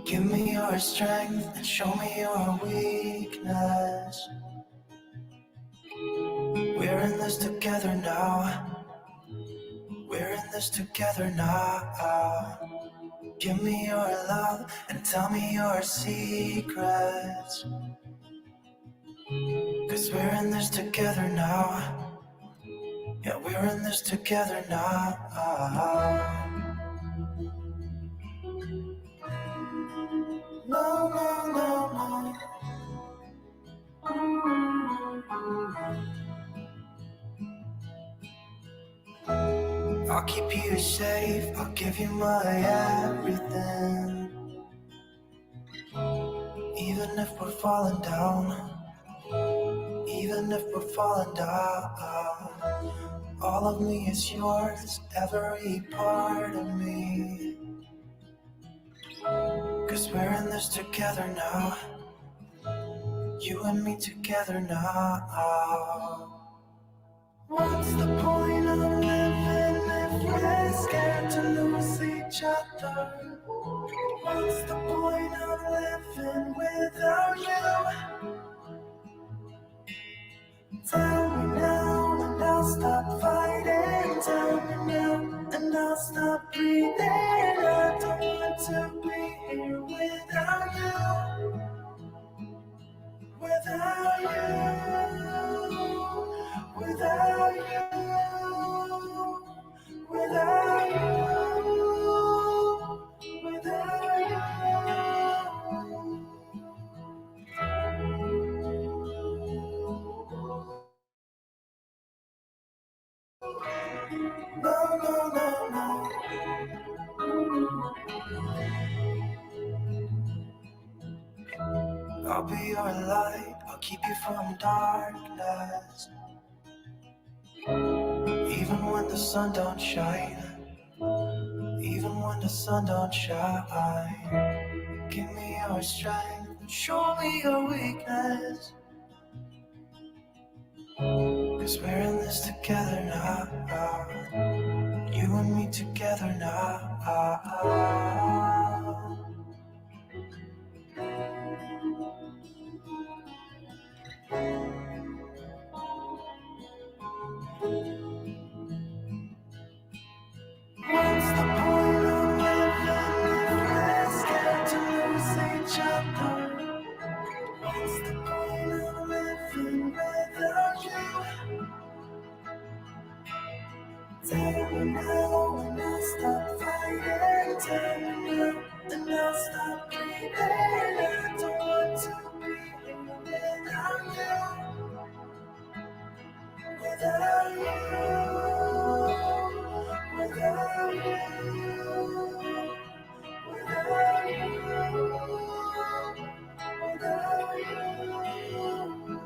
Give me your strength and show me your weakness. We're in this together now. We're in this together now. Give me your love and tell me your secrets. 'Cause we're in this together now. Yeah, we're in this together now. No, no, no, no. I'll keep you safe, I'll give you my everything. Even if we're falling down, even if we're falling down, all of me is yours, every part of me. 'Cause we're in this together now, you and me together now. What's the point of living if we're scared to lose each other? What's the point of living without you? Tell me now and I'll stop fighting. Tell me now and I'll stop breathing. I don't want to be here without you. Without you. Without you. Without you. Without you. No, no, no, no. I'll be your light, I'll keep you from darkness. Even when the sun don't shine, even when the sun don't shine. Give me your strength, show me your weakness. 'Cause we're in this together now, you and me together now. What's the point of living if we're scared to lose each other? What's the point of living without you? Tell me now and I'll stop fighting. Tell me now and I'll stop breathing. I don't want to be here without you. Without you. Without you. Without you. Without you.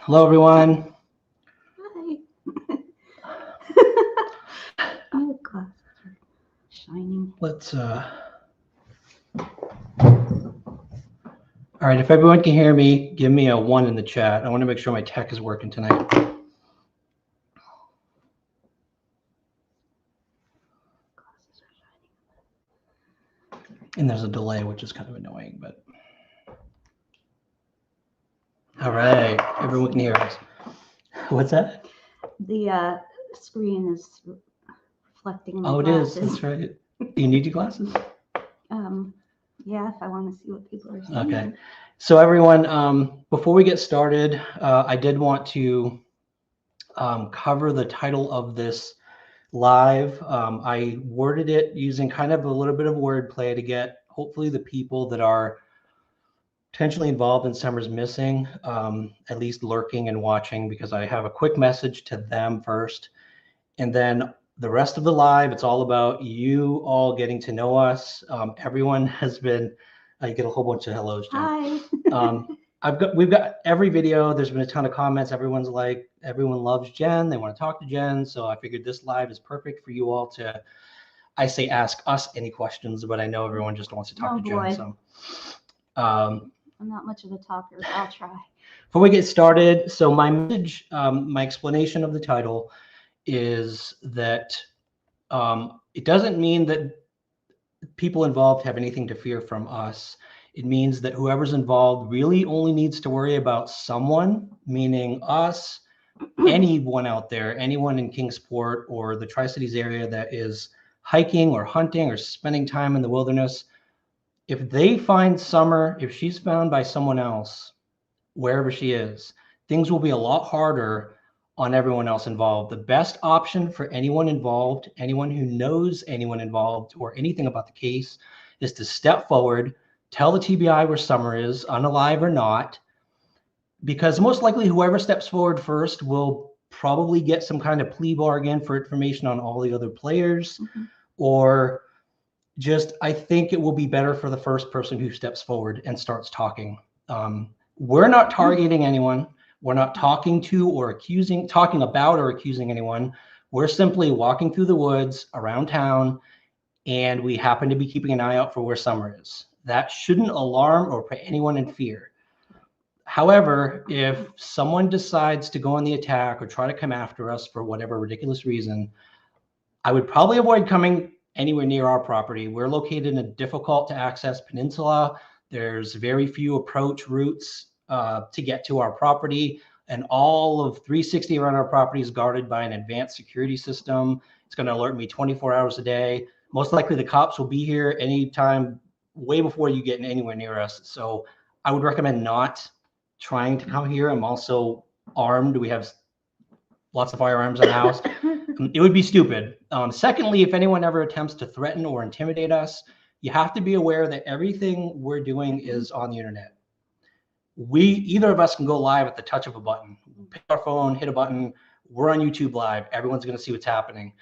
Hello, everyone. Hi. My glasses are shining. Let's, all right, if everyone can hear me, give me a 1 in the chat. I want to make sure my tech is working tonight. Glasses are shining. And there's a delay, which is kind of annoying, but. All right, everyone can hear us. What's that? The screen is reflecting my Oh, glasses. it is. That's right. Do you need your glasses? Yeah, if I want to see what people are saying. Okay. So everyone, before we get started, I did want to cover the title of this live. I worded it using kind of a little bit of wordplay to get hopefully the people that are potentially involved in Summer's Missing, at least lurking and watching, because I have a quick message to them first. And then the rest of the live, it's all about you all getting to know us. Everyone has been, I get a whole bunch of hellos, Jen. Hi. We've got every video. There's been a ton of comments. Everyone's like, everyone loves Jen. They want to talk to Jen. So I figured this live is perfect for you all to, I say, ask us any questions, but I know everyone just wants to talk to Jen. So I'm not much of a talker, but I'll try. Before we get started, so my message, my explanation of the title is that it doesn't mean that people involved have anything to fear from us. It means that whoever's involved really only needs to worry about someone, meaning us, anyone out there, anyone in Kingsport or the Tri-Cities area that is hiking or hunting or spending time in the wilderness. If they find Summer, if she's found by someone else, wherever she is, things will be a lot harder on everyone else involved. The best option for anyone involved, anyone who knows anyone involved or anything about the case, is to step forward, tell the TBI where Summer is, unalive or not, because most likely whoever steps forward first will probably get some kind of plea bargain for information on all the other players, or just, I think it will be better for the first person who steps forward and starts talking. We're not targeting anyone. We're not talking about or accusing anyone. We're simply walking through the woods around town, and we happen to be keeping an eye out for where Summer is. That shouldn't alarm or put anyone in fear. However, if someone decides to go on the attack or try to come after us for whatever ridiculous reason, I would probably avoid coming anywhere near our property. We're located in a difficult to access peninsula. There's very few approach routes to get to our property, and all of 360 around our property is guarded by an advanced security system. It's going to alert me 24 hours a day. Most likely the cops will be here anytime, way before you get anywhere near us. So I would recommend not trying to come here. I'm also armed. We have lots of firearms in the house. It would be stupid. Secondly, if anyone ever attempts to threaten or intimidate us, you have to be aware that everything we're doing is on the internet. Either of us can go live at the touch of a button. Pick our phone, hit a button. We're on YouTube Live. Everyone's going to see what's happening.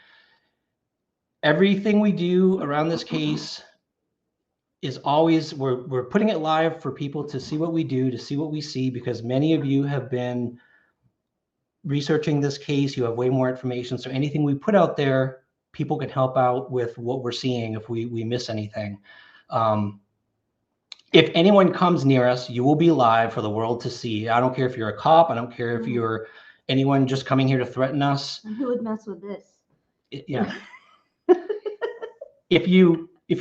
Everything we do around this case is always, we're putting it live for people to see what we do, to see what we see, because many of you have been researching this case. You have way more information. So anything we put out there, people can help out with what we're seeing if we miss anything. If anyone comes near us, you will be live for the world to see. I don't care if you're a cop. I don't care if you're anyone just coming here to threaten us. And who would mess with this? Yeah. If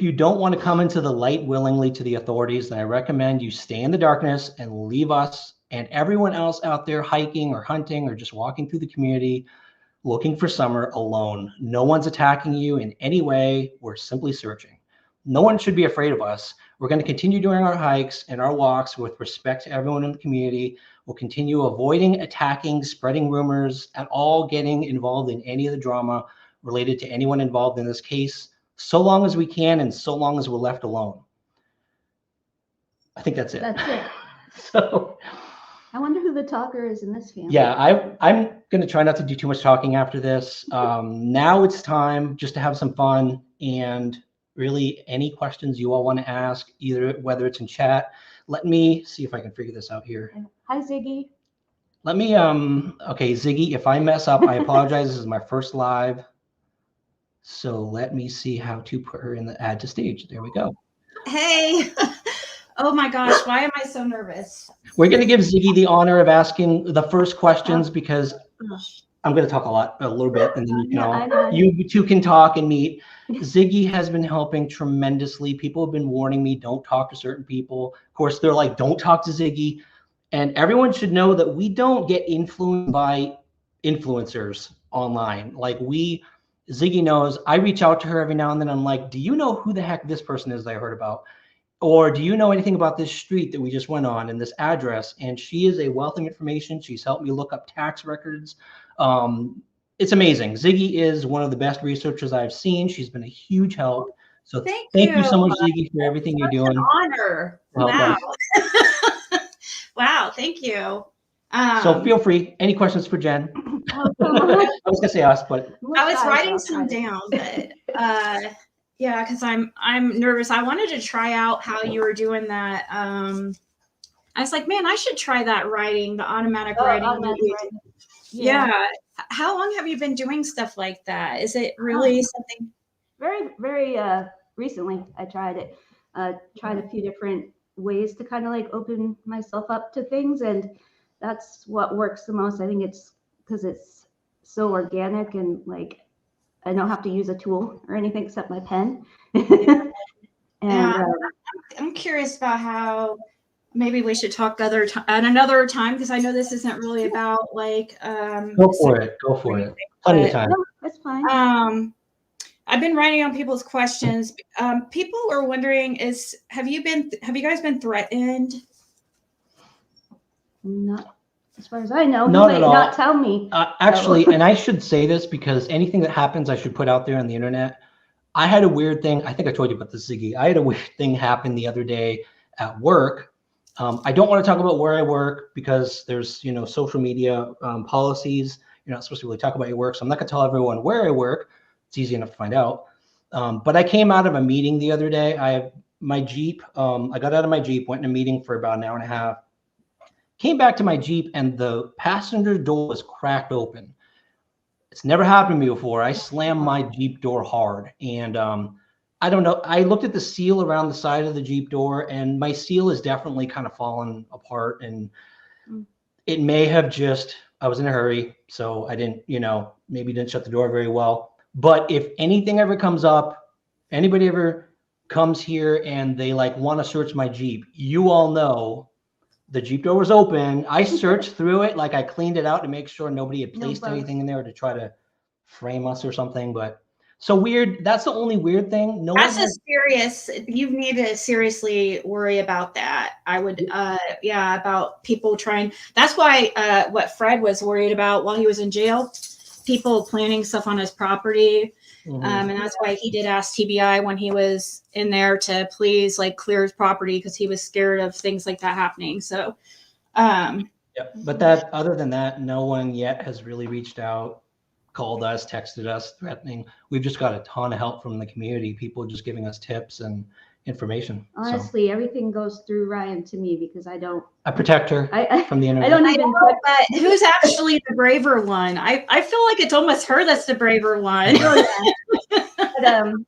you don't want to come into the light willingly to the authorities, then I recommend you stay in the darkness and leave us and everyone else out there hiking or hunting or just walking through the community looking for summer alone. No one's attacking you in any way. We're simply searching. No one should be afraid of us. We're going to continue doing our hikes and our walks with respect to everyone in the community. We'll continue avoiding attacking, spreading rumors, at all getting involved in any of the drama related to anyone involved in this case, so long as we can and so long as we're left alone. I think that's it. That's it. So I wonder who the talker is in this family. yeah, I'm going to try not to do too much talking after this. Now it's time just to have some fun, and really any questions you all want to ask, either whether it's in chat. Let me see if I can figure this out here. Hi, Ziggy. Let me, okay, Ziggy, if I mess up, I apologize. This is my first live. So let me see how to put her in the add to stage. There we go. Hey. Oh my gosh, why am I so nervous? We're going to give Ziggy the honor of asking the first questions because I'm going to talk a little bit, and then you two can talk and meet. Ziggy has been helping tremendously. People have been warning me, don't talk to certain people. Of course, they're like, don't talk to Ziggy. And everyone should know that we don't get influenced by influencers online. Like Ziggy knows, I reach out to her every now and then. I'm like, do you know who the heck this person is that I heard about? Or do you know anything about this street that we just went on and this address? And she is a wealth of information. She's helped me look up tax records. It's amazing. Ziggy is one of the best researchers I've seen. She's been a huge help. So thank you so much, Ziggy, for everything you're doing. An honor. Wow. Wow. Thank you. So feel free. Any questions for Jen? I was going to say us, but I was writing some down, but yeah, because I'm nervous. I wanted to try out how you were doing that. I was like, man, I should try that writing, the automatic writing. Yeah. How long have you been doing stuff like that? Is it really something? Very, very recently, I tried it. Tried a few different ways to kind of like open myself up to things, and that's what works the most. I think it's because it's so organic and like I don't have to use a tool or anything except my pen. And I'm curious about how maybe we should talk at another time, because I know this isn't really about like go for it. Plenty of time. No, that's fine. I've been writing on people's questions. People are wondering, have you guys been threatened? Not as far as I know. Not you at might all. Not tell me. Actually, and I should say this because anything that happens, I should put out there on the internet. I had a weird thing. I think I told you about this, Ziggy. I had a weird thing happen the other day at work. I don't want to talk about where I work because there's, social media policies. You're not supposed to really talk about your work. So I'm not going to tell everyone where I work. It's easy enough to find out. But I came out of a meeting the other day. I have my Jeep. I got out of my Jeep, went in a meeting for about an hour and a half. Came back to my Jeep and the passenger door was cracked open. It's never happened to me before. I slammed my Jeep door hard, and I don't know. I looked at the seal around the side of the Jeep door, and my seal is definitely kind of fallen apart, and it may have just, I was in a hurry, so I didn't, maybe didn't shut the door very well. But if anything ever comes up, anybody ever comes here and they like want to search my Jeep, you all know the Jeep door was open. I searched through it, like I cleaned it out to make sure nobody had placed anything in there to try to frame us or something. But So weird. That's the only weird thing. No That's one a has. serious, you need to seriously worry about that. I would, about people trying. That's why what Fred was worried about while he was in jail, people planning stuff on his property. Mhm. And that's why he did ask TBI when he was in there to please like clear his property because he was scared of things like that happening. So, Yeah, but that other than that, no one yet has really reached out, called us, texted us, threatening. We've just got a ton of help from the community, people just giving us tips and information. So Honestly, everything goes through Ryan to me because I don't. I protect her I from the internet. don't I even. know, but who's actually the braver one? I feel like it's almost her that's the braver one. But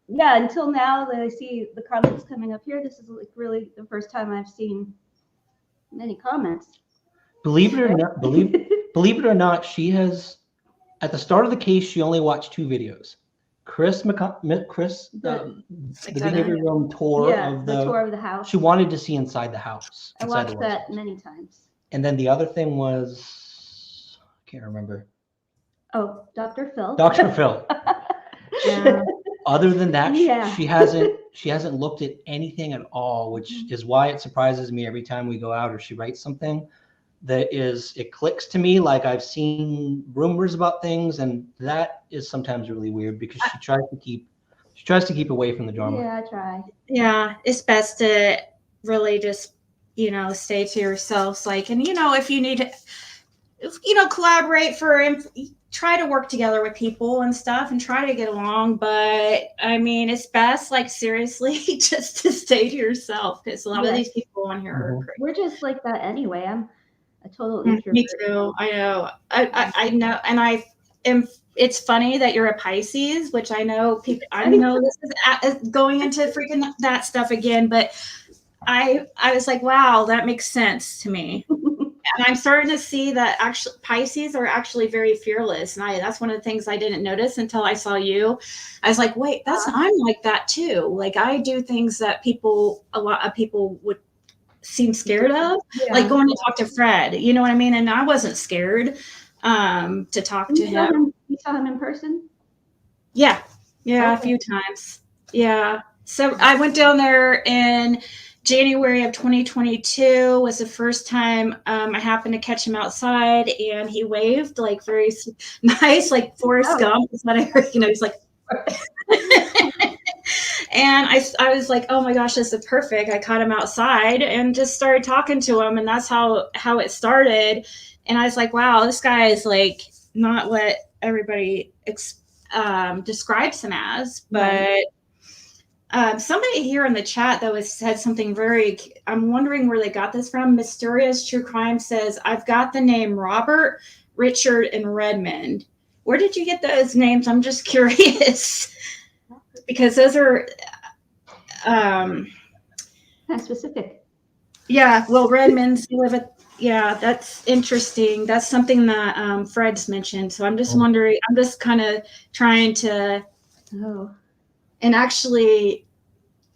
yeah, until now that I see the comments coming up here, this is like really the first time I've seen many comments. Believe it or not, believe it or not, she has, at the start of the case, she only watched 2 videos. The behavior room tour of the tour of the house. She wanted to see inside the house. I watched that many times. And then the other thing was, I can't remember. Oh, Dr. Phil. Dr. Phil. Yeah. Other than that, Yeah. she hasn't looked at anything at all, which is why it surprises me every time we go out or she writes something that it clicks to me. Like I've seen rumors about things, and that is sometimes really weird because she tries to keep away from the drama. Yeah, I try. Yeah, it's best to really just, stay to yourselves. Like, and if you need to, collaborate try to work together with people and stuff and try to get along. But I mean, it's best, like, seriously, just to stay to yourself because a lot of these people on here are crazy. We're just like that anyway. I'm a total introvert. Me too. I know. I know. And it's funny that you're a Pisces, which I know people, I know this is going into freaking that stuff again, but I was like, wow, that makes sense to me. And I'm starting to see that actually Pisces are actually very fearless. And that's one of the things I didn't notice until I saw you. I was like, wait, I'm like that too. Like I do things that a lot of people would seem scared of, like going to talk to Fred, you know what I mean? And I wasn't scared to talk to him. You saw him in person? Yeah. A few times. Yeah. So I went down there in January of 2022 was the first time I happened to catch him outside, and he waved like very nice, like Forrest Gump is what I heard. He's like, and I was like, oh my gosh, this is perfect. I caught him outside and just started talking to him, and that's how it started. And I was like, wow, this guy is like not what everybody describes him as, but. Somebody here in the chat, though, has said something I'm wondering where they got this from. Mysterious True Crime says, I've got the name Robert, Richard, and Redmond. Where did you get those names? I'm just curious. Because those are... kind of specific. Yeah, well, Redmond's that's interesting. That's something that Fred's mentioned. So I'm just wondering, I'm just kind of trying to... And actually,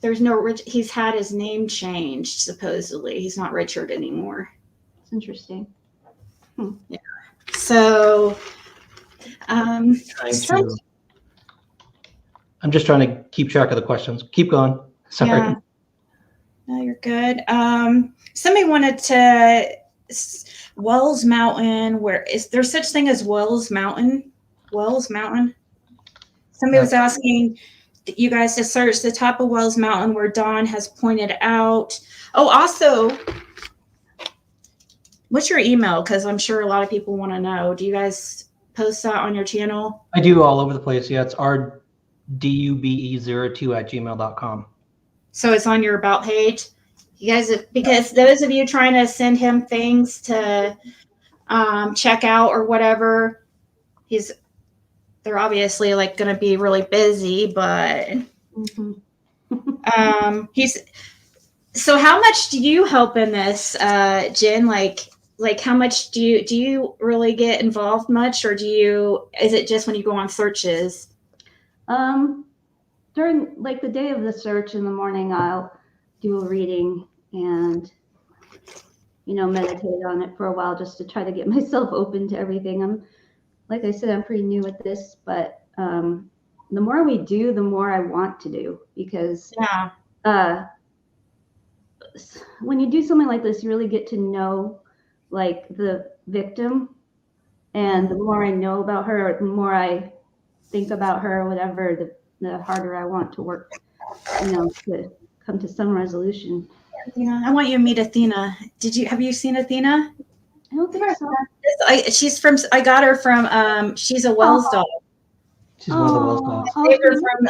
there's no he's had his name changed, supposedly. He's not Richard anymore. It's interesting. Yeah. So, I'm just trying to keep track of the questions. Keep going. Sorry. Yeah. No, you're good. Somebody wanted to Wells Mountain. Where is there such thing as Wells Mountain? Wells Mountain. Somebody was asking you guys to search the top of Wells Mountain where Dawn has pointed out. Oh, also, what's your email? Because I'm sure a lot of people want to know. Do you guys post that on your channel? I do all over the place. Yeah, it's rdube02@gmail.com. So it's on your about page. You guys, because those of you trying to send him things to check out or whatever, they're obviously like going to be really busy, but so how much do you help in this, Jen? Like how much do you really get involved much, or is it just when you go on searches? During like the day of the search in the morning, I'll do a reading and meditate on it for a while just to try to get myself open to everything. Like I said, I'm pretty new at this, but the more we do, the more I want to do, because Yeah. when you do something like this, you really get to know like the victim, and the more I know about her, the more I think about her, or whatever, the harder I want to work, to come to some resolution. Yeah, I want you to meet Athena. Have you seen Athena? I don't think so. I got her from, she's a Wells dog. She's one of the Wells dogs. Oh, Saved her from,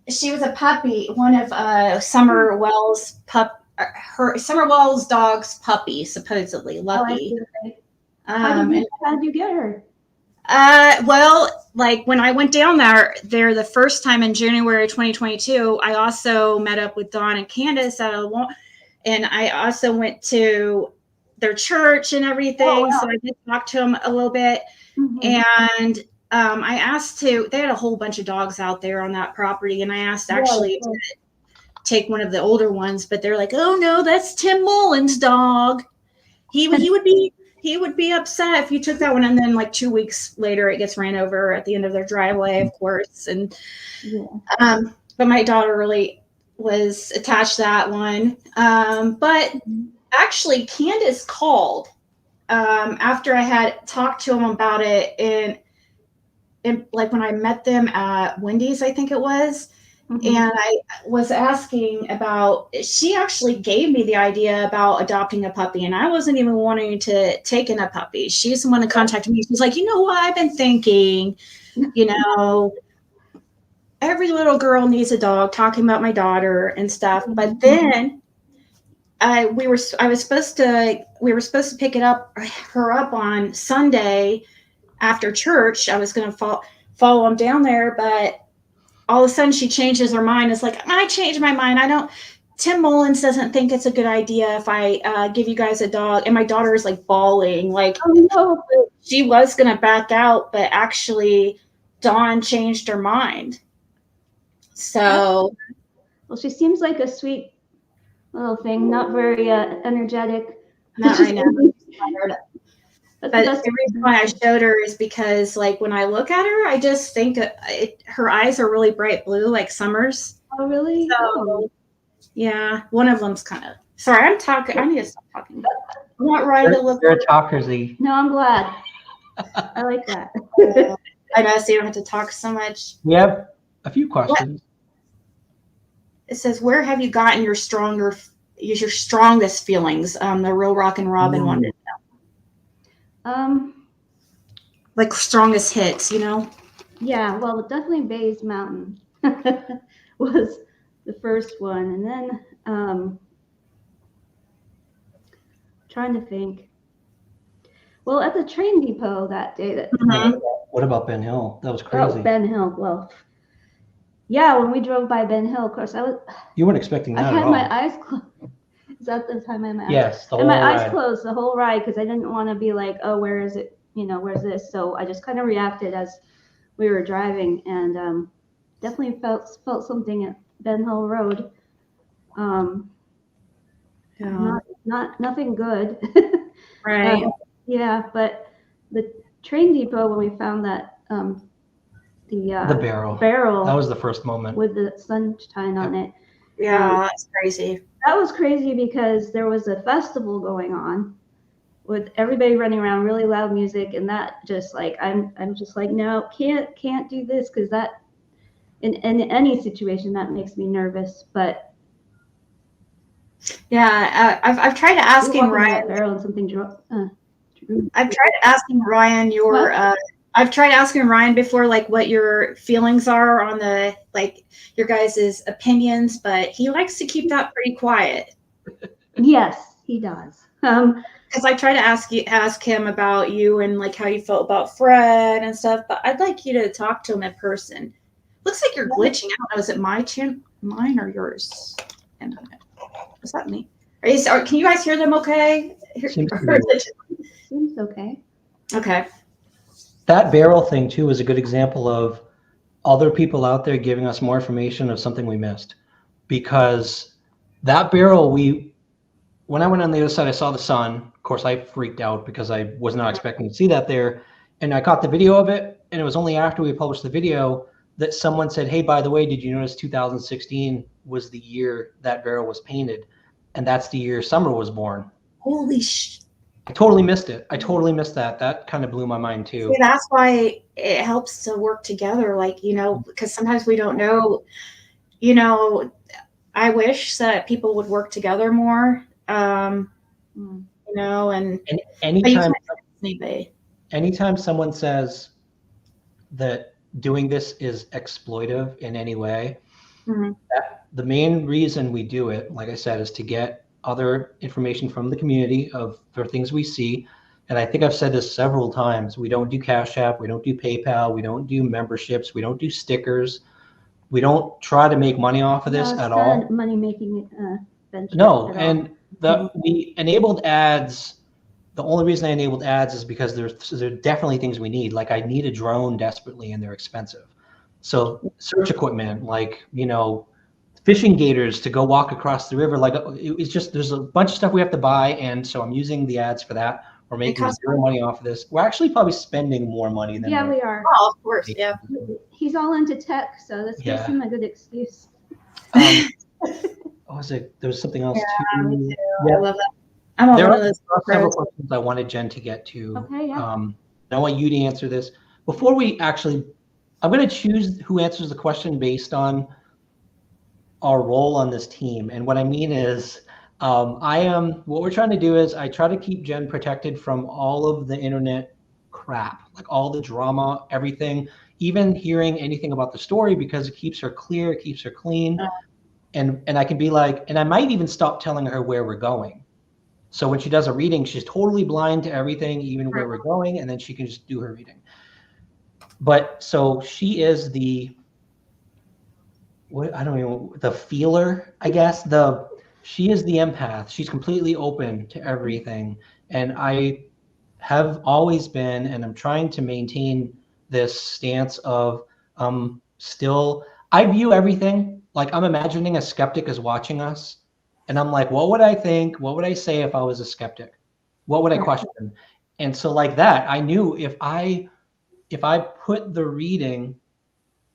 she was a puppy, one of Summer Wells her Summer Wells dog's puppy, supposedly, Lucky. How did you get her? Well, like when I went down there the first time in January 2022, I also met up with Dawn and Candace and I also went to their church and everything. Oh, wow. So I did talk to them a little bit. And I asked they had a whole bunch of dogs out there on that property. And I asked actually to take one of the older ones, but they're like, oh no, that's Tim Mullen's dog. He would be upset if you took that one. And then like 2 weeks later, it gets ran over at the end of their driveway, of course. And, but my daughter really was attached to that one. But actually Candace called, after I had talked to him about it and like when I met them at Wendy's, I think it was. And I was asking she actually gave me the idea about adopting a puppy, and I wasn't even wanting to take in a puppy. She's the one that contacted me. She's like, you know what, I've been thinking, every little girl needs a dog, talking about my daughter and stuff. But then we were supposed to pick her up on Sunday after church. I was going to follow them down there, but all of a sudden she changes her mind. It's like, I changed my mind. Tim Mullins doesn't think it's a good idea if I give you guys a dog. And my daughter is like bawling, like, oh no, she was going to back out, but actually Dawn changed her mind. So. Well, she seems like a sweet little thing, not very energetic. Not right now. But the reason why I showed her is because, like, when I look at her, I just think her eyes are really bright blue, like Summer's. Oh, really? So, yeah, one of them's kind of. Sorry, I'm talking. I need to stop talking. I'm not ready to look. You're a talker, Z. No, I'm glad. I like that. I know, so you don't have to talk so much. We have a few questions. It says, "Where have you gotten your strongest feelings?" The Real Rock and Robin one. Like strongest hits, Yeah, well, definitely Bays Mountain was the first one, and then trying to think. Well, at the train depot that day. What about Ben Hill? That was crazy. Oh, Ben Hill. Well, yeah, when we drove by Ben Hill, of course, You weren't expecting that I at had all. my eyes closed. Is that the time I had my eyes? Yes, the whole and my ride. eyes closed the whole ride because I didn't want to be like, oh, where is it? Where's this? So I just kind of reacted as we were driving, and definitely felt something at Ben Hill Road. Nothing good. Right. Yeah, but the train depot, when we found that the barrel that was the first moment with the sunshine on it. Yeah, that's crazy. That was crazy because there was a festival going on with everybody running around, really loud music, and that just like I'm just like, no, can't do this, because that in any situation that makes me nervous. But yeah, I've tried asking Ryan. Barrel and something. I've tried asking Ryan I've tried asking Ryan before, like, what your feelings are on the, like, your guys' opinions, but he likes to keep that pretty quiet. Yes, he does. Because I try to ask him about you and like how you felt about Fred and stuff, but I'd like you to talk to him in person. Looks like you're glitching. I don't know. Is it mine or yours? And is that me? Can you guys hear them okay? Seems okay. Okay. That barrel thing too is a good example of other people out there giving us more information of something we missed, because that barrel, when I went on the other side, I saw the sun. Of course, I freaked out because I was not expecting to see that there, and I caught the video of it, and it was only after we published the video that someone said, hey, by the way, did you notice 2016 was the year that barrel was painted? And that's the year Summer was born. Holy sh! I totally missed it. I totally missed that. That kind of blew my mind too. See, that's why it helps to work together. Like, you know, because sometimes we don't know, you know, I wish that people would work together more, you know, and anytime someone says that doing this is exploitive in any way, the main reason we do it, like I said, is to get other information from the community for things we see. And I think I've said this several times. We don't do Cash App. We don't do PayPal. We don't do memberships. We don't do stickers. We don't try to make money off of this at all. Money making venture. No, and we enabled ads. The only reason I enabled ads is because there are definitely things we need. Like I need a drone desperately, and they're expensive. So search equipment, like, you know, fishing gators to go walk across the river. Like it's just, there's a bunch of stuff we have to buy. And so I'm using the ads for that. We're making zero money off of this. We're actually probably spending more money than we are. Oh, of course, yeah. He's all into tech, so this gives him a good excuse. What was it? There was something else too. Me too. I love that. I'm on there one of those. Several questions I wanted Jen to get to. Okay, yeah. I want you to answer this. Before we actually, I'm going to choose who answers the question based on our role on this team. And what I mean is, what we're trying to do is I try to keep Jen protected from all of the internet crap, like all the drama, everything, even hearing anything about the story, because it keeps her clear, it keeps her clean. And I can be like, and I might even stop telling her where we're going. So when she does a reading, she's totally blind to everything, even where we're going, and then she can just do her reading. But so she is the, the feeler, I guess. She is the empath. She's completely open to everything. And I have always been, and I'm trying to maintain this stance of I view everything, like I'm imagining a skeptic is watching us. And I'm like, what would I think? What would I say if I was a skeptic? What would I question? And so like that, I knew if I put the reading,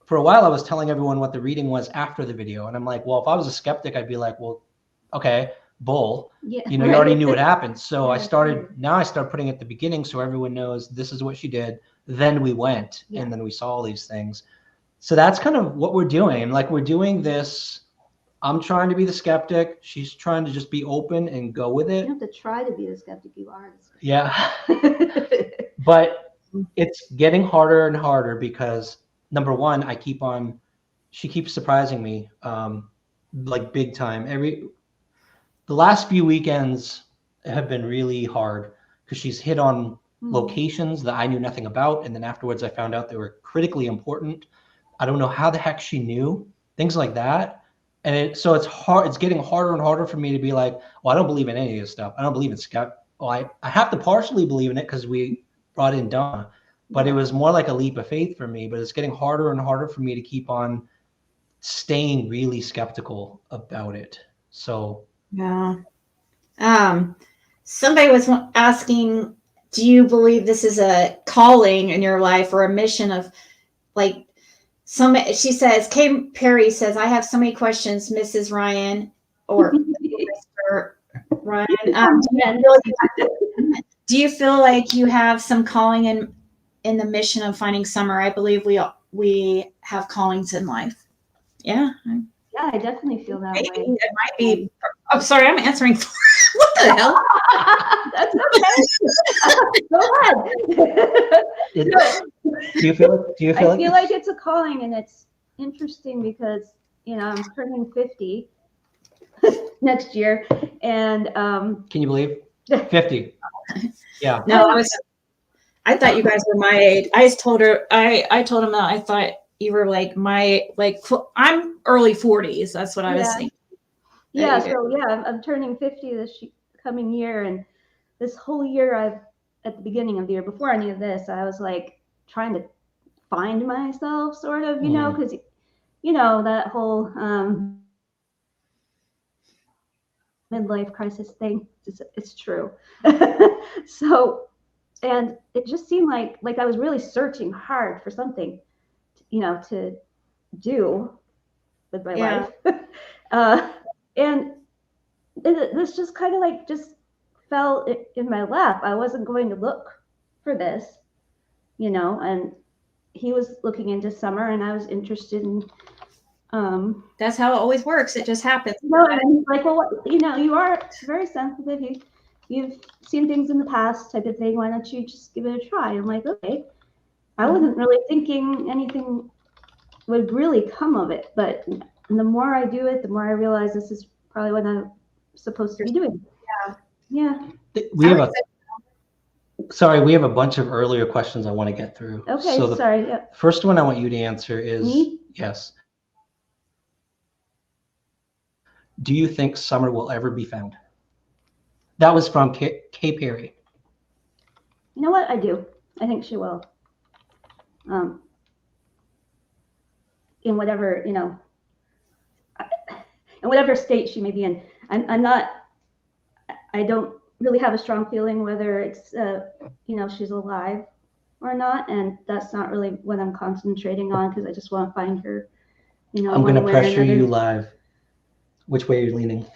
for a while I was telling everyone what the reading was after the video. And I'm like, well, if I was a skeptic, I'd be like, well, okay, bull. Yeah, you know, you already knew what happened. So I started putting it at the beginning so everyone knows this is what she did. Then we went and then we saw all these things. So that's kind of what we're doing. Like we're doing this. I'm trying to be the skeptic. She's trying to just be open and go with it. You have to try to be the skeptic. You are the skeptic. Yeah. But it's getting harder and harder because number one, she keeps surprising me, like big time. The last few weekends have been really hard because she's hit on locations that I knew nothing about. And then afterwards I found out they were critically important. I don't know how the heck she knew, things like that. And so it's hard. It's getting harder and harder for me to be like, well, I don't believe in any of this stuff. I don't believe in Well, I have to partially believe in it because we brought in Donna, but it was more like a leap of faith for me. But it's getting harder and harder for me to keep on staying really skeptical about it. So yeah. Somebody was asking, do you believe this is a calling in your life or a mission of like? She says, Kay Perry says, I have so many questions, Mrs. Ryan or Mr. Ryan. Do you feel like you have some calling in the mission of finding Summer? I believe we have callings in life. Yeah. Yeah, I definitely feel that way. It might be. Oh, sorry, I'm answering. What the hell? That's okay. Go ahead. Do you feel I feel like it's a calling, and it's interesting because I'm turning 50 next year, and can you believe 50? Yeah. No, I thought you guys were my age. I told him that I thought you were like I'm early 40s. That's what I was thinking. Yeah. So I'm turning 50 this coming year, and this whole year at the beginning of the year, before any of this, I was like trying to find myself, sort of, because that whole midlife crisis thing. It's true. So And it just seemed like I was really searching hard for something, to do with my Yeah. life. And this just kind of like just fell in my lap. I wasn't going to look for this, and he was looking into summer, and I was interested in. That's how it always works. It just happens. And he's like, well, you are very sensitive. You've seen things in the past, type of thing. Why don't you just give it a try? I'm like, okay. I wasn't really thinking anything would really come of it, but the more I do it, the more I realize this is probably what I'm supposed to be doing. Yeah. We have we have a bunch of earlier questions I want to get through. Okay, So the sorry. Yeah. first one I want you to answer is Me? yes. Do you think Summer will ever be found? That was from K Perry. You know what? I do. I think she will. In whatever, in whatever state she may be in. I don't really have a strong feeling whether it's, she's alive or not. And that's not really what I'm concentrating on, because I just want to find her, I'm going to pressure you live. Which way are you leaning?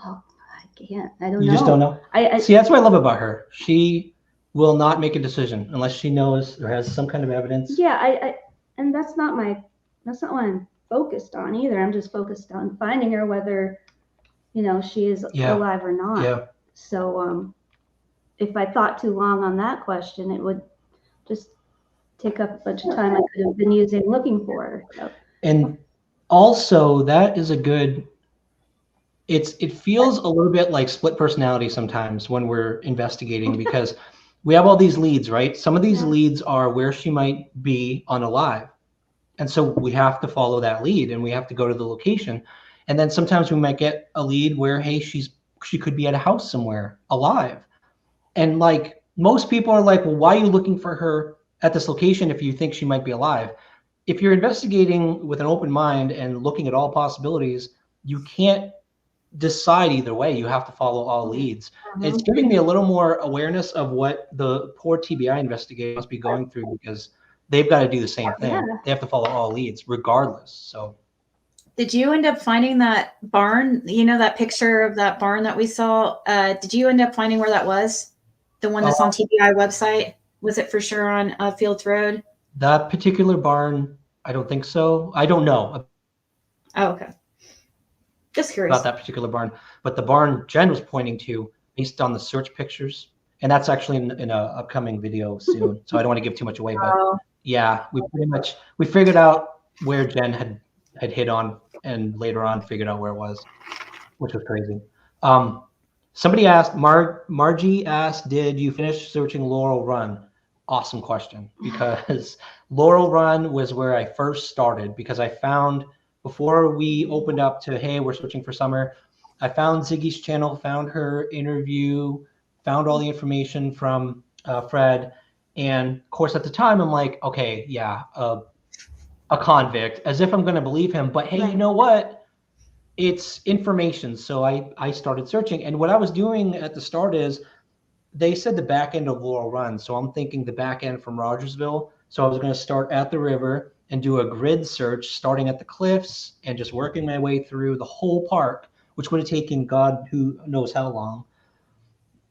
Oh, I can't. I don't know. You just don't know? See, that's what I love about her. She will not make a decision unless she knows or has some kind of evidence. Yeah, and that's not what I'm focused on either. I'm just focused on finding her, whether, she is alive or not. Yeah. So, if I thought too long on that question, it would just take up a bunch of time I could have been using looking for her. So. And also, that is a good. It feels a little bit like split personality sometimes when we're investigating, because we have all these leads, right? Some of these leads are where she might be unalive. And so we have to follow that lead, and we have to go to the location. And then sometimes we might get a lead where, hey, she could be at a house somewhere alive. And like most people are like, well, why are you looking for her at this location if you think she might be alive? If you're investigating with an open mind and looking at all possibilities, you can't decide either way. You have to follow all leads. It's giving me a little more awareness of what the poor TBI investigator must be going through, because they've got to do the same thing. Yeah. They have to follow all leads regardless. So did you end up finding that barn, that picture of that barn that we saw? Did you end up finding where that was? The one that's on TBI website? Was it for sure on Fields Road? That particular barn, I don't think so. I don't know. Oh, okay. Just curious about that particular barn, but the barn Jen was pointing to, based on the search pictures, and that's actually in an upcoming video soon. So I don't want to give too much away, but yeah, we figured out where Jen had hit on, and later on figured out where it was, which was crazy. Somebody asked, Margie asked, did you finish searching Laurel Run? Awesome question, because Laurel Run was where I first started, because I found, before we opened up to, hey, we're searching for Summer, I found Ziggy's channel, found her interview, found all the information from Fred. And of course, at the time, I'm like, okay, yeah, a convict, as if I'm going to believe him. But hey, you know what? It's information. So I started searching. And what I was doing at the start is, they said the back end of Laurel Run. So I'm thinking the back end from Rogersville. So I was going to start at the river and do a grid search, starting at the cliffs and just working my way through the whole park, which would have taken God who knows how long,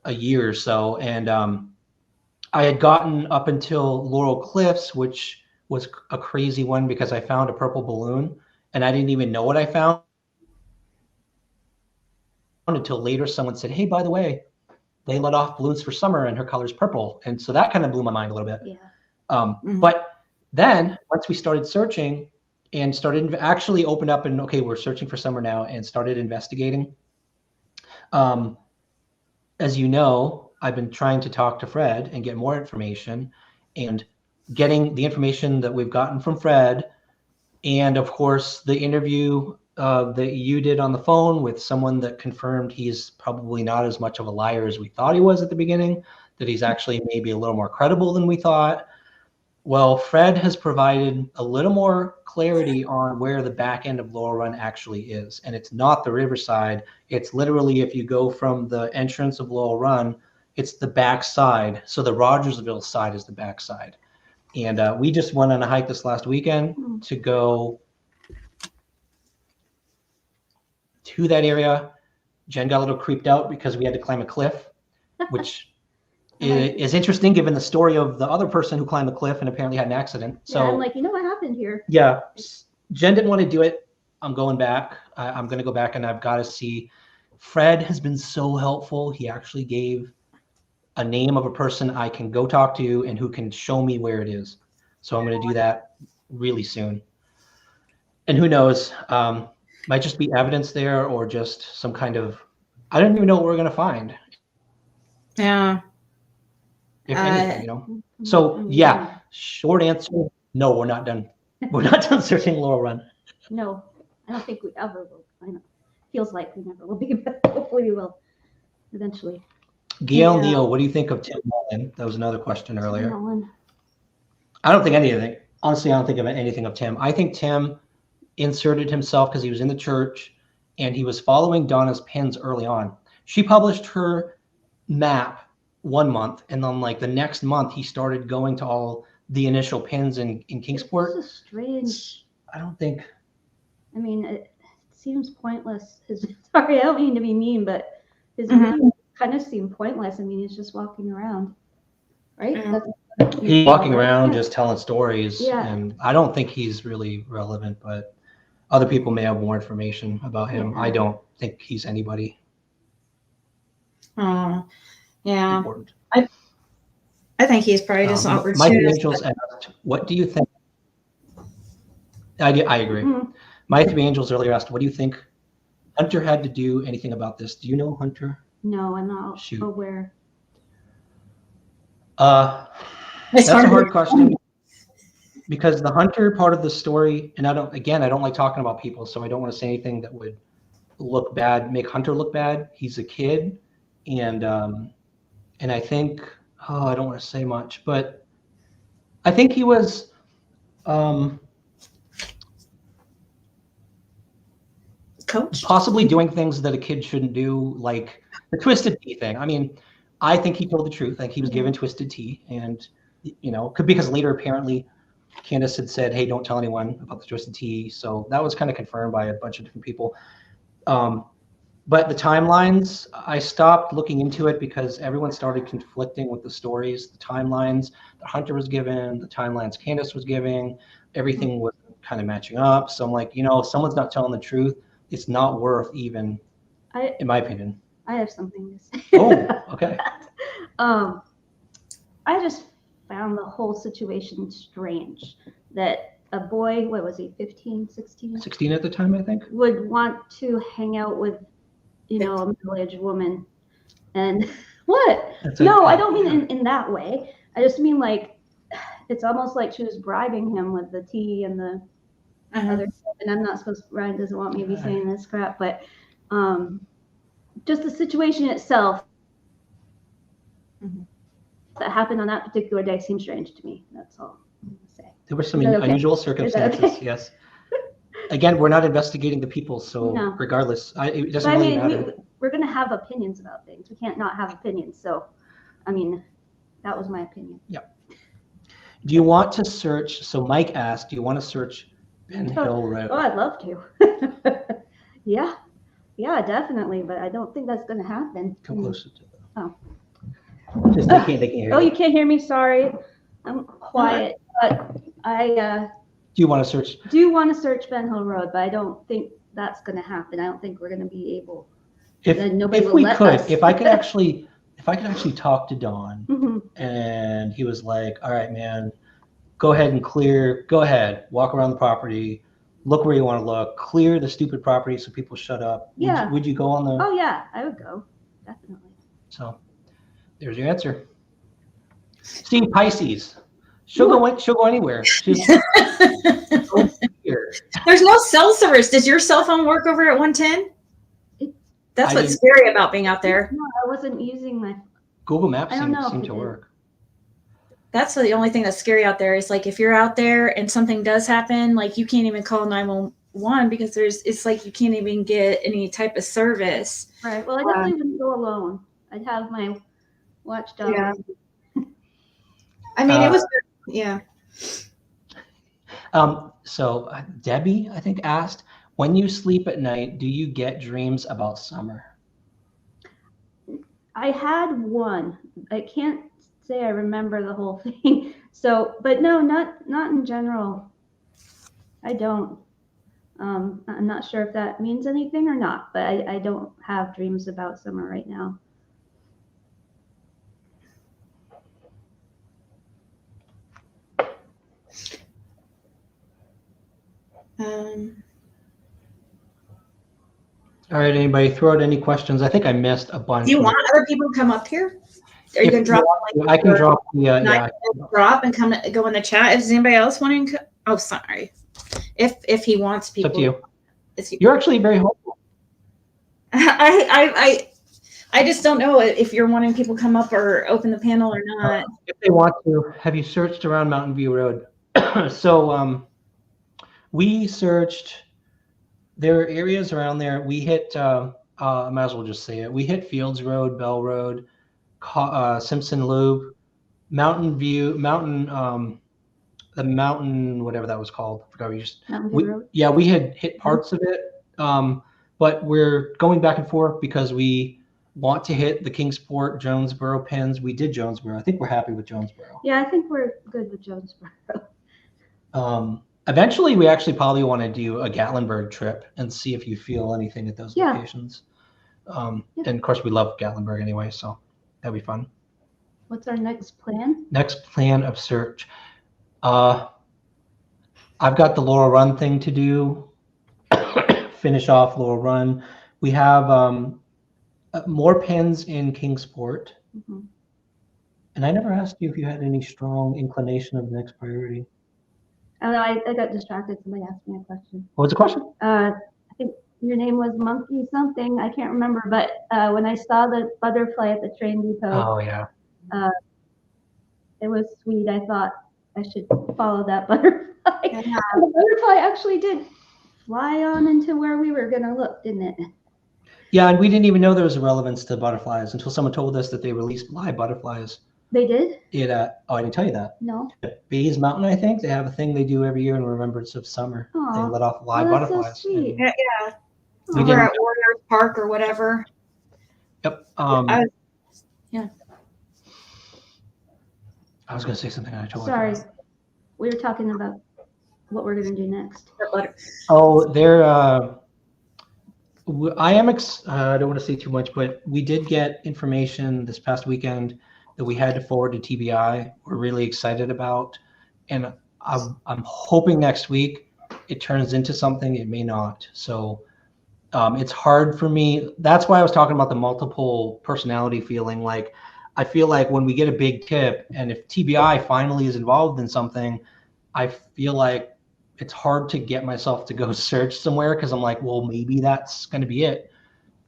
a year or so. And I had gotten up until Laurel Cliffs, which was a crazy one because I found a purple balloon and I didn't even know what I found until later. Someone said, hey, by the way, they let off balloons for Summer and her color's purple. And so that kind of blew my mind a little bit. Yeah. But then once we started searching and started actually opened up and, okay, we're searching for Summer now, and started investigating. As you know, I've been trying to talk to Fred and get more information, and getting the information that we've gotten from Fred. And of course, the interview that you did on the phone with someone that confirmed he's probably not as much of a liar as we thought he was at the beginning, that he's actually maybe a little more credible than we thought. Well, Fred has provided a little more clarity on where the back end of Laurel Run actually is. And it's not the riverside. It's literally, if you go from the entrance of Laurel Run It's the back side. So the Rogersville side is the back side. And we just went on a hike this last weekend to go to that area. Jen got a little creeped out because we had to climb a cliff, which is interesting given the story of the other person who climbed the cliff and apparently had an accident. So I'm like, you know what happened here? Yeah, Jen didn't want to do it. I'm going back. I'm going to go back, and I've got to see. Fred has been so helpful. He actually gave a name of a person I can go talk to and who can show me where it is. So I'm going to do that really soon. And who knows, might just be evidence there or just some kind of, I don't even know what we're going to find. Yeah. If anything, you know. So yeah, short answer, no, we're not done. We're not done searching Laurel Run. No, I don't think we ever will. I know. Feels like we never will be, but hopefully we will eventually. Gail Neal, what do you think of Tim Mullen? That was another question earlier. I don't think anything. Honestly, I don't think of anything of Tim. I think Tim inserted himself because he was in the church and he was following Donna's pins early on. She published her map 1 month, and then like the next month he started going to all the initial pins in Kingsport. This is strange. I don't think. I mean, it seems pointless. Sorry, I don't mean to be mean, but his video kind of seemed pointless. I mean, he's just walking around, right? He's walking around just telling stories, Yeah. and I don't think he's really relevant, but other people may have more information about him. Yeah. I don't think he's anybody Yeah. important. I think he's probably just opportunist. Mike Angels asked, what do you think? I agree. Mhm. Mike Angels earlier asked, what do you think Hunter had to do anything about this? Do you know Hunter? No, I'm not Shoot. aware. That's a hard question because the Hunter part of the story, and I don't like talking about people, so I don't want to say anything that would look bad, make Hunter look bad. He's a kid, and I think, I don't want to say much, but I think he was coach possibly doing things that a kid shouldn't do, like the twisted tea thing. I mean, I think he told the truth. Like he was given twisted tea, and because later apparently Candace had said, "Hey, don't tell anyone about the twisted tea." So that was kind of confirmed by a bunch of different people. But the timelines, I stopped looking into it because everyone started conflicting with the stories, the timelines that Hunter was given, the timelines Candace was giving, everything was kind of matching up. So I'm like, if someone's not telling the truth, it's not worth even, in my opinion. I have something to say. Oh, okay. I just found the whole situation strange that a boy, what was he, 15, 16? 16 at the time, I think. Would want to hang out with, a middle-aged woman. And what? No, I don't mean in that way. I just mean like, it's almost like she was bribing him with the tea and the other stuff. And I'm not supposed to, Ryan doesn't want me to be saying this crap, but just the situation itself that happened on that particular day seemed strange to me. That's all I'm going to say. There were some unusual circumstances, okay? Yes. Again, we're not investigating the people, so No. regardless, it doesn't really matter. We're going to have opinions about things. We can't not have opinions. So, I mean, that was my opinion. Yeah. Do you want to search? So Mike asked, do you want to search Ben Hill Road? Oh, I'd love to. Yeah, definitely. But I don't think that's going to happen. Come closer to them. Oh. Just they can't hear Oh, you. you can't hear me? Sorry. I'm quiet. But I Do you want to search? do want to search Ben Hill Road, but I don't think that's going to happen. I don't think we're going to be able. Then nobody If will we let could, us. if I could actually talk to Don, Mhm. and he was like, all right, man, go ahead, walk around the property, look where you want to look, clear the stupid property so people shut up. Yeah. Would you go on the? Oh yeah, I would go. Definitely. So there's your answer. Steve Pisces. She'll go anywhere. She's here. There's no cell service. Does your cell phone work over at 110? That's what's scary about being out there. No, I wasn't using my. Google Maps I don't know if seemed it to did. work. That's the only thing that's scary out there. Is like if you're out there and something does happen, like you can't even call 911 because it's like you can't even get any type of service. Right. Well, I definitely wouldn't go alone. I'd have my Watchdog. Yeah. I mean, it was, yeah. So Debbie, I think, asked, when you sleep at night, do you get dreams about summer? I had one. I can't say I remember the whole thing. So, but no, not in general. I don't. I'm not sure if that means anything or not, but I don't have dreams about summer right now. All right, anybody throw out any questions? I think I missed a bunch. Do you want other people to come up here? Are you If gonna drop? you want, I can drop the yeah. Drop and come go in the chat. Is anybody else wanting to? Oh, sorry. If he wants people. It's up to you. You're actually very hopeful. I just don't know if you're wanting people to come up or open the panel or not. If they want to, have you searched around Mountain View Road? So we searched. There are areas around there. We hit. I might as well just say it. We hit Fields Road, Bell Road, Simpson Loop, Mountain View, the mountain, whatever that was called. I forgot. We had hit parts of it, but we're going back and forth because we want to hit the Kingsport, Jonesboro pins. We did Jonesboro. I think we're happy with Jonesboro. Yeah, I think we're good with Jonesboro. Eventually, we actually probably want to do a Gatlinburg trip and see if you feel anything at those locations. And of course, we love Gatlinburg anyway, so that'd be fun. What's our next plan? Next plan of search. I've got the Laurel Run thing to do. Finish off Laurel Run. We have more pins in Kingsport. Mm-hmm. And I never asked you if you had any strong inclination of the next priority. Oh, no, I got distracted. Somebody asked me a question. What was the question? I think your name was Monkey something. I can't remember. But when I saw the butterfly at the train depot, oh yeah, it was sweet. I thought I should follow that butterfly. Yeah. The butterfly actually did fly on into where we were going to look, didn't it? Yeah, and we didn't even know there was a relevance to butterflies until someone told us that they released live butterflies. They did? I didn't tell you that. No. At Bays Mountain, I think, they have a thing they do every year in remembrance of summer. Aww. They let off live butterflies. So sweet. Yeah. Over at Warriors Park or whatever. Yep. Yeah. I was going to say something and I totally Sorry. forgot. We were talking about what we're going to do next. Oh, they're... I don't want to say too much, but we did get information this past weekend that we had to forward to TBI. We're really excited about, and I'm hoping next week it turns into something. It may not. So it's hard for me. That's why I was talking about the multiple personality feeling. Like I feel like when we get a big tip, and if TBI finally is involved in something, I feel like it's hard to get myself to go search somewhere because I'm like, well, maybe that's going to be it.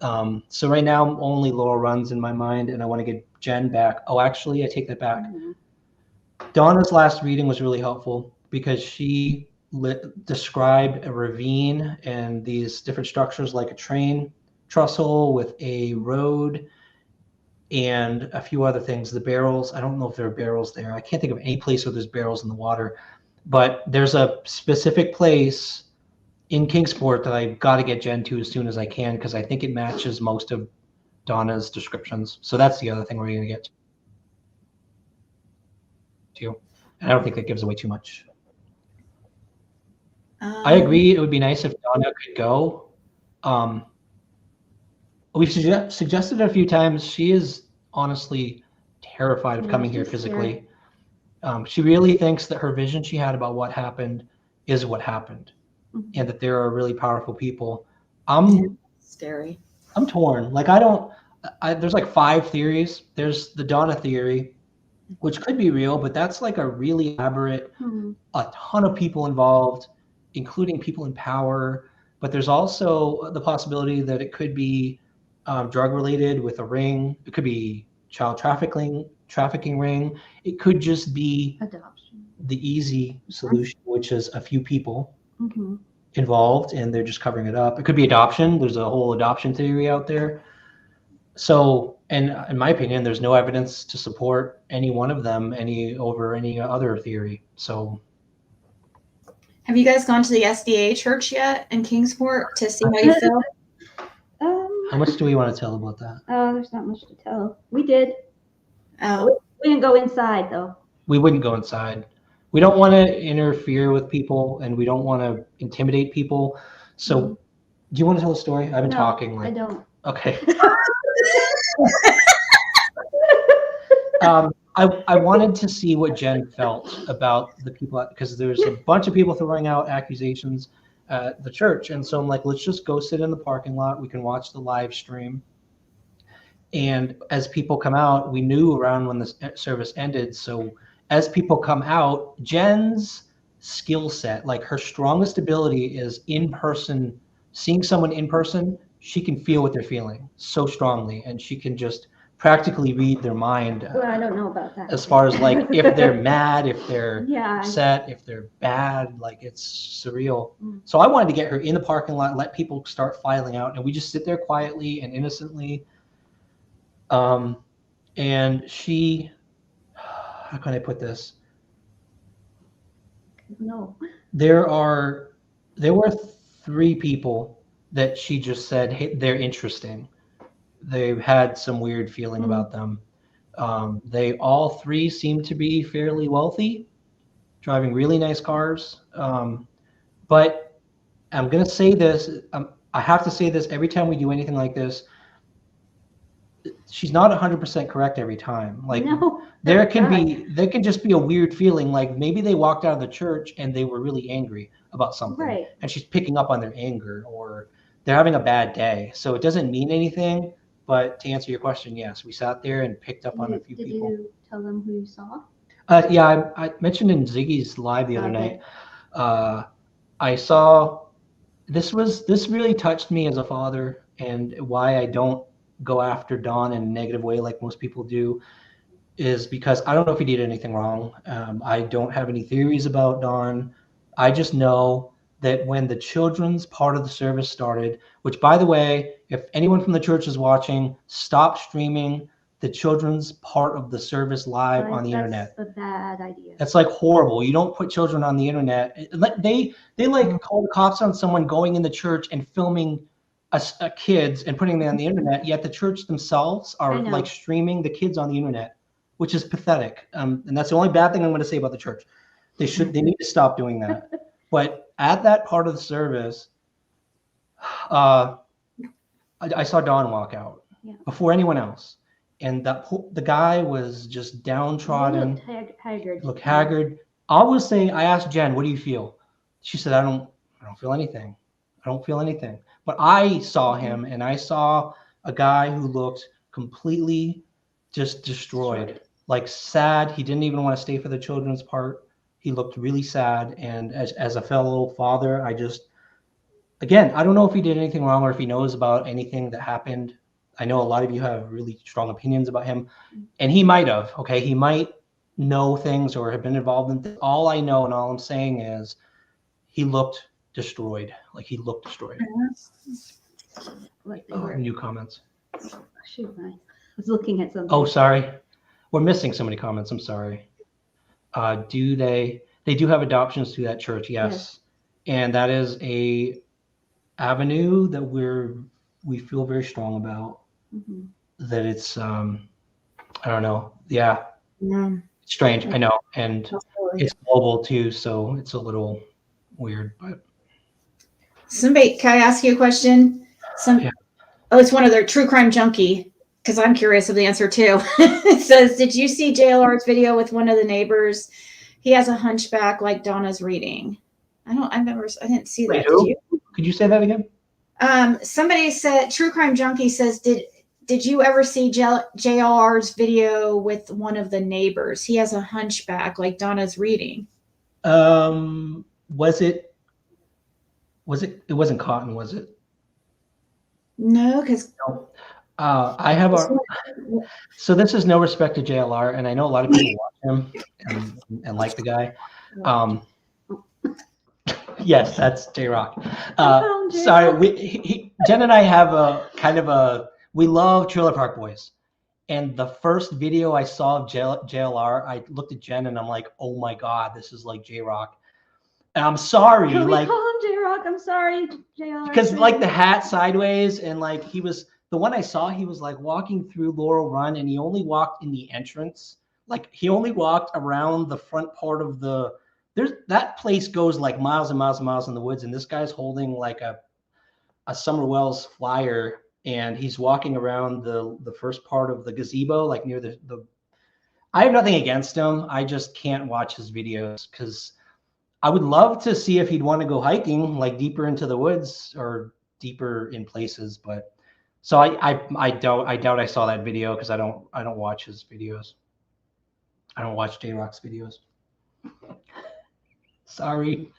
So right now, only Laurel Run's in my mind, and I want to get Jen back. Oh, actually, I take that back. Mm-hmm. Donna's last reading was really helpful because she described a ravine and these different structures like a train trestle with a road and a few other things. The barrels, I don't know if there are barrels there. I can't think of any place where there's barrels in the water. But there's a specific place in Kingsport that I've got to get Jen to as soon as I can because I think it matches most of Donna's descriptions. So that's the other thing we're going to get to. And I don't think that gives away too much. I agree. It would be nice if Donna could go. We've suggested it a few times. She is honestly terrified of coming here physically. She really thinks that her vision she had about what happened is what happened, and that there are really powerful people. Scary. I'm torn. Like there's like 5 theories. There's the Donna theory, which could be real, but that's like a really elaborate, a ton of people involved, including people in power. But there's also the possibility that it could be drug related with a ring. It could be child trafficking ring. It could just be adoption, the easy solution, which is a few people involved and they're just covering it up. It could be adoption. There's a whole adoption theory out there. So And in my opinion, there's no evidence to support any one of them over any other theory. So Have you guys gone to the SDA church yet in Kingsport to see how you feel? how much do we want to tell about that? Oh, there's not much to tell. We did. Oh, We didn't go inside though. We wouldn't go inside. We don't want to interfere with people, and we don't want to intimidate people. So, do you want to tell a story? I've been talking. I don't. Okay. I wanted to see what Jen felt about the people, because there's a bunch of people throwing out accusations at the church. And so I'm like, let's just go sit in the parking lot. We can watch the live stream. And as people come out, we knew around when the service ended. So as people come out, Jen's skill set, like her strongest ability is in person, seeing someone in person, she can feel what they're feeling so strongly. And she can just practically read their mind. Well, I don't know about that. As far as like if they're mad, if they're Yeah. upset, if they're bad, like it's surreal. So I wanted to get her in the parking lot, let people start filing out, and we just sit there quietly and innocently. And she, how can I put this? No. There were 3 people that she just said, hey, they're interesting. They've had some weird feeling about them. They all 3 seem to be fairly wealthy, driving really nice cars. But I'm going to say this, I have to say this every time we do anything like this. She's not 100% correct every time. Like No, there can just be a weird feeling. Like maybe they walked out of the church and they were really angry about something, right. and she's picking up on their anger, or they're having a bad day. So it doesn't mean anything. But to answer your question, yes, we sat there and picked up on a few people. Did you tell them who you saw? Yeah, I mentioned in Ziggy's live the other night. I saw this really touched me as a father, and why I don't go after Don in a negative way like most people do is because I don't know if he did anything wrong. I don't have any theories about Don. I just know that when the children's part of the service started, which by the way, if anyone from the church is watching, stop streaming the children's part of the service live on the internet. That's a bad idea. That's like horrible. You don't put children on the internet. They like call the cops on someone going in the church and filming kids and putting them on the internet, yet the church themselves are like streaming the kids on the internet, which is pathetic. And that's the only bad thing I'm going to say about the church. They need to stop doing that. But at that part of the service, I saw Don walk out before anyone else. And the guy was just downtrodden. Looked haggard. I was saying, I asked Jen, what do you feel? She said, I don't feel anything. I don't feel anything. But I saw him, and I saw a guy who looked completely just destroyed, like sad. He didn't even want to stay for the children's part. He looked really sad. And as a fellow father, I don't know if he did anything wrong or if he knows about anything that happened. I know a lot of you have really strong opinions about him, and he might have. Okay, he might know things or have been involved in things. All I know and all I'm saying is he looked destroyed. Like he looked destroyed. New comments. Shoot, I was looking at something. Oh, sorry. We're missing so many comments. I'm sorry. They do have adoptions through that church, yes. And that is a avenue that we feel very strong about. That it's I don't know. Yeah. It's strange. I know. And it's global too, so it's a little weird, but somebody, can I ask you a question? Oh, it's one of their true crime junkie, because I'm curious of the answer too. It says, did you see JLR's video with one of the neighbors? He has a hunchback like Donna's reading. I didn't see that. Who? Did you? Could you say that again? Somebody said, True Crime Junkie says, did you ever see JLR's video with one of the neighbors? He has a hunchback like Donna's reading. It wasn't Cotton, was it? No, because I have so this is no respect to JLR, and I know a lot of people watch him and like the guy. Yes, that's J-Rock. Sorry, Jen and I have a kind of we love Trailer Park Boys, And the first video I saw of JLR, I looked at Jen and I'm like, oh my God, this is like J-Rock. And I'm sorry, Can we like, call him J-Rock? I'm sorry, JR. because like the hat sideways, and like he was, the one I saw, he was like walking through Laurel Run and he only walked in the entrance. Like he only walked around the front part of that place goes like miles and miles and miles in the woods. And this guy's holding like a Summer Wells flyer, and he's walking around the first part of the gazebo, like near the I have nothing against him. I just can't watch his videos because I would love to see if he'd want to go hiking, like deeper into the woods or deeper in places. But so I doubt I saw that video because I don't watch his videos. I don't watch J-Rock's videos. Sorry.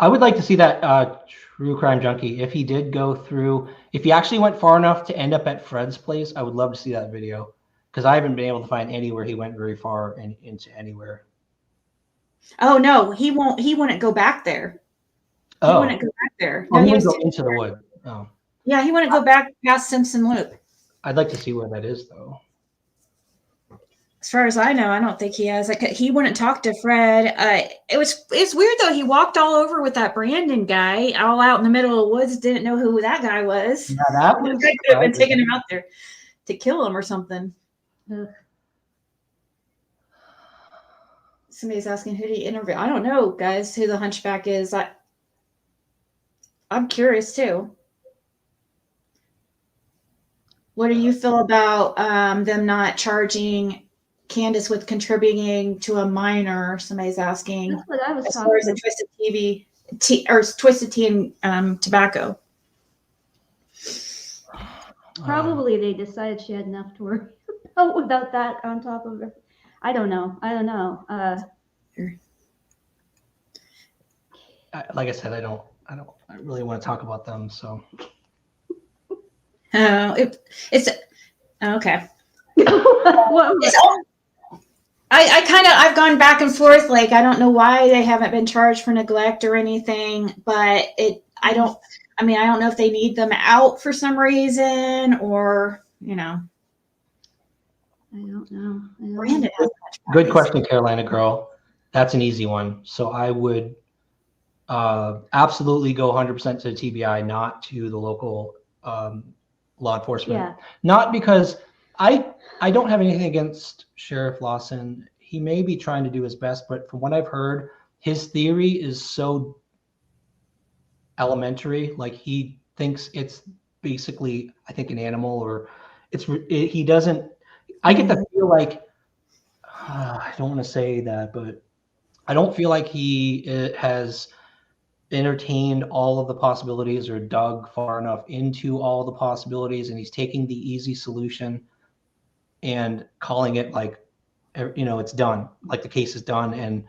I would like to see that True Crime Junkie. If he did go through, if he actually went far enough to end up at Fred's place, I would love to see that video because I haven't been able to find anywhere he went very far into anywhere. Oh no, he won't. He wouldn't go back there. He wouldn't go back there. No, No, he he would was go into the wood. Oh, yeah, he wouldn't go back past Simpson Loop. I'd like to see where that is, though. As far as I know, I don't think he has. Like, he wouldn't talk to Fred. It's weird though. He walked all over with that Brandon guy, all out in the middle of the woods. Didn't know who that guy was. Yeah, that was. I could have been taking him out there to kill him or something. Ugh. Somebody's asking who did he interview. I don't know, guys, who the Hunchback is. I'm curious too. What do you feel about them not charging Candace with contributing to a minor? Somebody's asking. That's what I was As talking far as the about. Twisted Tea and tobacco. Probably they decided she had enough to worry about without that on top of her. I don't know. Like I said, I don't really want to talk about them. So. It's okay. What? I've gone back and forth. Like, I don't know why they haven't been charged for neglect or anything, but I don't know if they need them out for some reason or, I don't know. Brandon has Good question, Carolina girl. That's an easy one. So I would absolutely go 100% to the TBI, not to the local law enforcement. Yeah. Not because I don't have anything against Sheriff Lawson. He may be trying to do his best, but from what I've heard, his theory is so elementary. Like he thinks it's basically, I think, an animal, or he doesn't. I get the feel like I don't want to say that, but I don't feel like he has entertained all of the possibilities or dug far enough into all the possibilities, and he's taking the easy solution and calling it like, it's done, like the case is done. And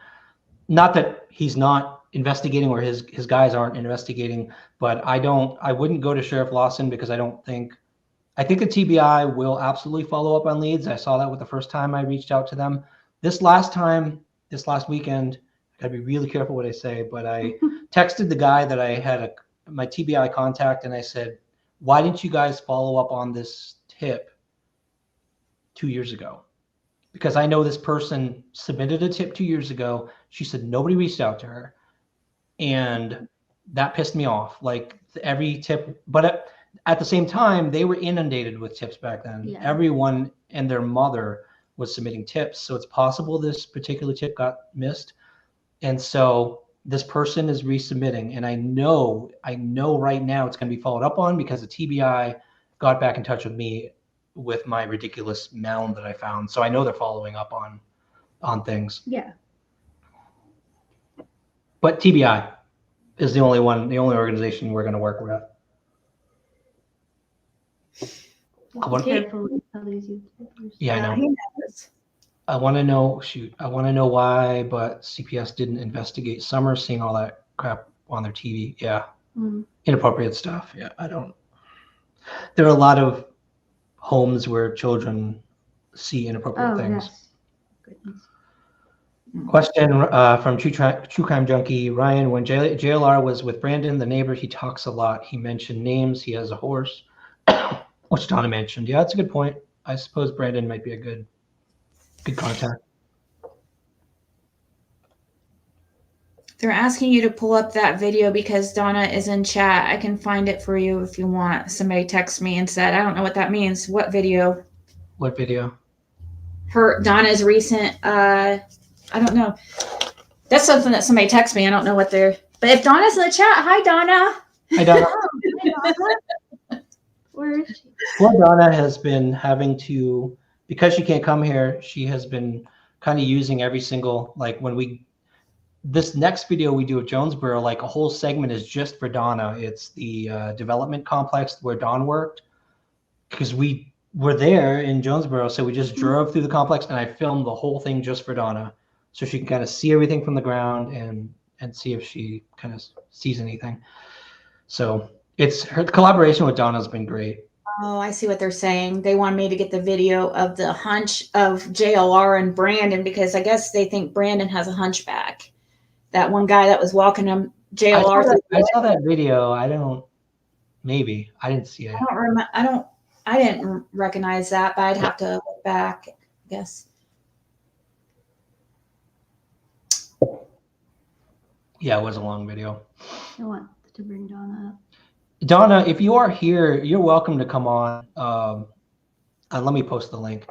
not that he's not investigating or his guys aren't investigating, but I wouldn't go to Sheriff Lawson because I think the TBI will absolutely follow up on leads. I saw that with the first time I reached out to them. This last weekend, I gotta be really careful what I say, but I texted the guy that I had my TBI contact, and I said, why didn't you guys follow up on this tip 2 years ago? Because I know this person submitted a tip 2 years ago. She said nobody reached out to her, and that pissed me off. Like every tip, but at the same time, they were inundated with tips back then. Yeah. Everyone and their mother was submitting tips, so it's possible this particular tip got missed. And so this person is resubmitting, and I know right now it's going to be followed up on because the TBI got back in touch with me with my ridiculous mound that I found. So I know they're following up on things. Yeah. But TBI is the only organization we're going to work with. Careful with all these YouTubers. Yeah, I know. he knows. I want to know why, but CPS didn't investigate Summer seeing all that crap on their TV. Yeah. Inappropriate stuff. Yeah, there are a lot of homes where children see inappropriate things. Yes. Goodness. Question from True Crime Junkie Ryan. When JLR was with Brandon, the neighbor, he talks a lot. He mentioned names. He has a horse, which Donna mentioned. Yeah, that's a good point. I suppose Brandon might be a good contact. They're asking you to pull up that video because Donna is in chat. I can find it for you if you want. Somebody texted me and said, I don't know what that means. What video? What video? Donna's recent, I don't know. That's something that somebody texted me. I don't know what they're, but if Donna's in the chat, hi Donna. Hi Donna. Where is she? Poor Donna has been having to, because she can't come here, she has been kind of using every single, like this next video we do of Jonesboro, like a whole segment is just for Donna. It's the development complex where Dawn worked, because we were there in Jonesboro. So we just drove through the complex and I filmed the whole thing just for Donna. So she can kind of see everything from the ground and see if she kind of sees anything. So her collaboration with Donna has been great. Oh, I see what they're saying. They want me to get the video of the hunch of JLR and Brandon because I guess they think Brandon has a hunchback. That one guy that was walking him, JLR. I saw that video. I didn't see it. I don't remember. I didn't recognize that, but I'd have to look back, I guess. Yeah, it was a long video. I want to bring Donna up. Donna, if you are here, you're welcome to come on. Let me post the link.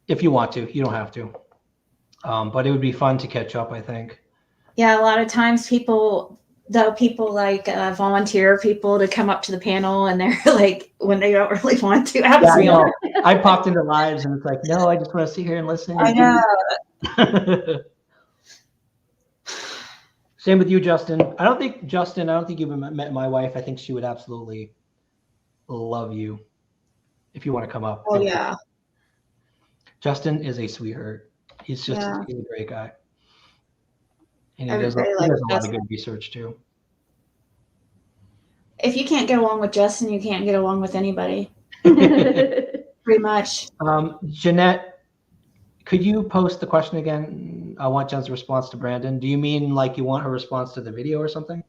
If you want to, you don't have to. But it would be fun to catch up, I think. Yeah, a lot of times people like volunteer people to come up to the panel and they're like, when they don't really want to. I popped into lives and it's like, no, I just want to sit here and listen. I know. Same with you, Justin. I don't think you've met my wife. I think she would absolutely love you if you want to come up. Oh, yeah. Justin is a sweetheart. He's a great guy. And he does a lot of good research too. If you can't get along with Justin, you can't get along with anybody. Pretty much. Jeanette, could you post the question again? I want Jen's response to Brandon. Do you mean like you want her response to the video or something?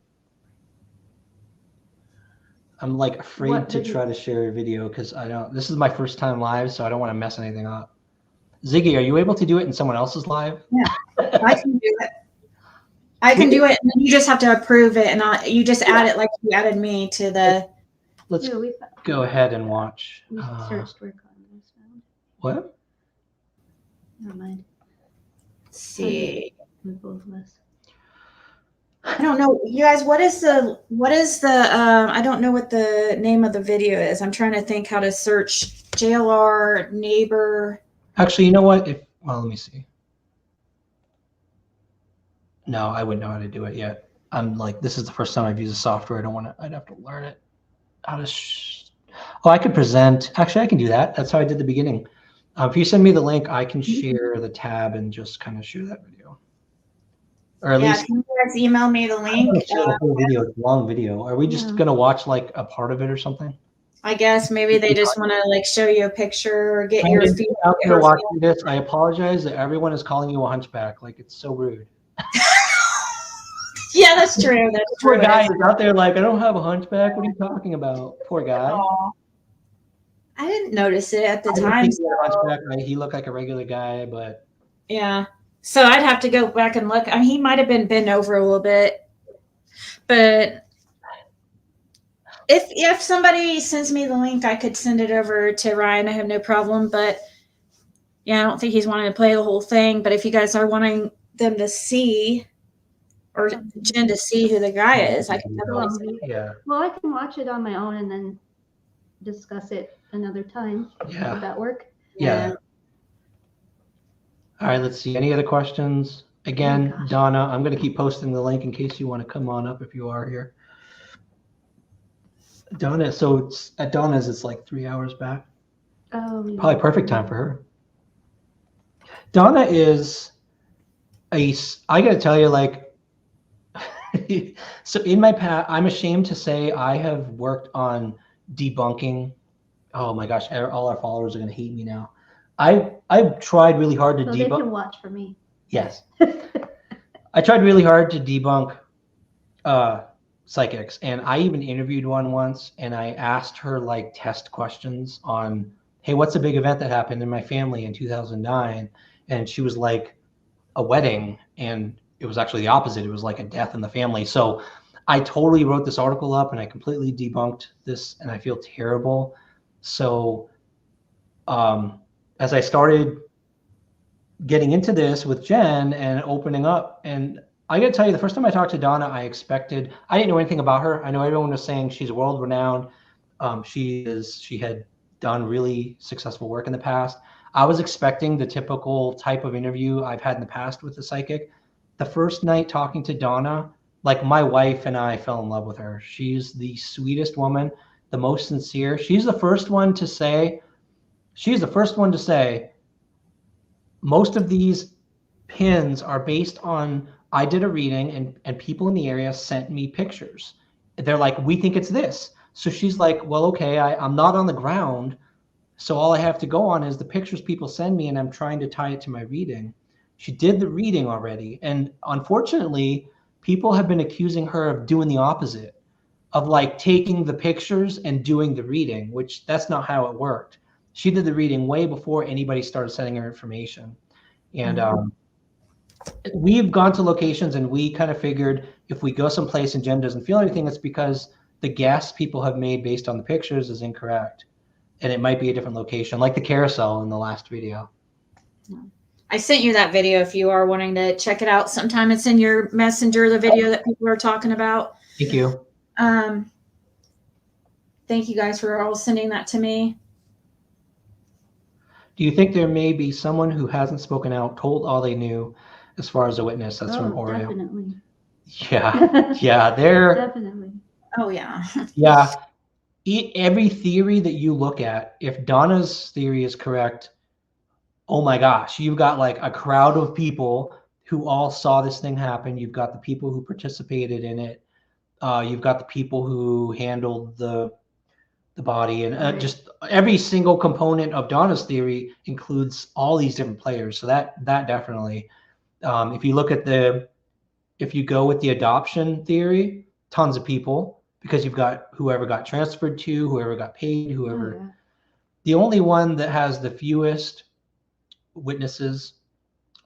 I'm like afraid to try to share a video because this is my first time live, so I don't want to mess anything up. Ziggy, are you able to do it in someone else's live? Yeah, I can do it. I can do it, and then you just have to approve it, and you just add it like you added me to the. Let's go ahead and watch. We searched where Congress found. What? Never mind. Let's see. We both list. I don't know, you guys. What is the? I don't know what the name of the video is. I'm trying to think how to search JLR neighbor. Actually, you know what? Let me see. No, I wouldn't know how to do it yet. I'm like, this is the first time I've used the software. I'd have to learn it. I could present. Actually, I can do that. That's how I did the beginning. If you send me the link, I can share the tab and just kind of share that video. Or at least. Can you guys email me the link? It's a long video. Are we just going to watch like a part of it or something? I guess maybe they just want to like show you a picture or get your feedback. After watching this, I apologize that everyone is calling you a hunchback. Like, it's so rude. Yeah, that's true. That's true. Poor guy is out there like, I don't have a hunchback. What are you talking about? Poor guy. Aww. I didn't notice it at the time. He looked like a regular guy, but yeah. So I'd have to go back and look. I mean, he might have been bent over a little bit, but if somebody sends me the link, I could send it over to Ryan. I have no problem. But yeah, I don't think he's wanting to play the whole thing. But if you guys are wanting them to see, or Jen to see who the guy is, I can definitely. Yeah. Well, I can watch it on my own and then discuss it another time. Yeah. Would that work? Yeah. All right, let's see. Any other questions? Again, Donna, I'm going to keep posting the link in case you want to come on up if you are here. Donna, so it's at Donna's, it's like 3 hours back. Oh, yeah. Probably perfect time for her. Donna is I got to tell you, like, so in my past, I'm ashamed to say I have worked on debunking. Oh my gosh, all our followers are going to hate me now. I've tried really hard to So they debunk. can watch for me. Yes, I tried really hard to debunk psychics, and I even interviewed one once, and I asked her like test questions on, hey, what's a big event that happened in my family in 2009? And she was like, a wedding, and it was actually the opposite. It was like a death in the family. So I totally wrote this article up and I completely debunked this, and I feel terrible. So as I started getting into this with Jen and opening up, and I got to tell you, the first time I talked to Donna, I didn't know anything about her. I know everyone was saying she's world renowned. She had done really successful work in the past. I was expecting the typical type of interview I've had in the past with a psychic. The first night talking to Donna, like my wife and I fell in love with her. She's the sweetest woman, the most sincere. She's the first one to say, most of these pins are based on, I did a reading and people in the area sent me pictures. They're like, we think it's this. So she's like, well, okay, I'm not on the ground. So all I have to go on is the pictures people send me, and I'm trying to tie it to my reading. She did the reading already. And unfortunately, people have been accusing her of doing the opposite, of like taking the pictures and doing the reading, which that's not how it worked. She did the reading way before anybody started sending her information. And we've gone to locations and we kind of figured if we go someplace and Jen doesn't feel anything, it's because the guess people have made based on the pictures is incorrect. And it might be a different location, like the carousel in the last video. I sent you that video if you are wanting to check it out. Sometime it's in your messenger, the video that people are talking about. Thank you. Thank you guys for all sending that to me. Do you think there may be someone who hasn't spoken out, told all they knew as far as a witness? That's from Oreo. Definitely. Yeah, they're Definitely. Oh, yeah. yeah. Every theory that you look at, if Donna's theory is correct, oh my gosh, you've got like a crowd of people who all saw this thing happen. You've got the people who participated in it. You've got the people who handled the body, and Right. just every single component of Donna's theory includes all these different players. So that definitely, if you look at if you go with the adoption theory, tons of people, because you've got whoever got transferred to, whoever got paid, whoever. Oh, yeah. The only one that has the fewest witnesses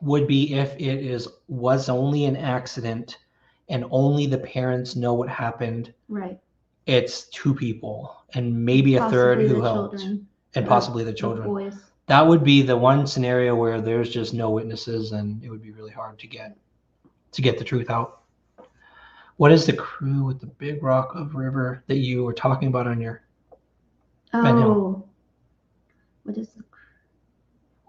would be if it was only an accident and only the parents know what happened. Right. It's 2 people and maybe a third Possibly who the helped, children. and possibly the children. Boys. That would be the one scenario where there's just no witnesses, and it would be really hard to get the truth out. What is the crew with the big rock of river that you were talking about on your Ben Hill? Oh. What is the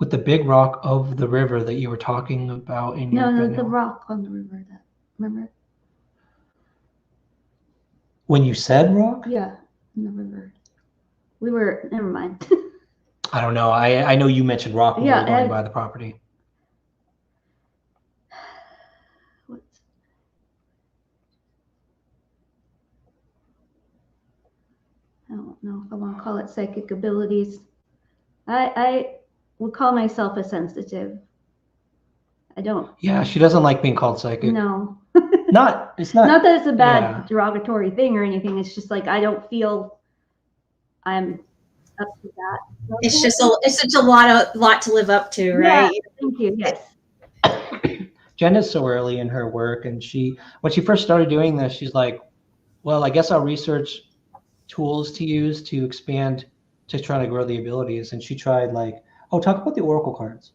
With the big rock of the river that you were talking about in your Ben the Hill? rock on the river, that remember? When you said rock? Yeah, in the river. We were never mind. I don't know. I know you mentioned rock when we Yeah, were going and- by the property. What's I don't know if I want to call it psychic abilities. I would call myself a sensitive. I don't. Yeah, she doesn't like being called psychic. No. It's not. Not that it's a bad yeah. derogatory thing or anything. It's just like I don't feel I'm up to that. It's just a lot to live up to, right? Yeah, thank you. Yes. Jen is so early in her work, and when she first started doing this, she's like, well, I guess I'll research tools to use to expand, to try to grow the abilities. And she tried talk about the oracle cards.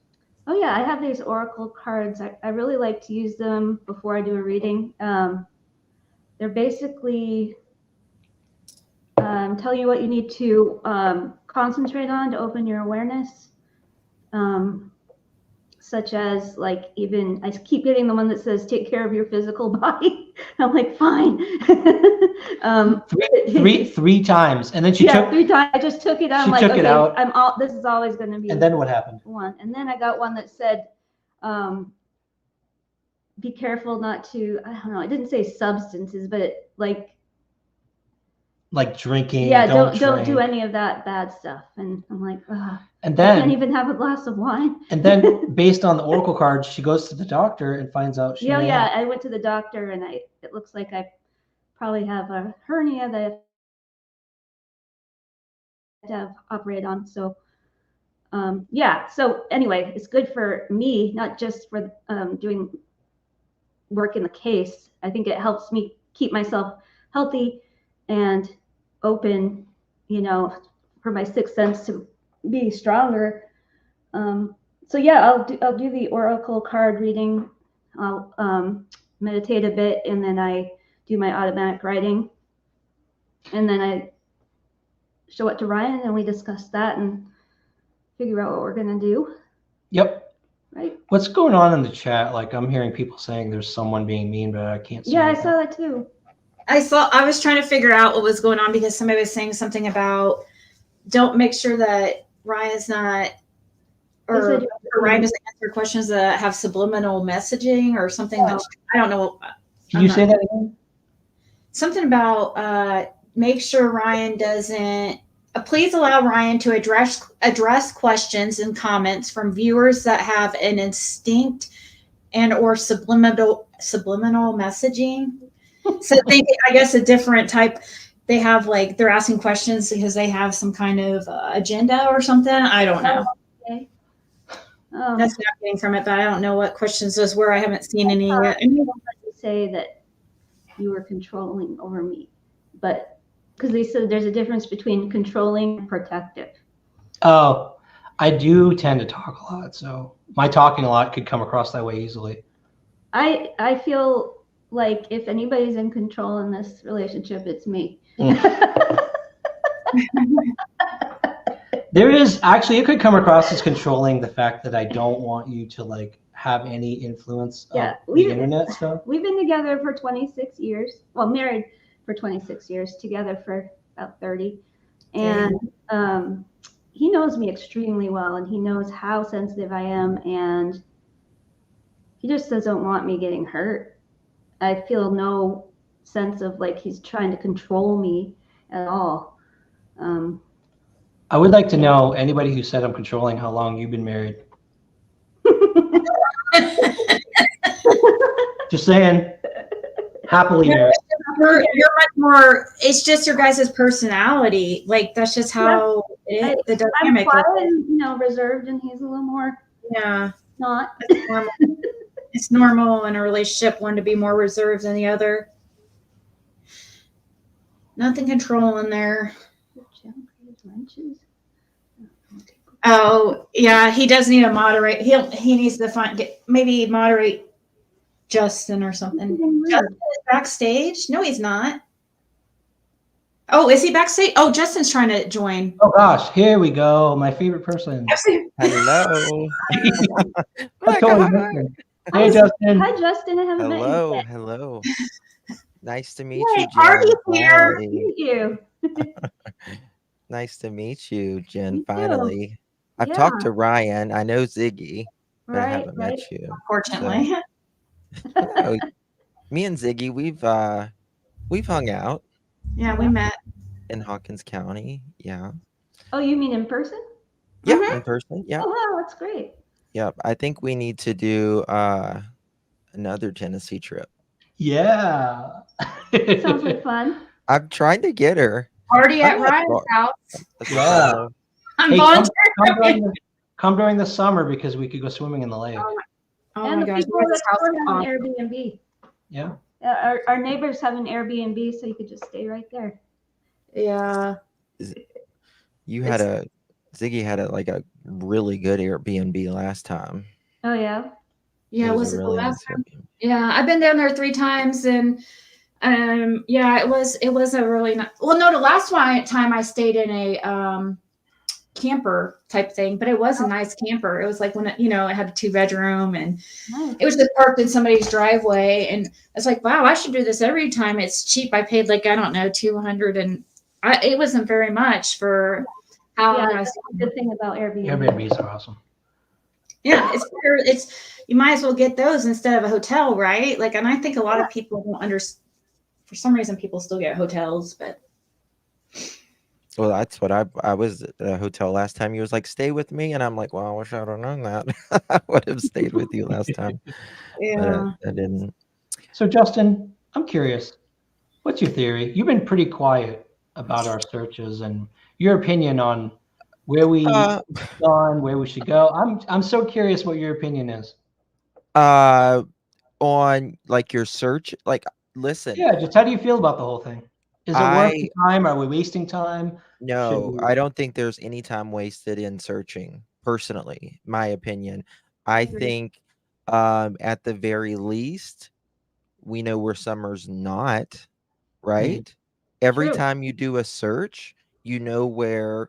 Oh yeah, I have these oracle cards. I really like to use them before I do a reading. They're basically tell you what you need to concentrate on to open your awareness. Such as even I keep getting the one that says take care of your physical body. I'm like, fine. Three times, and then she took 3 times. I just took it. I'm like, took okay, it out. This is always going to be. And then what happened? One, and then I got one that said, be careful not to. I don't know. It didn't say substances, but like drinking. Yeah, don't do drink. any of that bad stuff. And I'm like, ugh, And I can't then even have a glass of wine. and then based on the oracle cards, she goes to the doctor and finds out she Yeah, may yeah. have- I went to the doctor, and it looks like I probably have a hernia that I have to have operated on. So, yeah. So anyway, it's good for me, not just for doing work in the case. I think it helps me keep myself healthy and open, you know, for my sixth sense to be stronger. So yeah, I'll do the oracle card reading. I'll meditate a bit, and then I do my automatic writing, and then I show it to Ryan, and we discuss that and figure out what we're gonna do. Yep. Right? What's going on in the chat? Like I'm hearing people saying there's someone being mean, but I can't see. Yeah, I anything. saw that too. I was trying to figure out what was going on because somebody was saying something about don't make sure that Ryan's not or Ryan doesn't answer questions that have subliminal messaging or something that I don't know. Can you say that again? Something about make sure Ryan doesn't. Please allow Ryan to address questions and comments from viewers that have an instinct and or subliminal messaging. So I guess a different type. They have like they're asking questions because they have some kind of agenda or something. I don't know. Okay. That's not getting from it, but I don't know what questions those were. I haven't seen any. Say that you were controlling over me, but because they said there's a difference between controlling and protective. Oh, I do tend to talk a lot, so my talking a lot could come across that way easily. I feel like if anybody's in control in this relationship, it's me. There is actually, it could come across as controlling the fact that I don't want you to like have any influence of the internet stuff. We've been together for 26 years. Well, married for 26 years, together for about 30. And he knows me extremely well, and he knows how sensitive I am, and he just doesn't want me getting hurt. I feel no sense of like he's trying to control me at all. I would like to know anybody who said I'm controlling how long you've been married. Just saying, happily married. You're much more. It's just your guys' personality. Like that's just how the dynamic. I'm quiet and reserved, and he's a little more. Yeah, not. It's normal. It's normal in a relationship one to be more reserved than the other. Nothing controlling there. Oh yeah, he does need to moderate. He needs to maybe moderate Justin or something. Justin is backstage. No, he's not. Oh, is he backstage? Oh, Justin's trying to join. Oh gosh, here we go. My favorite person. Hello. Hey, Justin. Hi, Justin. I haven't met you yet. Hello. Nice to meet you, Jen. Are you here? Thank you. Nice to meet you, Jen. You Finally, too. I've talked to Ryan. I know Ziggy, but I haven't met you. Unfortunately. So, me and Ziggy, we've hung out. Yeah, we met in Hawkins County. Yeah. Oh, you mean in person? Yeah, in person. Yeah. Oh wow, that's great. Yep. I think we need to do another Tennessee trip. Yeah. Sounds like fun. I've tried to get her. Party at Ryan's house. Yeah. I'm volunteering. Come during the summer because we could go swimming in the lake. And the people that have an Airbnb. Yeah. Our neighbors have an Airbnb, so you could just stay right there. Yeah. Ziggy had a really good Airbnb last time. Oh yeah. Yeah, was it the last time? Yeah, I've been down there 3 times, and yeah, it was a really nice. Well, no, the last time I stayed in a camper type thing, but it was a nice camper. It was like when it had a 2-bedroom, and it was just parked in somebody's driveway, and it's like, wow, I should do this every time. It's cheap. I paid like, I don't know, $200, and it wasn't very much for how. Yeah, that's a good thing about Airbnb. Airbnbs are awesome. Yeah, you might as well get those instead of a hotel, right? Like, and I think a lot of people don't understand. For some reason, people still get hotels, but Well, that's what I was at the hotel last time. He was like, "Stay with me," and I'm like, "Well, I wish I'd have known that. I would have stayed with you last time, but Yeah. I didn't." So Justin, I'm curious. What's your theory? You've been pretty quiet about our searches and your opinion on where we Uh, gone, where we should go. I'm so curious what your opinion is. uh, on like your search, like, listen, Yeah, just how do you feel about the whole thing? Is it worth the I time? Are we wasting time? Should no, we? I don't think there's any time wasted in searching. Personally, my opinion, I Agreed. think, at the very least, we know where Summer's not. Right? Every True. time you do a search, you know where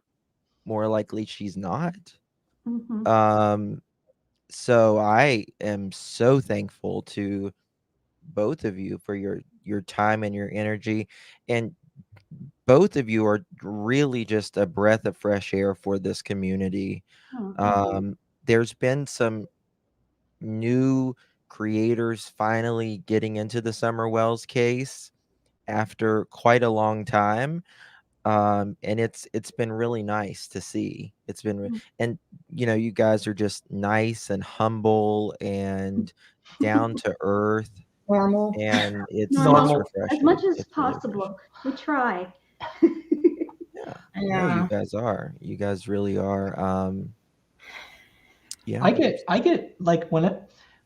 more likely she's not. Hmm. Um, so I am so thankful to both of you for your time and your energy, and both of you are really just a breath of fresh air for this community. Oh, thank you. There's been some new creators finally getting into the Summer Wells case after quite a long time. And it's been really nice to see. It's been Mm. and you guys are just nice and humble and down to earth, Normal. and it's Normal, Normal. as much refreshing. as It's really refreshing. possible. We try. Yeah. No, you Yeah. guys are. You guys really are. Yeah. I get like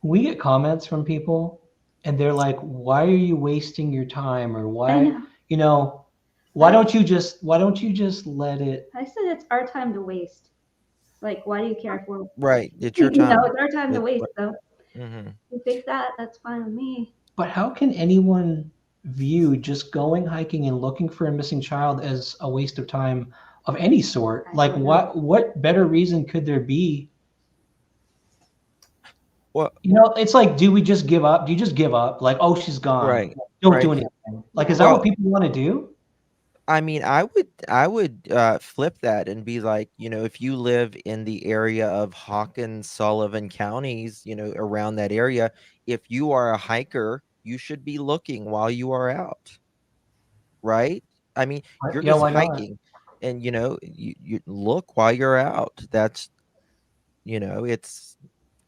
we get comments from people and they're like, why are you wasting your time? Or I why, know. you know, why don't you just let it? I said it's our time to waste. Like, why do you care if we're, Right. It's your you know, time. it's our time to waste. So Mm-hmm. if you think that, that's fine with me. But how can anyone view just going hiking and looking for a missing child as a waste of time of any sort? I Like don't know. what better reason could there be? Well, It's like, do we just give up? Do you just give up? Like, oh, she's gone. right. Don't Right. do anything. Like, Yeah. is that what Well, people want to do? I mean, I would flip that and be like, if you live in the area of Hawkins, Sullivan counties, around that area, if you are a hiker, you should be looking while you are out, right? I mean, you're Yeah, just why not? hiking, and you look while you're out. That's it's.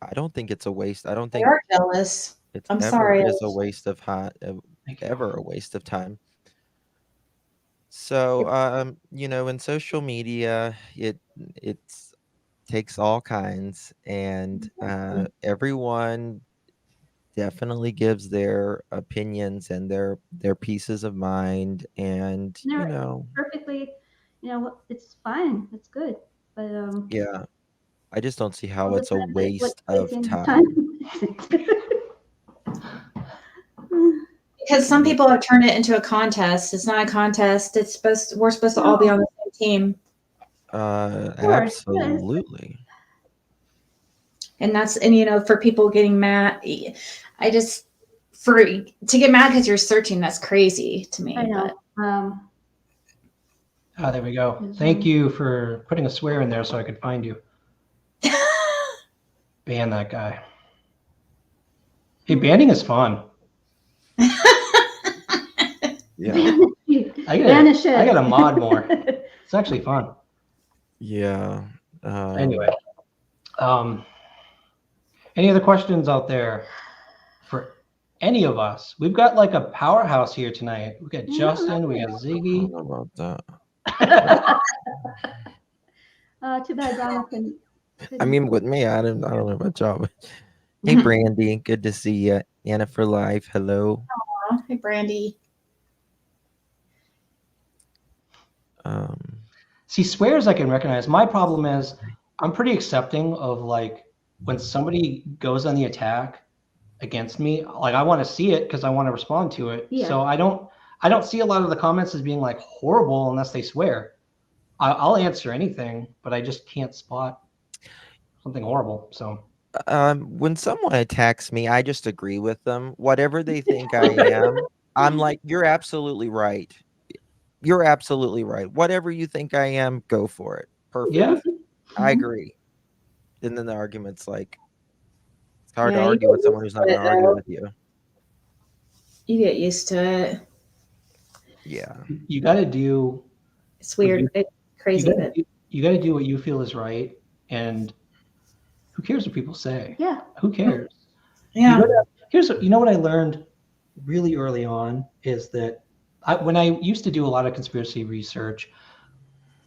I don't think it's a waste. I don't They think are jealous. it's I'm ever sorry. is a waste of Thank you. ever a waste of time. So, in social media, it's takes all kinds, and everyone definitely gives their opinions and their pieces of mind, and They're perfectly, it's fine. It's good. But yeah, I just don't see how all it's a depends on what's waste of wasting your time. Because some people have turned it into a contest. It's not a contest. We're supposed to all be on the same team. course, yes. Absolutely. And for people getting mad, I just to get mad because you're searching, that's crazy to me. I know. There we go. Thank you for putting a swear in there so I could find you. Ban that guy. Hey, banning is fun. Yeah. Vanish it. I got to mod more. It's actually fun. Yeah. Anyway, any other questions out there for any of us? We've got like a powerhouse here tonight. We got Justin, we got I Ziggy. don't know about that. Too bad Jonathan. I mean, with me, I don't know about y'all. Hey, Brandy, good to see you. Anna for life. Hello. Hey, Brandy. See, swears I can recognize. My problem is I'm pretty accepting of like when somebody goes on the attack against me, like I want to see it because I want to respond to it. Yeah. So I don't see a lot of the comments as being like horrible unless they swear. I'll answer anything, but I just can't spot something horrible. So When someone attacks me, I just agree with them. Whatever they think I am, I'm like, you're absolutely right. You're absolutely right. Whatever you think I am, go for it. Perfect. yeah, I agree. And then the argument's like, it's hard to Yeah, you argue get with someone who's not going to argue with you. You get used to it. Yeah. you got to do It's weird. It's crazy. You got to do what you feel is right, and who cares what people say? Yeah. Who cares? Yeah. You know what I learned really early on is that when I used to do a lot of conspiracy research,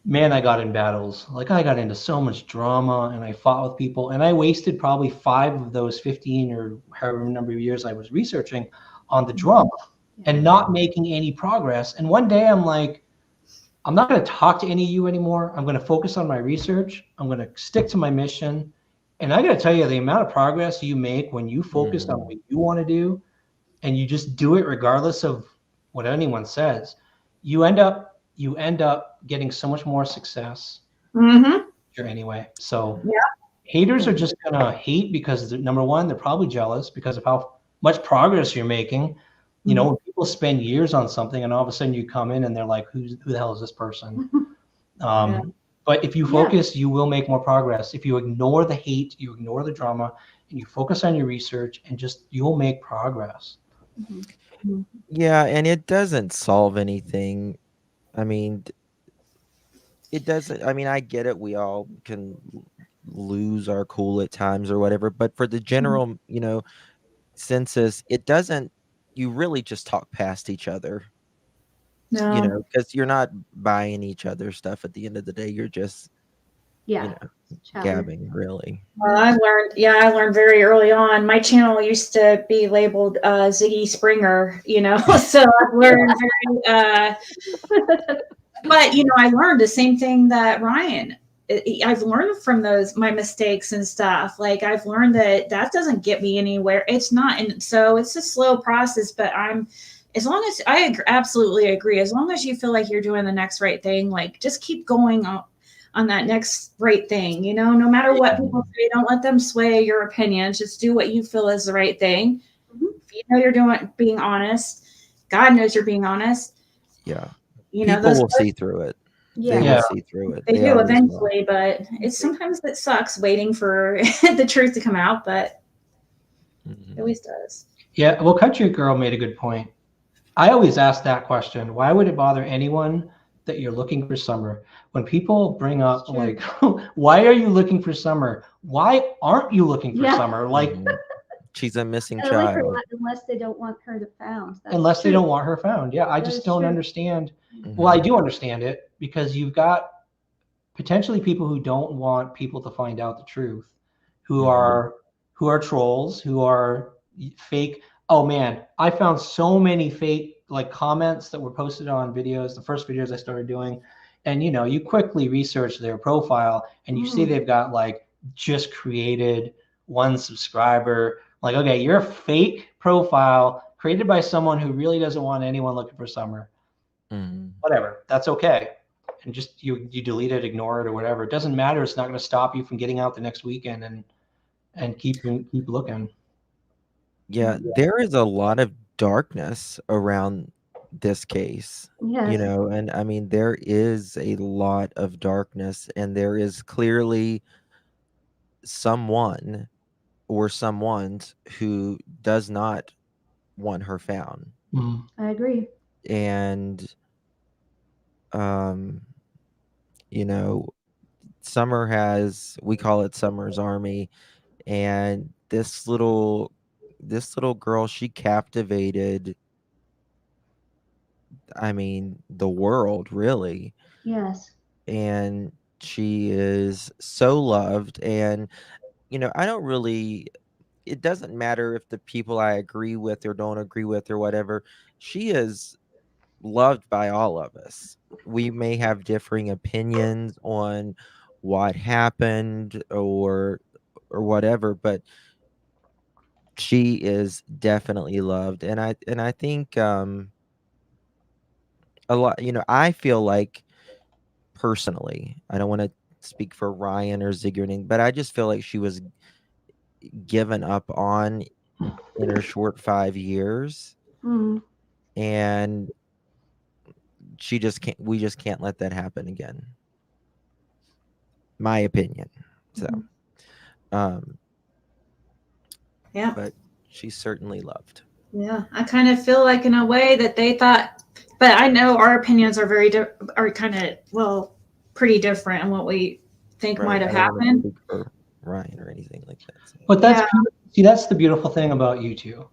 man, I got in battles. Like I got into so much drama and I fought with people and I wasted probably 5 of those 15 or however number of years I was researching on the drama and not making any progress. And one day I'm like, I'm not going to talk to any of you anymore. I'm going to focus on my research. I'm going to stick to my mission. And I got to tell you, the amount of progress you make when you focus on what you want to do and you just do it regardless of what anyone says, you end up getting so much more success anyway. So haters are just gonna hate because number one, they're probably jealous because of how much progress you're making. You know, when people spend years on something and all of a sudden you come in and they're like, who the hell is this person? But if you focus, you will make more progress. If you ignore the hate, you ignore the drama, and you focus on your research and just you'll make progress. Yeah, and it doesn't solve anything. I mean, it doesn't. I mean, I get it. We all can lose our cool at times or whatever, but for the general, census, it doesn't. You really just talk past each other, No. because you're not buying each other's stuff at the end of the day. You're just, gabbing, really. Well, I learned very early on. My channel used to be labeled Ziggy Springer, so I've learned but I learned the same thing that Ryan. I've learned from my mistakes and stuff. Like I've learned that doesn't get me anywhere. It's not, and so it's a slow process. But as long as absolutely agree, as long as you feel like you're doing the next right thing, like just keep going on that next right thing. No matter what people say, don't let them sway your opinions. Just do what you feel is the right thing. If you know you're being honest, God knows you're being honest. Yeah. People will see through it. They will see through it. They do eventually, but sometimes it sucks waiting for the truth to come out, but it always does. Yeah, well, Country Girl made a good point. I always ask that question. Why would it bother anyone that you're looking for summer? When people bring up like, why are you looking for summer? Why aren't you looking for summer? Like, she's a missing child. Unless they don't want her to found. Unless they don't want her found. Yeah, I just don't understand. Well, I do understand it because you've got potentially people who don't want people to find out the truth, who are trolls, who are fake. Oh man, I found so many fake like comments that were posted on videos, the first videos I started doing. And you quickly research their profile and you see they've got like just created 1 subscriber. Like, okay, you're a fake profile created by someone who really doesn't want anyone looking for summer. Whatever, that's okay. And just you delete it, ignore it, or whatever. It doesn't matter. It's not going to stop you from getting out the next weekend and keep looking. Yeah, there is a lot of darkness around this case. And I mean there is a lot of darkness, and there is clearly someone or someones who does not want her found. I agree. And Summer has, we call it Summer's Army, and this little girl, she captivated, I mean, the world, really. Yes. And she is so loved. And I don't really, it doesn't matter if the people I agree with or don't agree with or whatever, she is loved by all of us. We may have differing opinions on what happened or whatever, but she is definitely loved. And I think a lot, I feel like personally, I don't want to speak for Ryan or Ziggy or anything, but I just feel like she was given up on in her short 5 years. And we just can't let that happen again. My opinion. So yeah, but she's certainly loved. Yeah, I kind of feel like in a way that they thought But I know our opinions are are kind of, well, pretty different in what we think Right. might have I don't want to happened. speak for Ryan or anything like that. So. But that's Yeah. see, that's the beautiful thing about you two.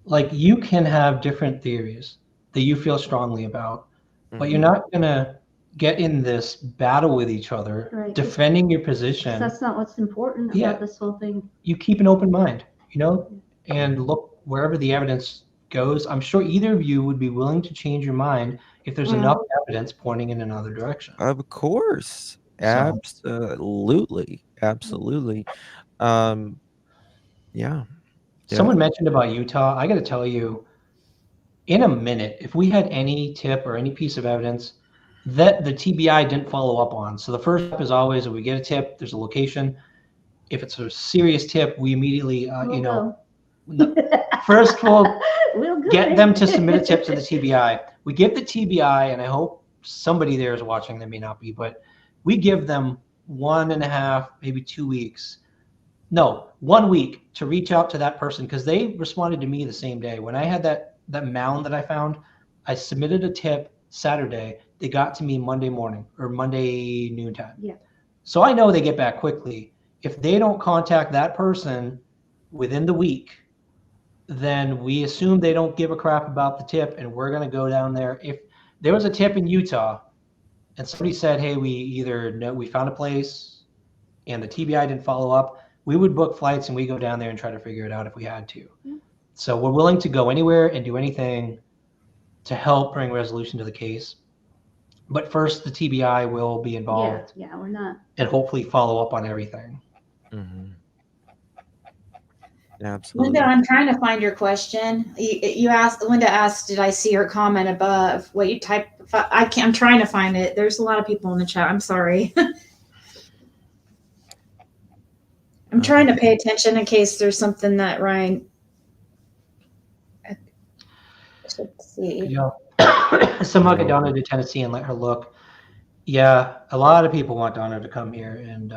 Like you can have different theories that you feel strongly about, but you're Mhm. not gonna get in this battle with each other, Right. defending your 'Cause position. that's not what's important Yeah. about this whole thing. You keep an open mind, you know, and look wherever the evidence goes. I'm sure either of you would be willing to change your mind if there's enough evidence pointing in another direction. Of course. So Absolutely. Absolutely. Um, yeah. someone Definitely. mentioned about Utah. I got to tell you, in a minute, if we had any tip or any piece of evidence that the TBI didn't follow up on. So the first step is always if we get a tip, there's a location. If it's a serious tip, we immediately, first we'll We'll go get there. them to submit a tip to the TBI. We give the TBI, and I hope somebody there is watching. They may not be, but we give them 1.5, maybe 2 weeks. No, 1 week to reach out to that person because they responded to me the same day. When I had that mound that I found, I submitted a tip Saturday. They got to me Monday morning or Monday noontime. Yeah. So I know they get back quickly. If they don't contact that person within the week, then we assume they don't give a crap about the tip, and we're going to go down there. If there was a tip in Utah and somebody said, hey, we either know we found a place and the TBI didn't follow up, we would book flights and we go down there and try to figure it out if we had to. Yeah. So we're willing to go anywhere and do anything to help bring resolution to the case. But first, the TBI will be involved Yeah, we're not. and hopefully follow up on everything. Mhm. Absolutely. Linda, I'm trying to find your question. You asked, Linda asked, did I see her comment above? What you type? I can't, I'm trying to find it. There's a lot of people in the chat. I'm sorry. I'm trying to pay attention in case there's something that Ryan should see. Yeah. Somehow get Donna to Tennessee and let her look. Yeah, a lot of people want Donna to come here, and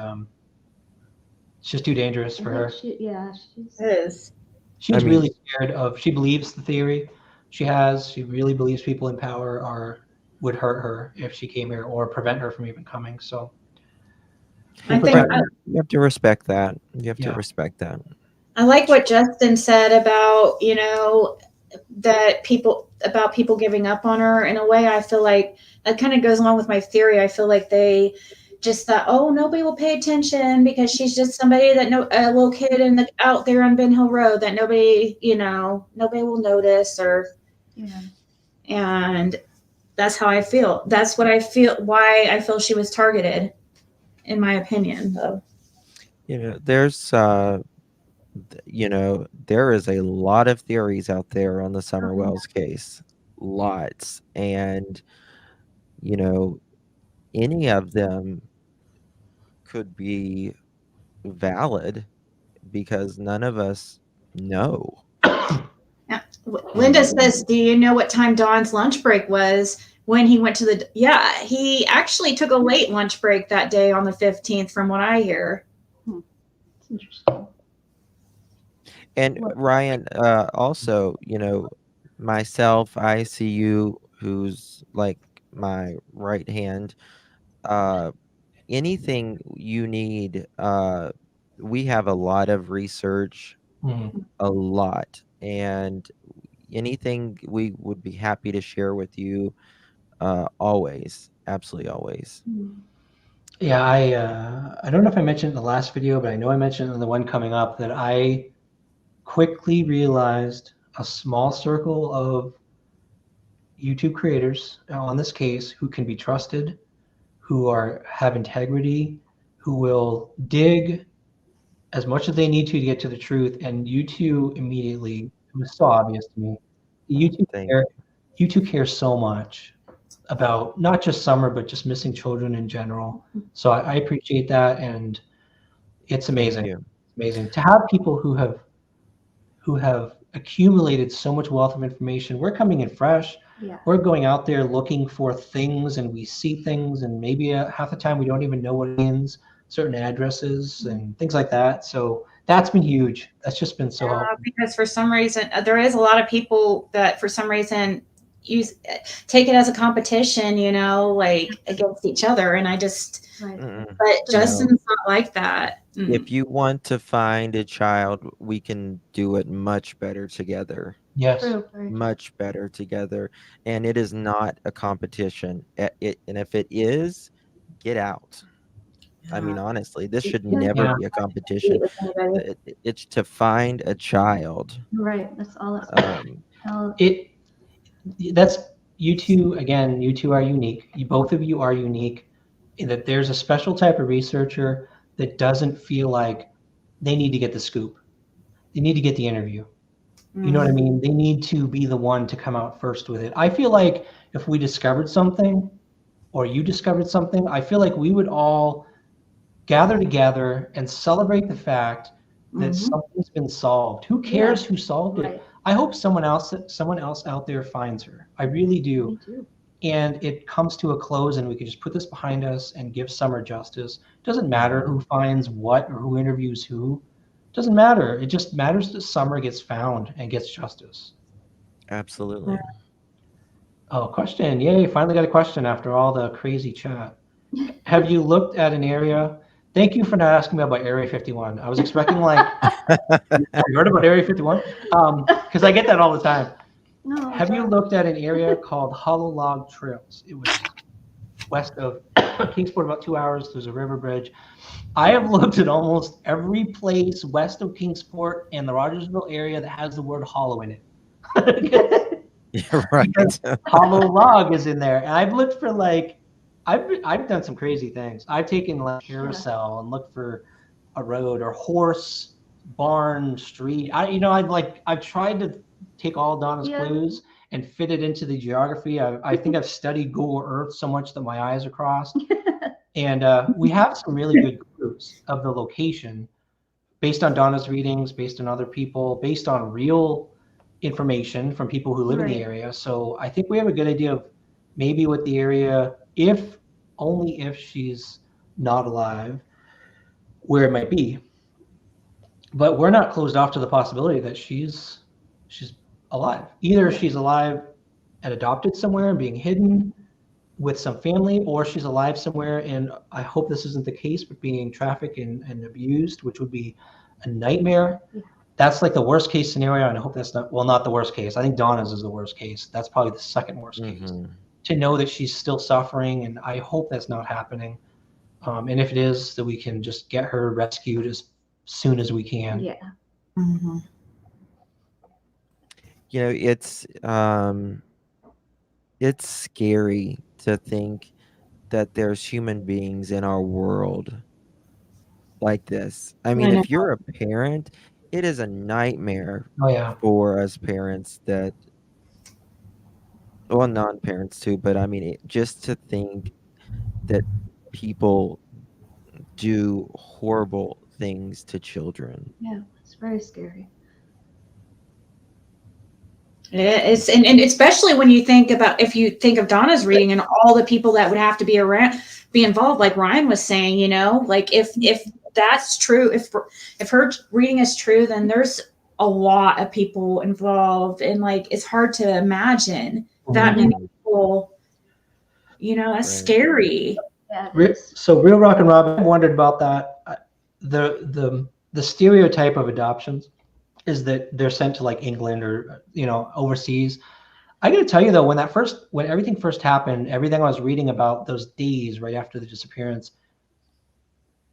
it's just too dangerous for her. She's It is. She's I mean- really scared of. She believes the theory she has. She really believes people in power would hurt her if she came here or prevent her from even coming. So I we'll think protect her. You have to respect that. You have to Yeah. respect that. I like what Justin said about, that people giving up on her. In a way, I feel like that kind of goes along with my theory. I feel like they just thought, oh, nobody will pay attention because she's just somebody that a little kid out there on Ben Hill Road that nobody will notice and that's how I feel. That's what I feel. Why I feel she was targeted, in my opinion, though. There's there is a lot of theories out there on the Summer Wells case. Lots. And any of them could be valid because none of us know. Linda says, do you know what time Don's lunch break was when he went to he actually took a late lunch break that day on the 15th, from what I hear. It's interesting. And Ryan, also, myself, I see you, who's like my right hand. Anything you need, we have a lot of research, a lot, and anything we would be happy to share with you, always, absolutely always. Yeah, I don't know if I mentioned in the last video, but I know I mentioned in the one coming up that I quickly realized a small circle of YouTube creators on this case who can be trusted, who have integrity, who will dig as much as they need to get to the truth. And you two immediately, it was so obvious to me. You two care so much about not just Summer, but just missing children in general. So I appreciate that, and it's amazing. It's amazing to have people who have accumulated so much wealth of information. We're coming in fresh. Yeah. We're going out there looking for things, and we see things, and maybe half the time we don't even know what it means, certain addresses and things like that. So that's been huge. That's just been so helpful. Because for some reason, there is a lot of people that for some reason, use take it as a competition, like against each other. And I just, Right. but So- Justin's not like that. If you want to find a child, we can do it much better together. Yes. True. Very true. Much better together. And it is not a competition. And if it is, get out. I mean, honestly, this should Yeah. never Yeah. be a competition. With anybody. It's to find a child. Right. That's all it's hell. That's you two, again, you two are unique. Both of you are unique in that there's a special type of researcher that doesn't feel like they need to get the scoop. They need to get the interview. You know what I mean? They need to be the one to come out first with it. I feel like if we discovered something or you discovered something, I feel like we would all gather together and celebrate the fact that something's been solved. Who cares who solved it? Right. I hope someone else out there finds her. I really do. Me too. And it comes to a close and we can just put this behind us and give Summer justice. It doesn't matter who finds what or who interviews who. It doesn't matter. It just matters that Summer gets found and gets justice. Absolutely. Oh, question. Yay, finally got a question after all the crazy chat. Have you looked at an area? Thank you for not asking me about Area 51. I was expecting like, you heard about Area 51? Because I get that all the time. No. Have you looked at an area called Hollow Log Trails? It was west of Kingsport, about 2 hours. There's a river bridge. I have looked at almost every place west of Kingsport and the Rogersville area that has the word hollow in it. Yeah, right. Hollow log is in there. And I've looked for like, I've done some crazy things. I've taken like carousel and looked for a road or horse, barn, street. I've tried to take all Donna's clues and fit it into the geography. I think I've studied Google Earth so much that my eyes are crossed. And we have some really good clues of the location based on Donna's readings, based on other people, based on real information from people who live in the area. So I think we have a good idea of maybe what the area, only if she's not alive, where it might be. But we're not closed off to the possibility that she's alive. Either she's alive and adopted somewhere and being hidden with some family, or she's alive somewhere, and I hope this isn't the case, but being trafficked and abused, which would be a nightmare. That's like the worst case scenario, and I hope that's not the worst case. I think Donna's is the worst case. That's probably the second worst case. To know that she's still suffering, and I hope that's not happening. And if it is, that we can just get her rescued as soon as we can. Yeah. You know, it's scary to think that there's human beings in our world like this. I mean, if you're a parent, it is a nightmare for us parents non-parents too, but I mean, just to think that people do horrible things to children. Yeah, it's very scary. It's and especially when you think of Donna's reading and all the people that would have to be involved, like Ryan was saying, like if that's true, if her reading is true, then there's a lot of people involved, and like it's hard to imagine that many people. That's scary. Yeah, so Real Rock and Robin, I wondered about that. The stereotype of adoptions is that they're sent to like England or overseas. I got to tell you though, when everything first happened, everything I was reading about those days right after the disappearance,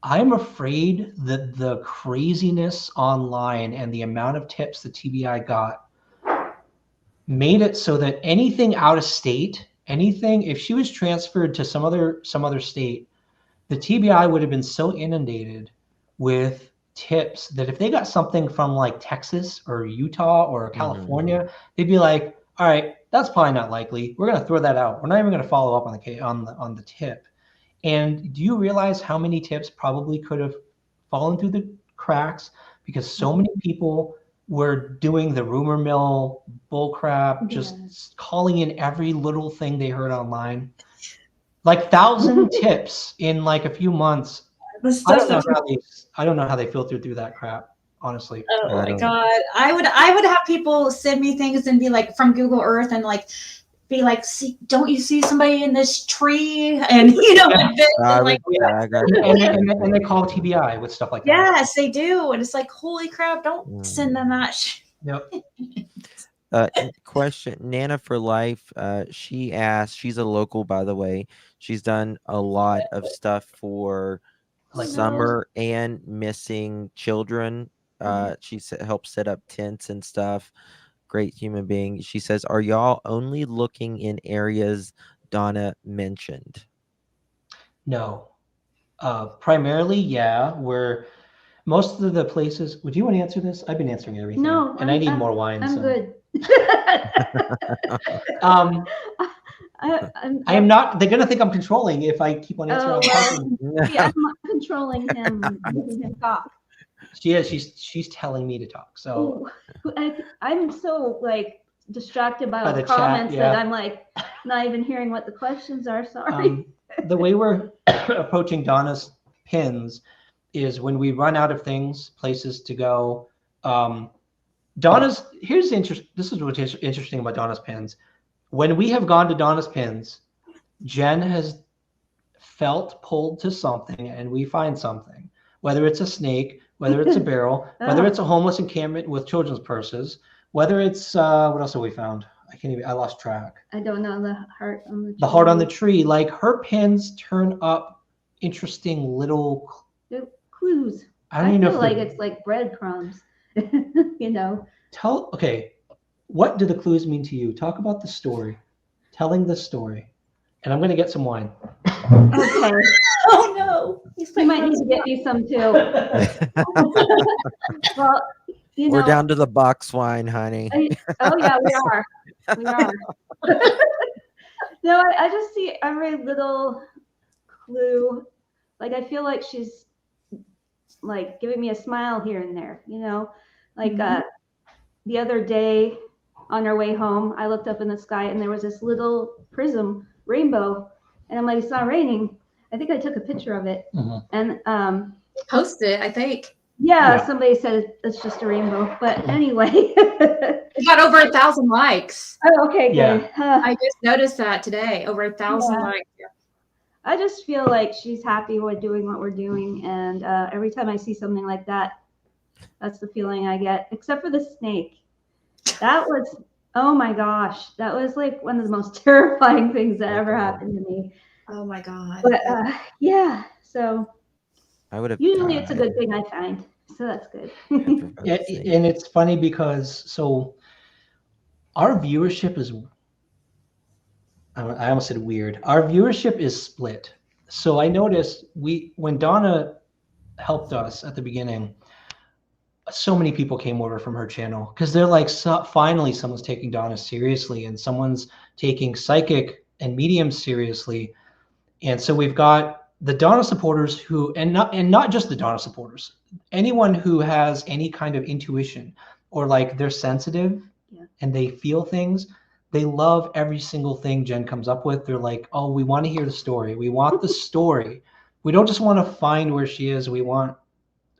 I'm afraid that the craziness online and the amount of tips the TBI got made it so that anything out of state, if she was transferred to some other state, the TBI would have been so inundated with tips that if they got something from like Texas or Utah or California, they'd be like, all right, that's probably not likely. We're going to throw that out. We're not even going to follow up on the tip. And do you realize how many tips probably could have fallen through the cracks because so many people were doing the rumor mill bullcrap, just calling in every little thing they heard online, like 1,000 tips in like a few months. I don't know how they filtered through that crap, honestly. Oh my God. I would have people send me things and be like from Google Earth and like be like, see, don't you see somebody in this tree? And like this, I and would like, tag our And they call TBI with stuff like that. yes, they do. And it's like, holy crap, don't send them that. Yep. Question, Nana for Life. She asked, she's a local, by the way. She's done a lot of stuff for Like summer and missing children. She helped set up tents and stuff. Great human being. She says, are y'all only looking in areas Donna mentioned? No. Primarily, yeah. We're most of the places. Would you want to answer this? I've been answering everything. No, and I need more wine. I'm so. good. I am not. They're gonna think I'm controlling if I keep on answering. See, I'm not controlling him, making him talk. She is. She's telling me to talk. So I'm so like distracted by all the the comments chat, yeah. that I'm like not even hearing what the questions are. Sorry. The way we're approaching Donna's pins is when we run out of things, places to go. Here's the interest. This is what's interesting about Donna's pins. When we have gone to Donna's pins, Jen has felt pulled to something, and we find something. Whether it's a snake, whether it's a barrel, whether it's a homeless encampment with children's purses, whether it's what else have we found? I lost track. I don't know, the heart on the tree. The heart on the tree. Like her pins turn up interesting little clues. I don't even know feel if like it's like breadcrumbs. Okay, what do the clues mean to you? Talk about the story. Telling the story. And I'm going to get some wine. Okay. Oh no. You might need to get me some too. Well, we're down to the box wine, honey. Oh yeah, we are. We are. No, I just see every little clue. Like I feel like she's like giving me a smile here and there, like the other day on our way home, I looked up in the sky and there was this little prism rainbow, and I'm like, it's not raining. I think I took a picture of it and posted it, I think. Yeah, somebody said it's just a rainbow, but anyway. It got over 1,000 likes. Oh, okay, good. Yeah. I just noticed that today, over 1,000 likes. I just feel like she's happy with doing what we're doing, and every time I see something like that, that's the feeling I get, except for the snake. That was, oh my gosh, that was like one of the most terrifying things that ever happened to me. Oh my God. But yeah, so I would have usually it's a good thing I find, so that's good. Yeah, and it's funny because our viewership is, I almost said weird. Our viewership is split. So I noticed when Donna helped us at the beginning, so many people came over from her channel because they're like, finally someone's taking Donna seriously and someone's taking psychic and medium seriously. And so we've got the Donna supporters who, and not just the Donna supporters, anyone who has any kind of intuition or like they're sensitive and they feel things. They love every single thing Jen comes up with. They're like, oh, we want to hear the story. We want the story. We don't just want to find where she is. We want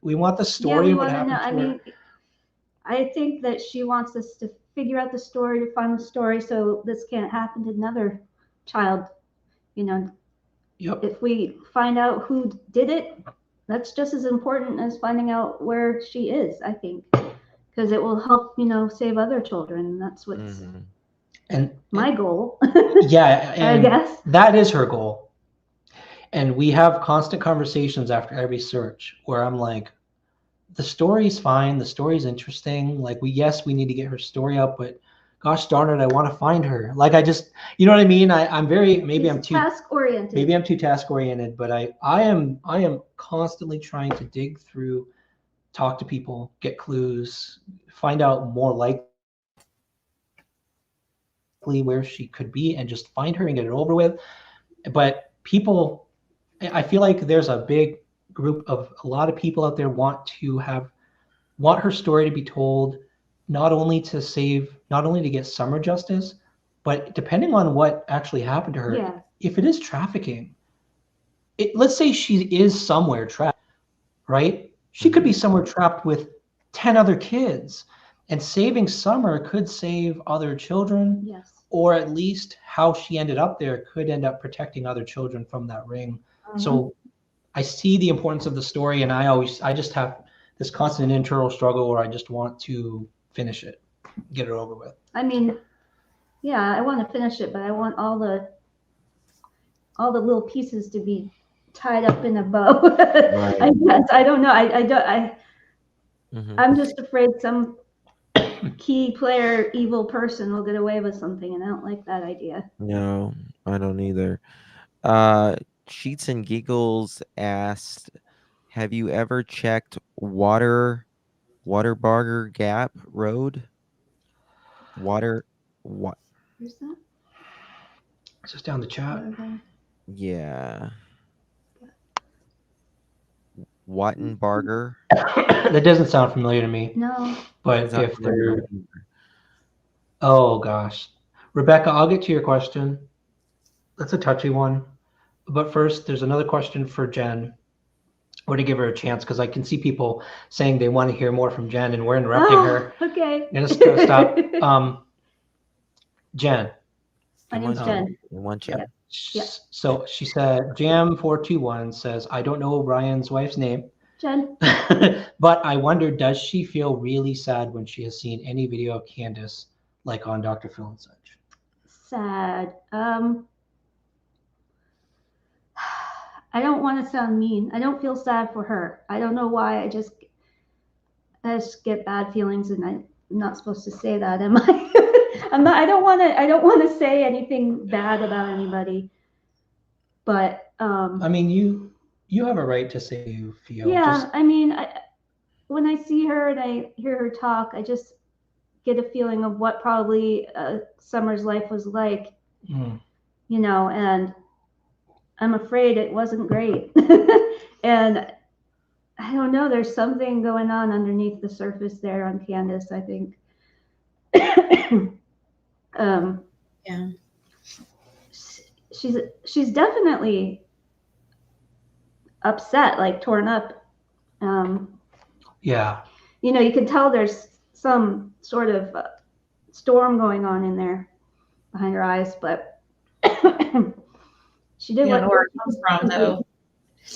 the story. Yeah, we want to know. I mean, I think that she wants us to figure out the story, to find the story, so this can't happen to another child. Yep. If we find out who did it, that's just as important as finding out where she is, I think, because it will help, save other children. That's what's my goal. Yeah, I guess that is her goal. And we have constant conversations after every search where I'm like, the story's fine, the story's interesting. Like we need to get her story up, but gosh darn it, I want to find her. Like I just, you know what I mean? I'm too task oriented. Maybe I'm too task oriented, but I am constantly trying to dig through, talk to people, get clues, find out more likely where she could be and just find her and get it over with. But people, I feel like there's a big group of a lot of people out there want her story to be told, not only to get Summer justice, but depending on what actually happened to her, if it is trafficking, let's say she is somewhere trapped, right? She could be somewhere trapped with 10 other kids, and saving Summer could save other children. Yes. or at least how she ended up there could end up protecting other children from that ring. So I see the importance of the story, and I just have this constant internal struggle where I just want to finish it, get it over with. I mean, yeah, I want to finish it, but I want all the little pieces to be tied up in a bow. Right. I guess I don't know. Mhm. I'm just afraid some key player, evil person will get away with something, and I don't like that idea. No, I don't either. Sheets and Giggles asked, have you ever checked Waterbarger Gap Road? What? Where's that? It's just down the chat. Yeah. Wattenbarger. That doesn't sound familiar to me, No. but It's not if familiar they're, to me either. oh gosh, Rebecca, I'll get to your question. That's a touchy one. But first, there's another question for Jen. Or to give her a chance, because I can see people saying they want to hear more from Jen, and we're interrupting her. Okay. I'm just gonna stop. Jen. My name's Jen. One Jen. Yeah. So she said, Jam421 says, I don't know Ryan's wife's name, Jen. but I wonder, does she feel really sad when she has seen any video of Candace, like on Dr. Phil and such? Sad. I don't want to sound mean. I don't feel sad for her. I don't know why. I just get bad feelings, and I'm not supposed to say that, am I? I'm not. I don't want to say anything bad about anybody. But I mean, you have a right to say you feel. yeah. I mean, when I see her and I hear her talk, I just get a feeling of what probably Summer's life was like. You know, and I'm afraid it wasn't great. And I don't know, there's something going on underneath the surface there on Candace, I think. Yeah. She's definitely upset, like torn up. Yeah. You know, you can tell there's some sort of storm going on in there behind her eyes, but she did You don't know what where it comes from, though.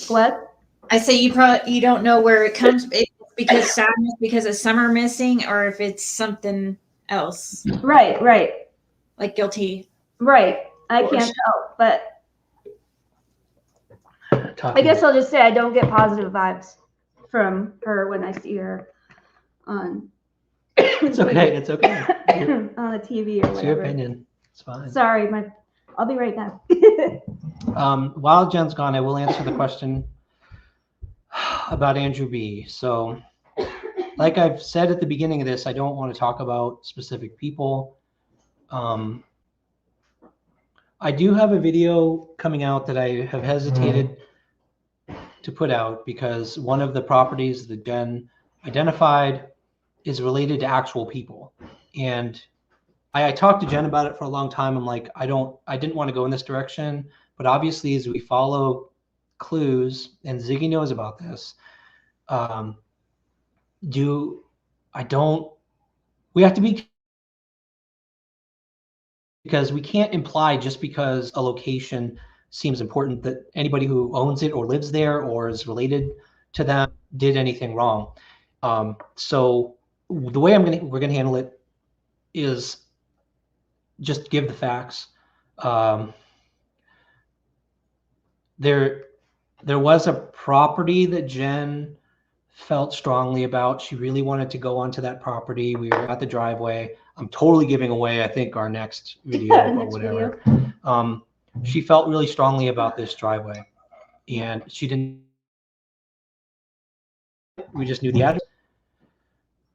What? I say you don't know where it comes. It's because sadness because of Summer missing, or if it's something else. Right. Like guilty. Right. I can't tell, but I guess I'll just say I don't get positive vibes from her when I see her on. It's okay. It's okay. On the TV or whatever. It's your opinion. It's fine. Sorry, I'll be right back. While Jen's gone, I will answer the question about Andrew B. So, like I've said at the beginning of this, I don't want to talk about specific people. I do have a video coming out that I have hesitated to put out because one of the properties that Jen identified is related to actual people. And I talked to Jen about it for a long time. I'm like, I didn't want to go in this direction, but obviously as we follow clues, and Ziggy knows about this, we have to be, because we can't imply just because a location seems important that anybody who owns it or lives there or is related to them did anything wrong. So the way we're gonna handle it is just give the facts. There was a property that Jen felt strongly about. She really wanted to go onto that property. We were at the driveway. I'm totally giving away, I think, our next video or whatever. She felt really strongly about this driveway, and she didn't. We just knew the address.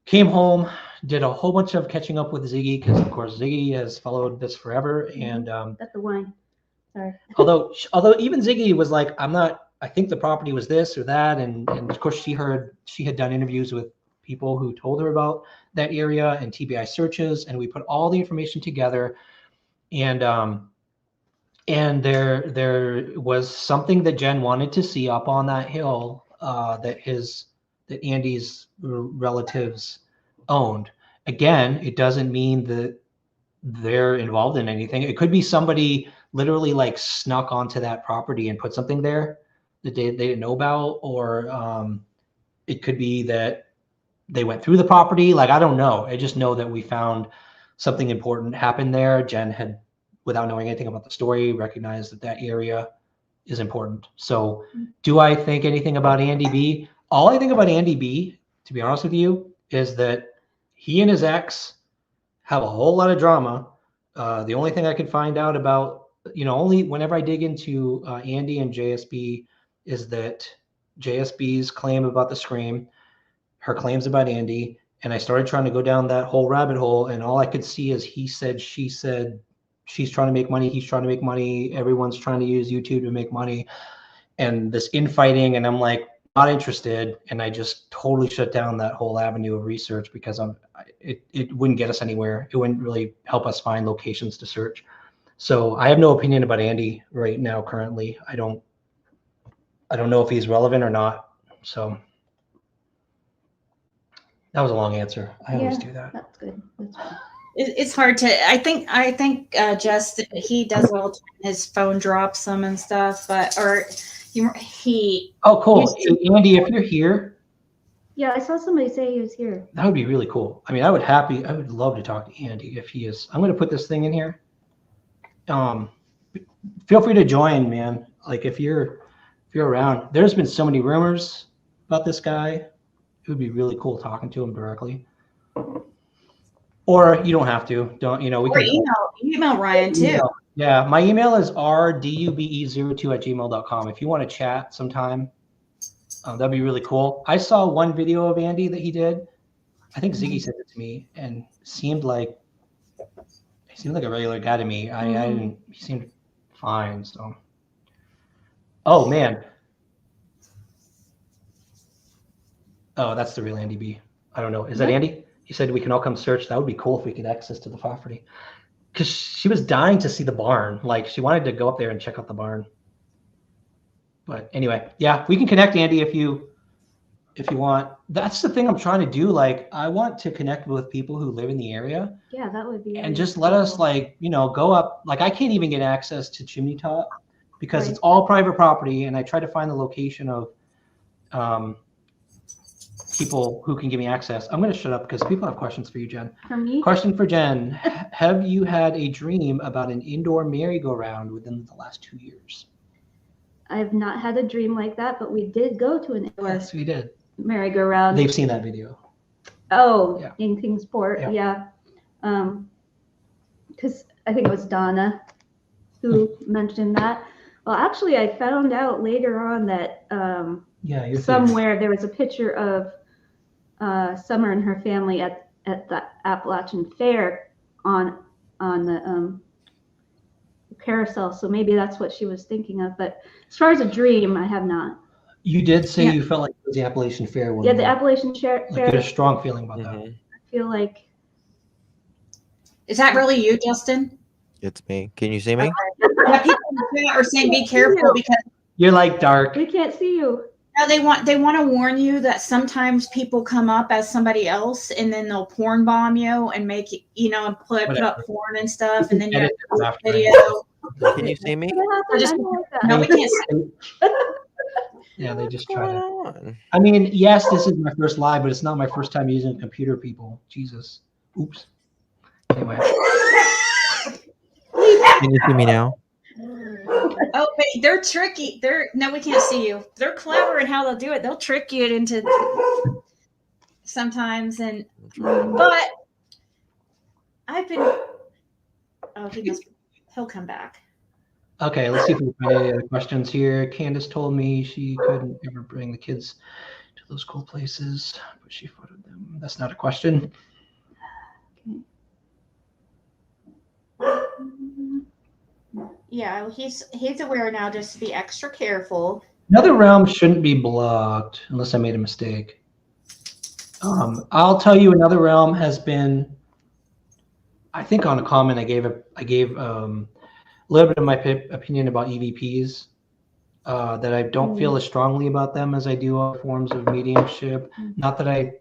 Came home, did a whole bunch of catching up with Ziggy because, of course, Ziggy has followed this forever. And That's the wine. Sorry. although even Ziggy was like, I think the property was this or that, and of course she had done interviews with people who told her about that area and TBI searches, and we put all the information together, and there was something that Jen wanted to see up on that hill that Andy's relatives owned. Again, it doesn't mean that they're involved in anything. It could be somebody literally like snuck onto that property and put something there that they didn't know about, or it could be that they went through the property. Like, I don't know. I just know that we found something important happened there. Jen had, without knowing anything about the story, recognized that that area is important. So do I think anything about Andy B? All I think about Andy B, to be honest with you, is that he and his ex have a whole lot of drama. The only thing I could find out about, only whenever I dig into Andy and JSB, is that JSB's claim about the scream, her claims about Andy, and I started trying to go down that whole rabbit hole, and all I could see is he said, she said, she's trying to make money, he's trying to make money, everyone's trying to use YouTube to make money, and this infighting, and I'm like, not interested, and I just totally shut down that whole avenue of research because it wouldn't get us anywhere. It wouldn't really help us find locations to search. So I have no opinion about Andy right now. Currently, I don't know if he's relevant or not. So that was a long answer. I always do that. That's good. That's good. It's hard to. I think Just he does well to his phone drops some and stuff, but he. Oh, cool, Andy, if you're here. Yeah, I saw somebody say he was here. That would be really cool. I mean, I would love to talk to Andy if he is. I'm going to put this thing in here. Feel free to join, man. Like if you're around, there's been so many rumors about this guy. It would be really cool talking to him directly. Or you don't have to. We can email Ryan too. Yeah, my email is rdube02@gmail.com. If you want to chat sometime, that'd be really cool. I saw one video of Andy that he did. I think Ziggy sent it to me, and seemed like a regular guy to me. He seemed fine. So, oh man, oh, that's the real Andy B. I don't know. Is that Andy? He said we can all come search. That would be cool if we could access to the property. Because she was dying to see the barn. Like she wanted to go up there and check out the barn. But anyway, yeah, we can connect, Andy, if you want. That's the thing I'm trying to do. Like, I want to connect with people who live in the area. Yeah, that would be. And just let us go up. Like, I can't even get access to Chimney Top because it's all private property. And I try to find the location of people who can give me access. I'm going to shut up because people have questions for you, Jen. For me? Question for Jen. Have you had a dream about an indoor merry-go-round within the last 2 years? I've not had a dream like that, but we did go to an indoor Yes, we did. merry-go-round. They've seen that video. Oh, Yeah. in Kingsport, yeah. Because I think it was Donna who mentioned that. Well, actually, I found out later on that somewhere there was a picture of Summer and her family at the Appalachian Fair on the carousel. So maybe that's what she was thinking of. But as far as a dream, I have not. You did say you felt like it was the Appalachian Fair one. Yeah, the Appalachian Fair. Like you had a strong feeling about that. I feel like. Is that really you, Justin? It's me. Can you see me? Yeah, people in the chat are saying be careful because you're like dark. We can't see you. No, they want to warn you that sometimes people come up as somebody else and then they'll porn bomb you and make and put up porn and stuff, and then you have a video. Can you see me? No, we can't see. Yeah, they just try to. I mean, yes, this is my first live, but it's not my first time using a computer, people. Jesus. Oops. Anyway. Can you see me now? Oh, but they're tricky. No, we can't see you. They're clever in how they'll do it. They'll trick you into sometimes, but I've been. Oh, he'll come back. Okay, let's see if we have any other questions here. Candace told me she couldn't ever bring the kids to those cool places, but she photoed them. That's not a question. Yeah, he's aware now just to be extra careful. Another realm shouldn't be blocked unless I made a mistake. I'll tell you, another realm has been, I think on a comment I gave a little bit of my opinion about EVPs, that I don't feel as strongly about them as I do other forms of mediumship. Not that I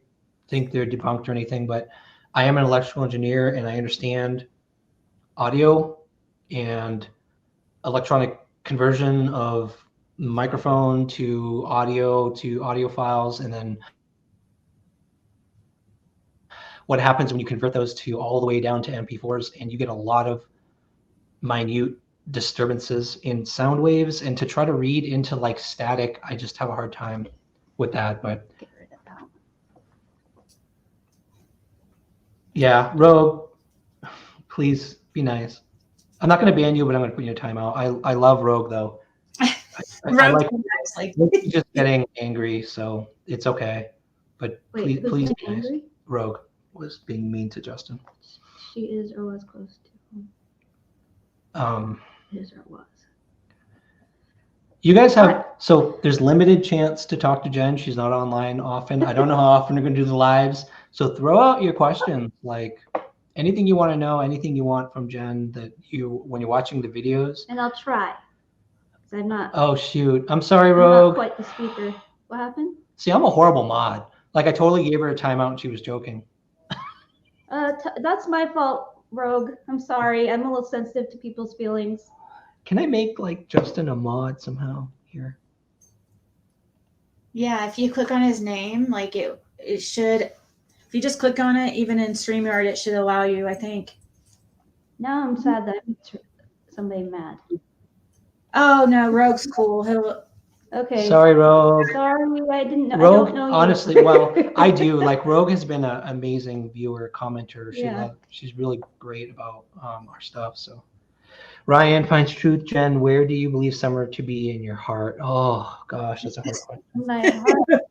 think they're debunked or anything, but I am an electrical engineer and I understand audio and electronic conversion of microphone to audio files, and then what happens when you convert those to all the way down to MP4s, and you get a lot of minute disturbances in sound waves. And to try to read into like static, I just have a hard time with that. But Get rid of that. yeah, Rogue, please be nice. I'm not going to ban you, but I'm going to put you in a timeout. I love Rogue though. I Rogue's like like, he's just getting angry, so it's okay. But Wait, who's please getting be nice. angry? Rogue was being mean to Justin. She is or was close to. Is or was. You guys have, so there's limited chance to talk to Jen. She's not online often. I don't know how often we're going to do the lives. So throw out your questions, like anything you want to know, anything you want from Jen that when you're watching the videos. And I'll try. 'Cause I'm not. Oh shoot! I'm sorry, I'm Rogue. not quite the speaker. What happened? See, I'm a horrible mod. Like I totally gave her a timeout and she was joking. That's my fault, Rogue. I'm sorry. I'm a little sensitive to people's feelings. Can I make like Justin a mod somehow here? yeah, if you click on his name, like it should, if you just click on it, even in StreamYard, it should allow you, I think. Now I'm sad that I made somebody mad. Oh no, Rogue's cool. He'll. Okay. Sorry, Rogue. Sorry, I didn't know. Rogue, I don't know you. honestly, well, I do. Like Rogue has been an amazing viewer, commenter. Yeah. She's really great about our stuff. So, Ryan finds truth. Jen, where do you believe Summer to be in your heart? Oh gosh, that's a hard question. My heart.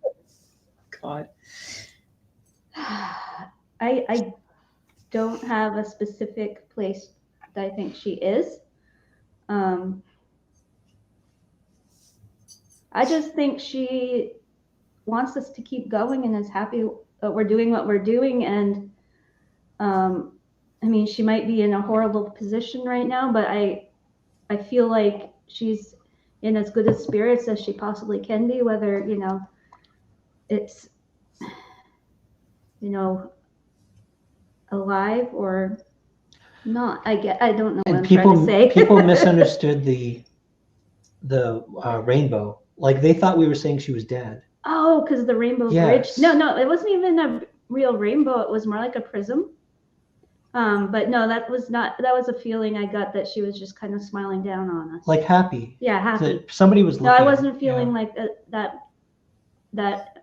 God. I don't have a specific place that I think she is. I just think she wants us to keep going and is happy that we're doing what we're doing. And I mean, she might be in a horrible position right now, but I feel like she's in as good a spirits as she possibly can be, whether, it's, alive or not. I don't know what I'm trying to say. People misunderstood the rainbow. Like they thought we were saying she was dead. Oh, because the rainbow Yes. bridge. No, it wasn't even a real rainbow. It was more like a prism. But no, that was a feeling I got that she was just kind of smiling down on us. Like happy. Yeah, happy. That somebody was looking. No, I wasn't feeling like that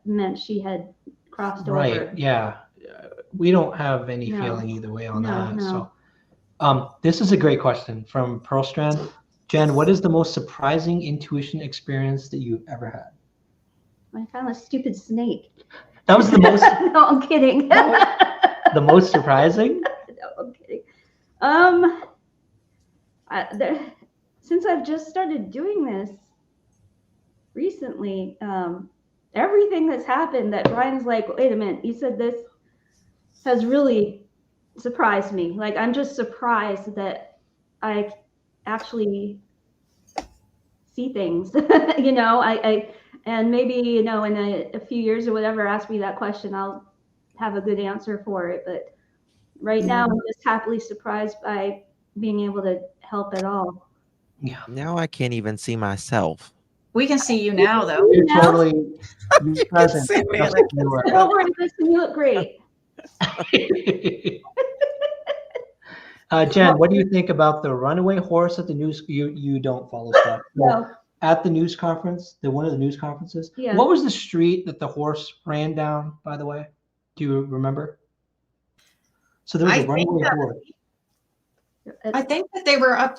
meant she had crossed over. Right. Yeah. We don't have any No. feeling either way on that. No. So, this is a great question from Pearl Strand. Jen, what is the most surprising intuition experience that you've ever had? I found a stupid snake. That was the most. No, I'm kidding. The most surprising? No, I'm kidding. Since I've just started doing this recently, everything that's happened that Brian's like, wait a minute, you said this, has really surprised me. Like, I'm just surprised that I actually see things, and maybe, in a few years or whatever, ask me that question, I'll have a good answer for it. But right now, I'm just happily surprised by being able to help at all. Yeah. Now I can't even see myself. We can see you now, though. You're now? totally You present. can see me, Just like, like you are. Don't worry, listen, you look great. Jen, what do you think about the runaway horse at the news? You don't follow stuff. No. At the news conference, one of the news conferences. Yeah. What was the street that the horse ran down, by the way? Do you remember? So there was I a runaway think horse. I think that they were up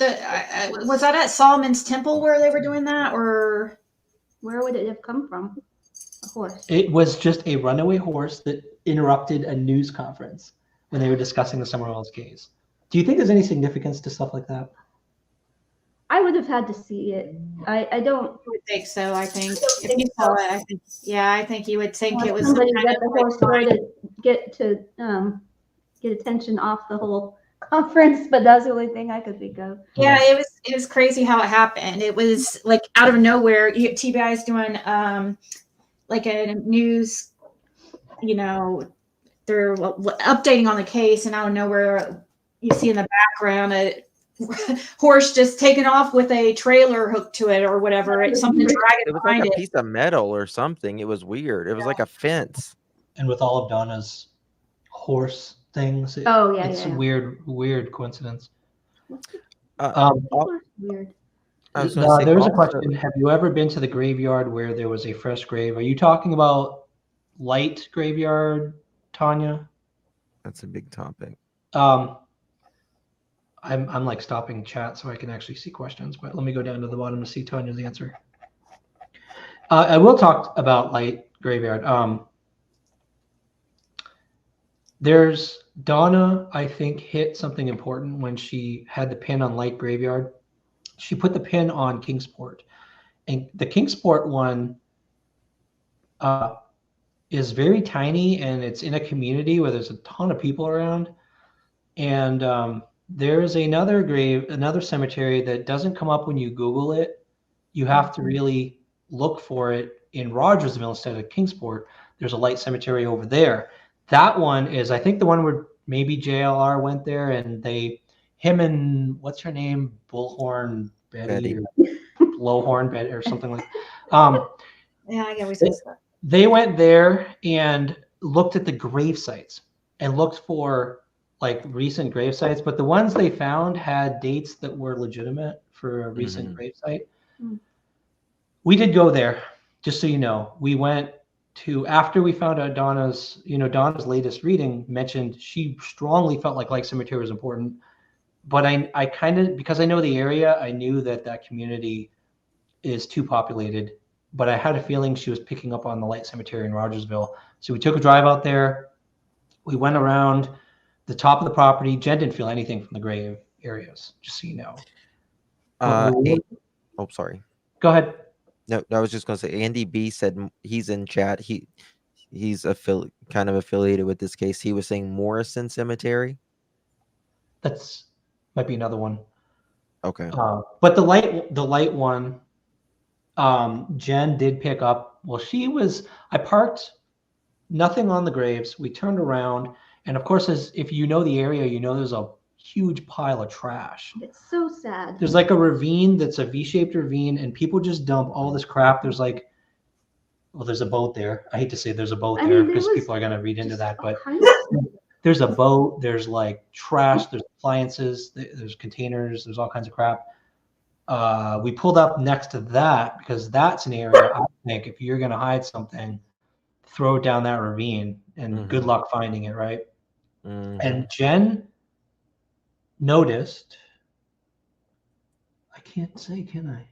was that at Solomon's Temple where they were doing that, or Where would it have come from? A horse. It was just a runaway horse that interrupted a news conference when they were discussing the Summer Wells case. Do you think there's any significance to stuff like that? I would have had to see it. I don't. I would think so. I think don't if think you saw it, I think you would think it was somebody some kind got the of horse to get attention off the whole conference, but that's the only thing I could think of. Yeah, it was crazy how it happened. It was like out of nowhere. TBI is doing like a news, they're updating on the case, and out of nowhere, you see in the background a horse just taken off with a trailer hooked to it or whatever. It's something dragging It was like behind a it. piece of metal or something. It was weird. It was like a fence. And with all of Donna's horse things, Oh, yeah, it's yeah. a weird coincidence. I'll- People are weird. I was gonna say There's a also- question. Have you ever been to the graveyard where there was a fresh grave? Are you talking about Light Graveyard, Tanya? That's a big topic. I'm like stopping chat so I can actually see questions, but let me go down to the bottom to see Tanya's answer. I will talk about Light Graveyard. There's Donna, I think, hit something important when she had the pin on Light Graveyard. She put the pin on Kingsport, and the Kingsport one is very tiny, and it's in a community where there's a ton of people around. And there's another cemetery that doesn't come up when you Google it. You have to really look for it in Rogersville instead of Kingsport. There's a Light Cemetery over there. That one is, I think, the one where maybe JLR went there, and him and what's her name, Bullhorn Betty. Or Blowhorn Betty or something like. Yeah, I get what you're saying. They went there and looked at the grave sites and looked for like recent grave sites, but the ones they found had dates that were legitimate for a recent grave site. We did go there, just so you know. We went to, after we found out Donna's latest reading mentioned she strongly felt like Light Cemetery was important, but I kind of, because I know the area, I knew that community is too populated, but I had a feeling she was picking up on the Light Cemetery in Rogersville. So we took a drive out there. We went around the top of the property. Jen didn't feel anything from the grave areas, just so you know. Oh, sorry. Go ahead. No, I was just going to say, Andy B said he's in chat. He's kind of affiliated with this case. He was saying Morrison Cemetery. That's might be another one. Okay. But the light one, Jen did pick up. Well, I parked, nothing on the graves. We turned around, and of course, if you know the area, you know there's a huge pile of trash. It's so sad. There's like a ravine that's a V-shaped ravine, and people just dump all this crap. There's like, well, there's a boat there. I hate to say there's a boat there because people are going to read into that, but there's a boat, there's like trash, there's appliances, there's containers, there's all kinds of crap. We pulled up next to that because that's an area I think if you're going to hide something, throw it down that ravine and good luck finding it, right? And Jen noticed, I can't say, can I?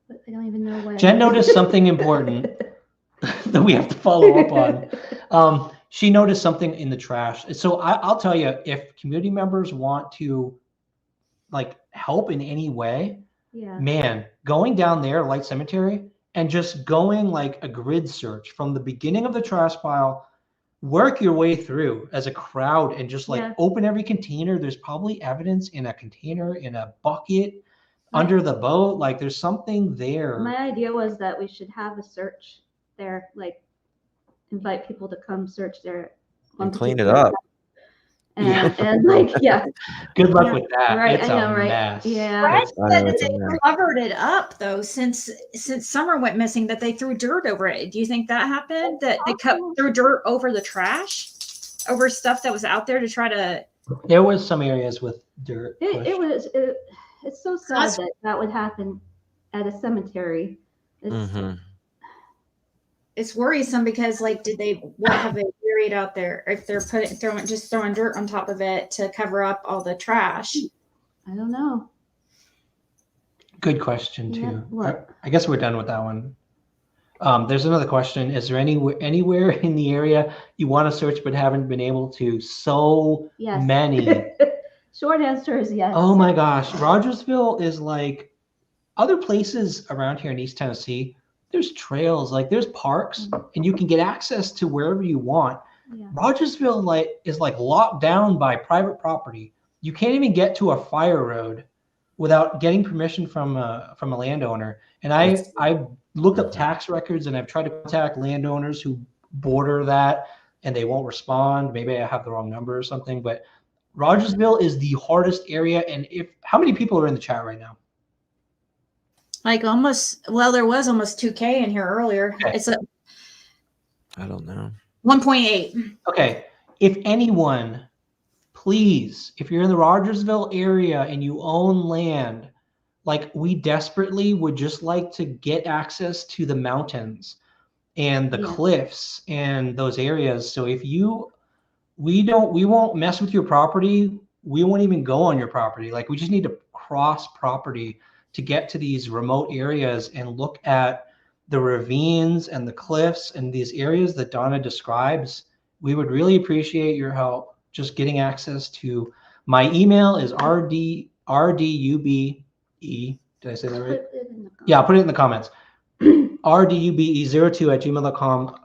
But I don't even know what. Jen noticed something important that we have to follow up on. She noticed something in the trash. So I'll tell you, if community members want to like help in any way, man, going down there, Light Cemetery, and just going like a grid search from the beginning of the trash pile, work your way through as a crowd and just like open every container. There's probably evidence in a container, in a bucket, under the boat. Like there's something there. My idea was that we should have a search there, like invite people to come search there and clean it up. And like, good luck with that. Right, it's I know, a right? mess. Brad said that they covered it up though since Summer went missing, that they threw dirt over it. Do you think that happened? That they threw dirt over the trash, over stuff that was out there to try to? There was some areas with dirt. It's so sad that would happen at a cemetery. It's worrisome because like, what have they buried out there? If they're throwing dirt on top of it to cover up all the trash. I don't know. Good question too. I guess we're done with that one. There's another question. Is there anywhere in the area you want to search but haven't been able to? So many. Short answer is yes. Oh my gosh. Rogersville is like other places around here in East Tennessee. There's trails, like there's parks, and you can get access to wherever you want. Rogersville is like locked down by private property. You can't even get to a fire road without getting permission from a landowner. And I looked up tax records, and I've tried to contact landowners who border that, and they won't respond. Maybe I have the wrong number or something, but Rogersville is the hardest area. And how many people are in the chat right now? Like almost, well, there was almost 2K in here earlier. Okay. It's a I don't know. 1.8. Okay. If anyone, please, if you're in the Rogersville area and you own land, like we desperately would just like to get access to the mountains and the cliffs and those areas. So if we won't mess with your property. We won't even go on your property. Like we just need to cross property to get to these remote areas and look at the ravines and the cliffs and these areas that Donna describes. We would really appreciate your help just getting access to. My email is rdube. Did I say that right? Yeah, I'll put it in the comments. rdube02@gmail.com.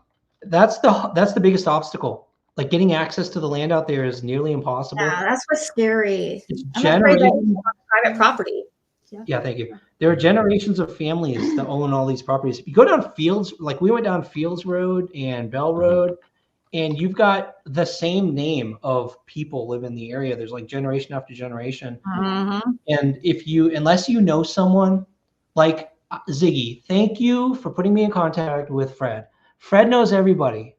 That's the biggest obstacle. Like getting access to the land out there is nearly impossible. Yeah, that's what's scary. It's I'm afraid that it's on private property. Yeah, thank you. There are generations of families that own all these properties. If you go down Fields, like we went down Fields Road and Bell Road, and you've got the same name of people live in the area. There's like generation after generation. And unless you know someone like Ziggy, thank you for putting me in contact with Fred. Fred knows everybody.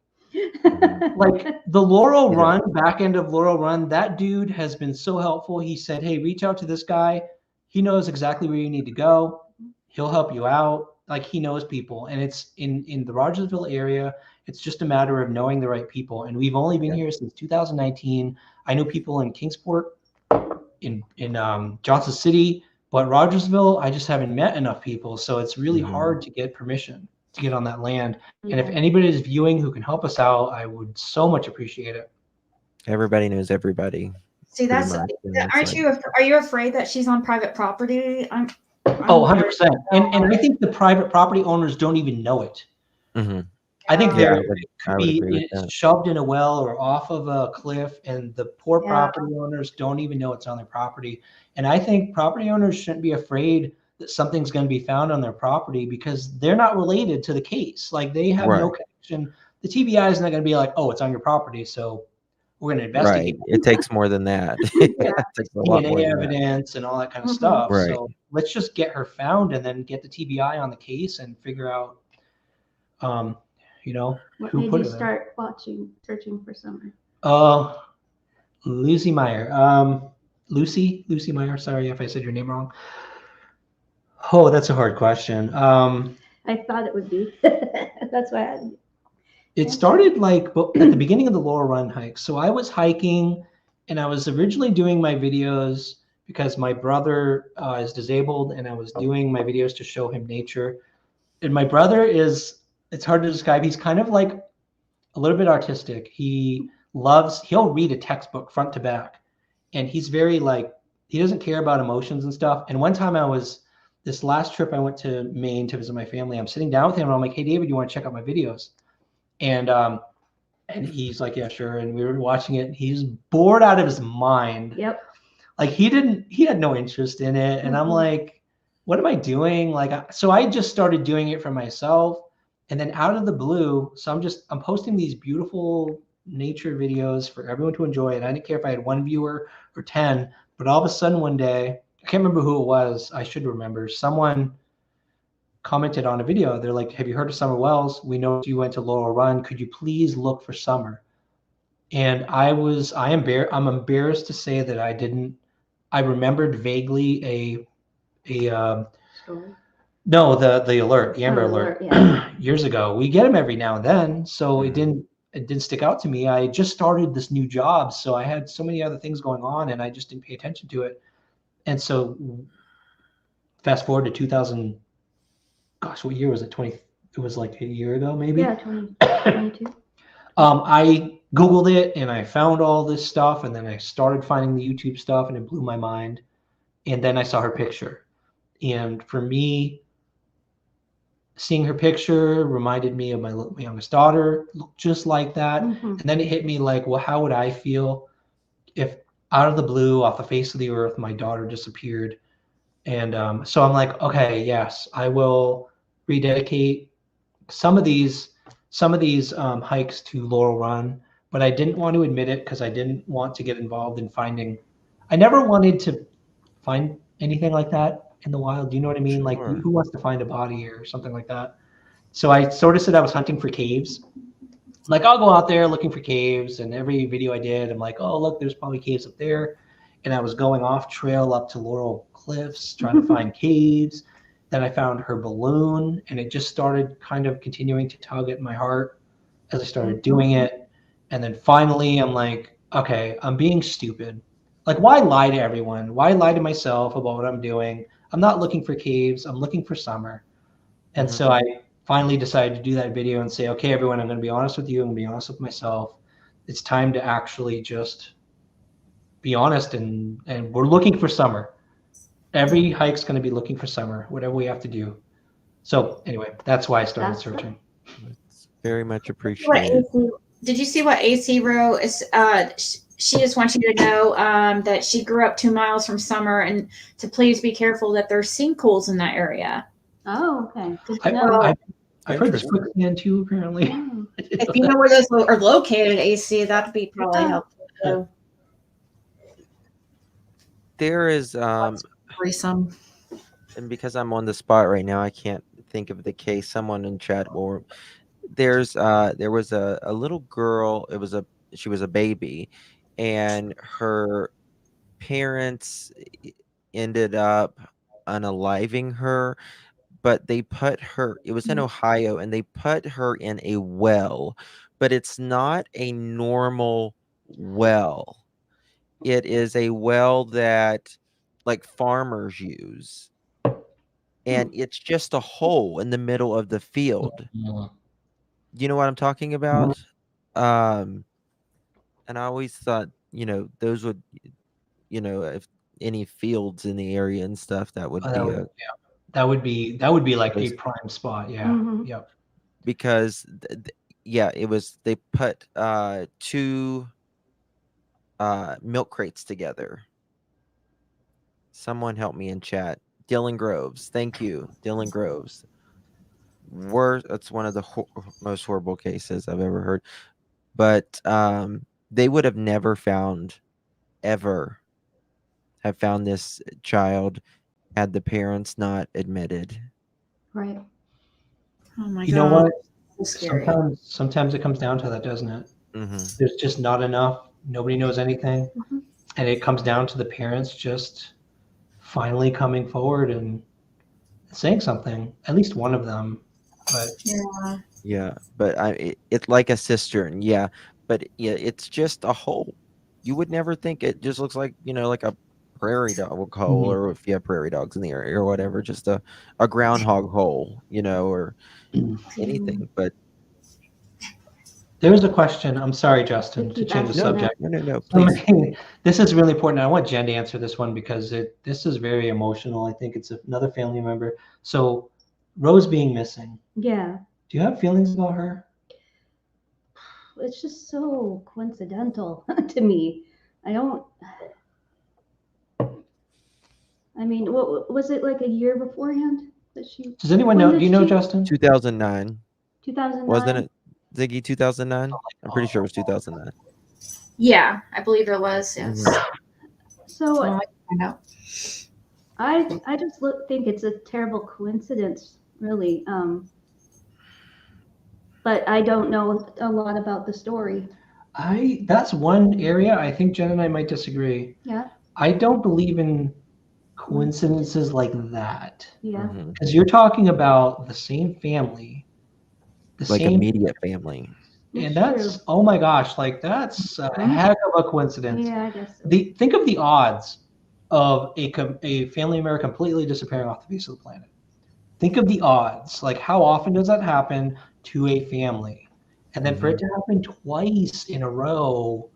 Like the Laurel Run, back end of Laurel Run, that dude has been so helpful. He said, hey, reach out to this guy. He knows exactly where you need to go. He'll help you out. Like he knows people. And it's in the Rogersville area. It's just a matter of knowing the right people. And we've only been here since 2019. I know people in Kingsport, in Johnson City, but Rogersville, I just haven't met enough people. So it's really hard to get permission to get on that land. And if anybody is viewing who can help us out, I would so much appreciate it. Everybody knows everybody. See, that's are you afraid that she's on private property? I'm 100%. And I think the private property owners don't even know it. I think they're shoved in a well or off of a cliff, and the poor property owners don't even know it's on their property. And I think property owners shouldn't be afraid that something's going to be found on their property because they're not related to the case. Like they have no connection. The TBI is not going to be like, oh, it's on your property, so we're going to investigate. Right. It takes more than that. It takes a lot more evidence and all that kind of stuff. Right. So let's just get her found and then get the TBI on the case and figure out, what made you start searching for Summer? Lucy Meyer. Lucy Meyer. Sorry if I said your name wrong. Oh, that's a hard question. I thought it would be. That's why it started like at the beginning of the Laurel Run hike. So I was hiking and I was originally doing my videos because my brother is disabled and I was doing my videos to show him nature. And my brother it's hard to describe. He's kind of like a little bit artistic. He'll read a textbook front to back. And he's very he doesn't care about emotions and stuff. And one time this last trip I went to Maine to visit my family. I'm sitting down with him and I'm like, hey, David, you want to check out my videos? And he's like, yeah, sure. And we were watching it. And he's bored out of his mind. Yep. Like he had no interest in it. And I'm like, what am I doing? So I just started doing it for myself. And then out of the blue, so I'm posting these beautiful nature videos for everyone to enjoy. And I didn't care if I had 1 viewer or 10, but all of a sudden one day, I can't remember who it was. I should remember. Someone commented on a video. They're like, have you heard of Summer Wells? We know you went to Laurel Run. Could you please look for Summer? And I'm embarrassed to say that I didn't. I remembered vaguely a story. No, the alert, the Amber Alert, yeah. years ago. We get them every now and then, so it didn't stick out to me. I just started this new job, so I had so many other things going on, and I just didn't pay attention to it. And so, fast forward to 2000. Gosh, what year was it? It was like a year ago, maybe. Yeah, 2022. I Googled it and I found all this stuff, and then I started finding the YouTube stuff, and it blew my mind. And then I saw her picture, and for me, seeing her picture reminded me of my youngest daughter, looked just like that. And then it hit me like, well, how would I feel if out of the blue, off the face of the earth, my daughter disappeared? And so I'm like, okay, yes, I will rededicate some of these hikes to Laurel Run. but I didn't want to admit it because I didn't want to get involved in finding. I never wanted to find anything like that in the wild. Do you know what I mean? Like, Sure. who wants to find a body or something like that? So I sort of said I was hunting for caves. Like, I'll go out there looking for caves, and every video I did, I'm like, oh, look, there's probably caves up there. And I was going off trail up to Laurel Cliffs trying to find caves. Then I found her balloon, and it just started kind of continuing to tug at my heart as I started doing it. And then finally, I'm like, okay, I'm being stupid. Like, why lie to everyone? Why lie to myself about what I'm doing? I'm not looking for caves. I'm looking for summer. And so I finally decided to do that video and say, okay, everyone, I'm going to be honest with you. I'm going to be honest with myself. It's time to actually just be honest. And we're looking for summer. Every hike's going to be looking for summer, whatever we have to do. So anyway, that's why I started searching. It's very much What appreciated. AC did you see what AC wrote? Is she just wants you to know that she grew up 2 miles from Summer, and to please be careful that there's sinkholes in that area. Oh, okay. Good to know. I've heard this quicksand too, apparently. Oh, If you know where those are located, AC, that'd be probably helpful too. There is Worrisome. and because I'm on the spot right now, I can't think of the case. Someone in chat will. There was a little girl. She was a baby, and her parents ended up unaliving her, but they put her. It was in Ohio, and they put her in a well, but it's not a normal well. It is a well that like farmers use, and it's just a hole in the middle of the field. You know what I'm talking about? And I always thought, those would, if any fields in the area and stuff, that would be a that would be like a Place- prime spot. Yeah. Mhm. Yep. because it was they put two milk crates together. Someone help me in chat. Dylan Groves, thank you, Dylan Groves. That's one of the most horrible cases I've ever heard. But they would have never ever have found this child had the parents not admitted. right. Oh my You god. know what? So scary. Sometimes it comes down to that, doesn't it? There's just not enough. Nobody knows anything. Mhm. And it comes down to the parents just finally coming forward and saying something, at least one of them. But Yeah. Yeah, but it's like a cistern. Yeah, but yeah, it's just a hole. You would never think it just looks like like a prairie dog hole, or if you have prairie dogs in the area or whatever, just a groundhog hole, or anything. But there was a question. I'm sorry, Justin, to keep change the asking subject. no, please. This is really important. I want Jen to answer this one because this is very emotional. I think it's another family member. So Rose being missing. Yeah. Do you have feelings about her? It's just so coincidental to me. I don't. I mean, what was it like a year beforehand that she? Does anyone When know? did Do you know, she- Justin? 2009, 2009. wasn't it, Ziggy? 2009. I'm pretty sure it was 2009. Yeah, I believe it was. Yes. So I find out. I just think it's a terrible coincidence, really. But I don't know a lot about the story. That's one area I think Jen and I might disagree. Yeah. I don't believe in coincidences like that. Yeah. Because you're talking about the same family, Like same, immediate family. and That's that's true. oh my gosh, like that's a heck of a coincidence. Yeah, I guess so. Think of the odds of a family member completely disappearing off the face of the planet. Think of the odds. Like, how often does that happen to a family? And then for it to happen twice in a row,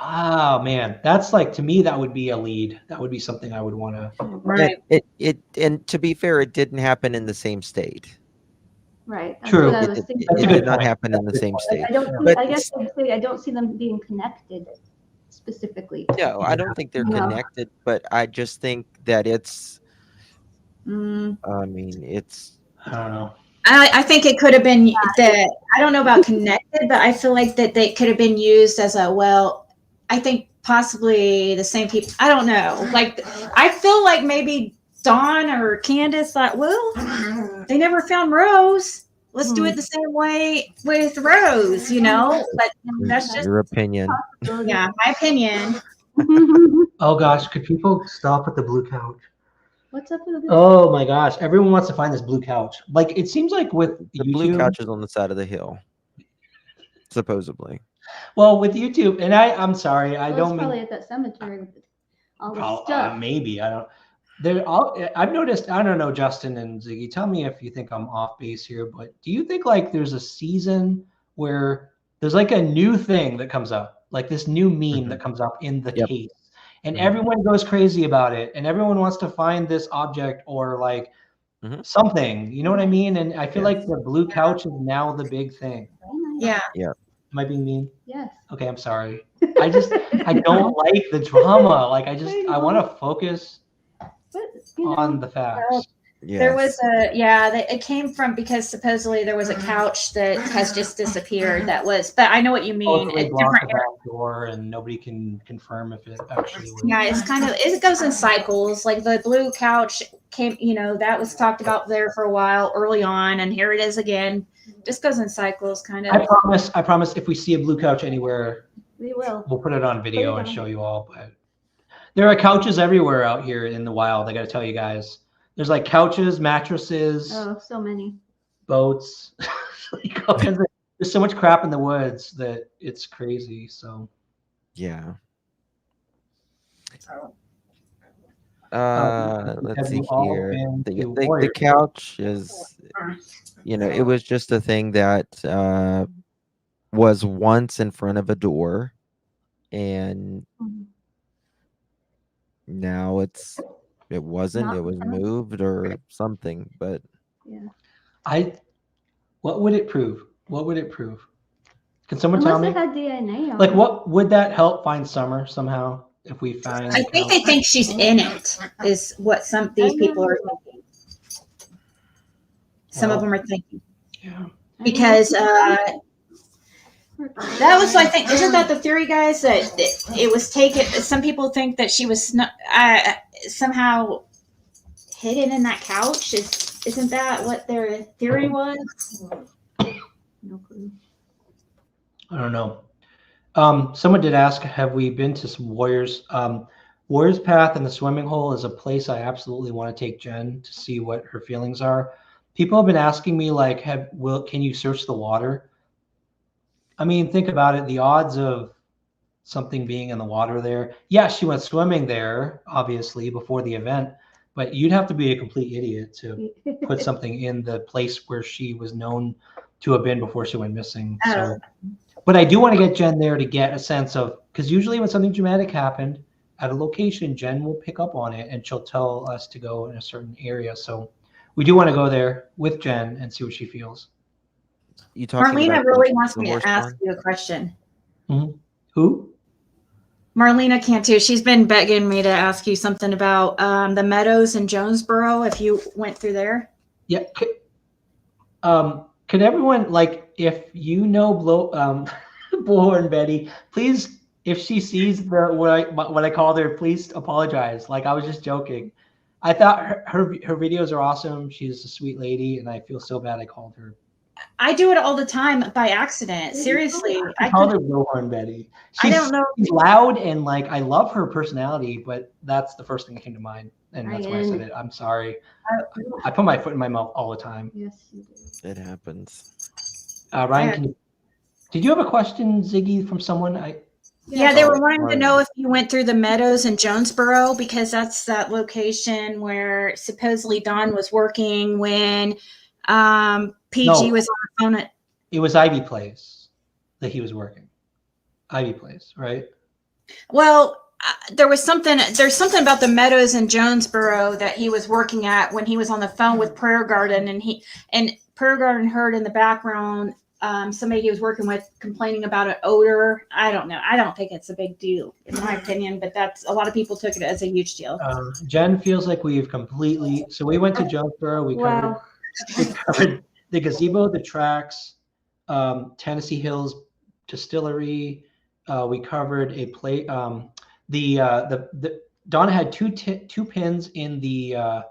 oh man, that's like, to me, that would be a lead. That would be something I would want to. Right. And to be fair, it didn't happen in the same state. Right. That's True. what I It, was it, thinking. That's a it good did not point. happen in the same state. I don't. See, But I guess I'd say I don't see them being connected specifically. No, I don't think they're No. connected, but I just think that it's. Mm. I mean, it's. I don't know. I think it could have been that. I don't know about connected, but I feel like that they could have been used as a well. I think possibly the same people. I don't know. Like I feel like maybe Dawn or Candace thought, well, they never found Rose. Let's do it the same way with Rose, you know. But that's just Your opinion. yeah, my opinion. Oh gosh, could people stop at the blue couch? What's up with this? Oh my gosh, everyone wants to find this blue couch. Like it seems like with The YouTube, blue couch is on the side of the hill, supposedly. well, with YouTube, and I'm sorry, I Well, don't it's mean probably at that cemetery with all the stuff. maybe I don't. There, I've noticed. I don't know, Justin and Ziggy. Tell me if you think I'm off base here, but do you think like there's a season where there's like a new thing that comes up, like this new meme that comes up in the Yep. case, and everyone goes crazy about it, and everyone wants to find this object or like something. You know what I mean? And I feel like the blue couch is now the big thing. Yeah. Am I being mean? Yes. Okay, I'm sorry. I don't like the drama. Like I want to focus But, you know, on the facts. There was it came from because supposedly there was a couch that has just disappeared. That was, but I know what you mean. Totally A block the different back door, and nobody can confirm if it actually was. yeah, it's kind of it goes in cycles. Like the blue couch came, you know, that was talked about there for a while early on, and here it is again. Just goes in cycles, kind of. I promise. If we see a blue couch anywhere, we will. we'll put it on video and show you all. But there are couches everywhere out here in the wild. I got to tell you guys. There's like couches, mattresses, Oh, so many. boats. Like all kinds of, there's so much crap in the woods that it's crazy. So yeah. have Let's see you all here. been to The Warrior? couch is, you know, it was just a thing that was once in front of a door, and now it wasn't. Not It was in front of- moved or something. But Yeah. What would it prove? What would it prove? Can someone Unless tell me? it had DNA on Like, it. what would that help find Summer somehow if we find? I think they think she's in it. Is what some these people are thinking. Some of them are thinking because that was, I think, isn't that the theory, guys? That it was taken. Some people think that she was somehow hidden in that couch. Isn't that what their theory was? No clue. I don't know. Someone did ask, have we been to some Warriors? Warriors Path and the swimming hole is a place I absolutely want to take Jen to see what her feelings are. People have been asking me like, can you search the water? I mean, think about it. The odds of something being in the water there. Yeah, she went swimming there, obviously, before the event, but you'd have to be a complete idiot to put something in the place where she was known to have been before she went missing. So, but I do want to get Jen there to get a sense of, because usually when something dramatic happened at a location, Jen will pick up on it and she'll tell us to go in a certain area. So we do want to go there with Jen and see what she feels. You talking Marlena about really the wants me horse to ask barn? you a question. Who? Marlena can't too. She's been begging me to ask you something about the meadows in Jonesboro. If you went through there, Yeah. Could everyone, like, if you know Bullhorn Betty, please, if she sees what I called her, please apologize. Like, I was just joking. I thought her videos are awesome. She's a sweet lady, and I feel so bad I called her. I do it all the time by accident. Seriously, I called her Bullhorn Betty. I don't know. She's loud, and like I love her personality, but that's the first thing that came to mind, and that's why I said it. I'm sorry. I put my foot in my mouth all the time. Yes, you do. It happens. Ryan, did you have a question, Ziggy, from someone? Yeah, they were wanting to know if you went through the meadows in Jonesboro, because that's that location where supposedly Dawn was working when PG was on the phone. It was Ivy Place that he was working. Ivy Place, right? Well, there's something about the meadows in Jonesboro that he was working at when he was on the phone with Prayer Garden, and Prayer Garden heard in the background somebody he was working with complaining about an odor. I don't know. I don't think it's a big deal in my opinion, but that's a lot of people took it as a huge deal. Jen feels like we've completely. So we went to Jonesboro. We covered the gazebo, the tracks, Tennessee Hills Distillery. We covered a play. The Donna had two pins in the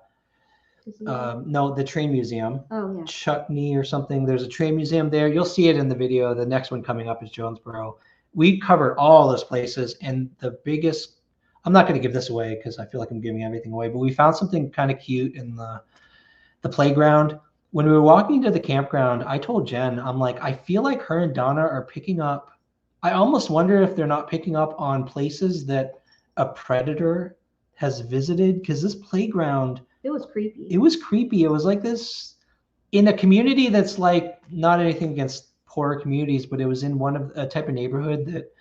no, the train museum. Oh yeah. Chutney or something. There's a train museum there. You'll see it in the video. The next one coming up is Jonesboro. We covered all those places, and the biggest. I'm not going to give this away because I feel like I'm giving everything away. But we found something kind of cute in the playground. When we were walking to the campground, I told Jen, I'm like, I feel like her and Donna are picking up. I almost wonder if they're not picking up on places that a predator has visited, because this playground, It was creepy. it was creepy. It was like this in a community that's like not anything against poorer communities, but it was in one of a type of neighborhood that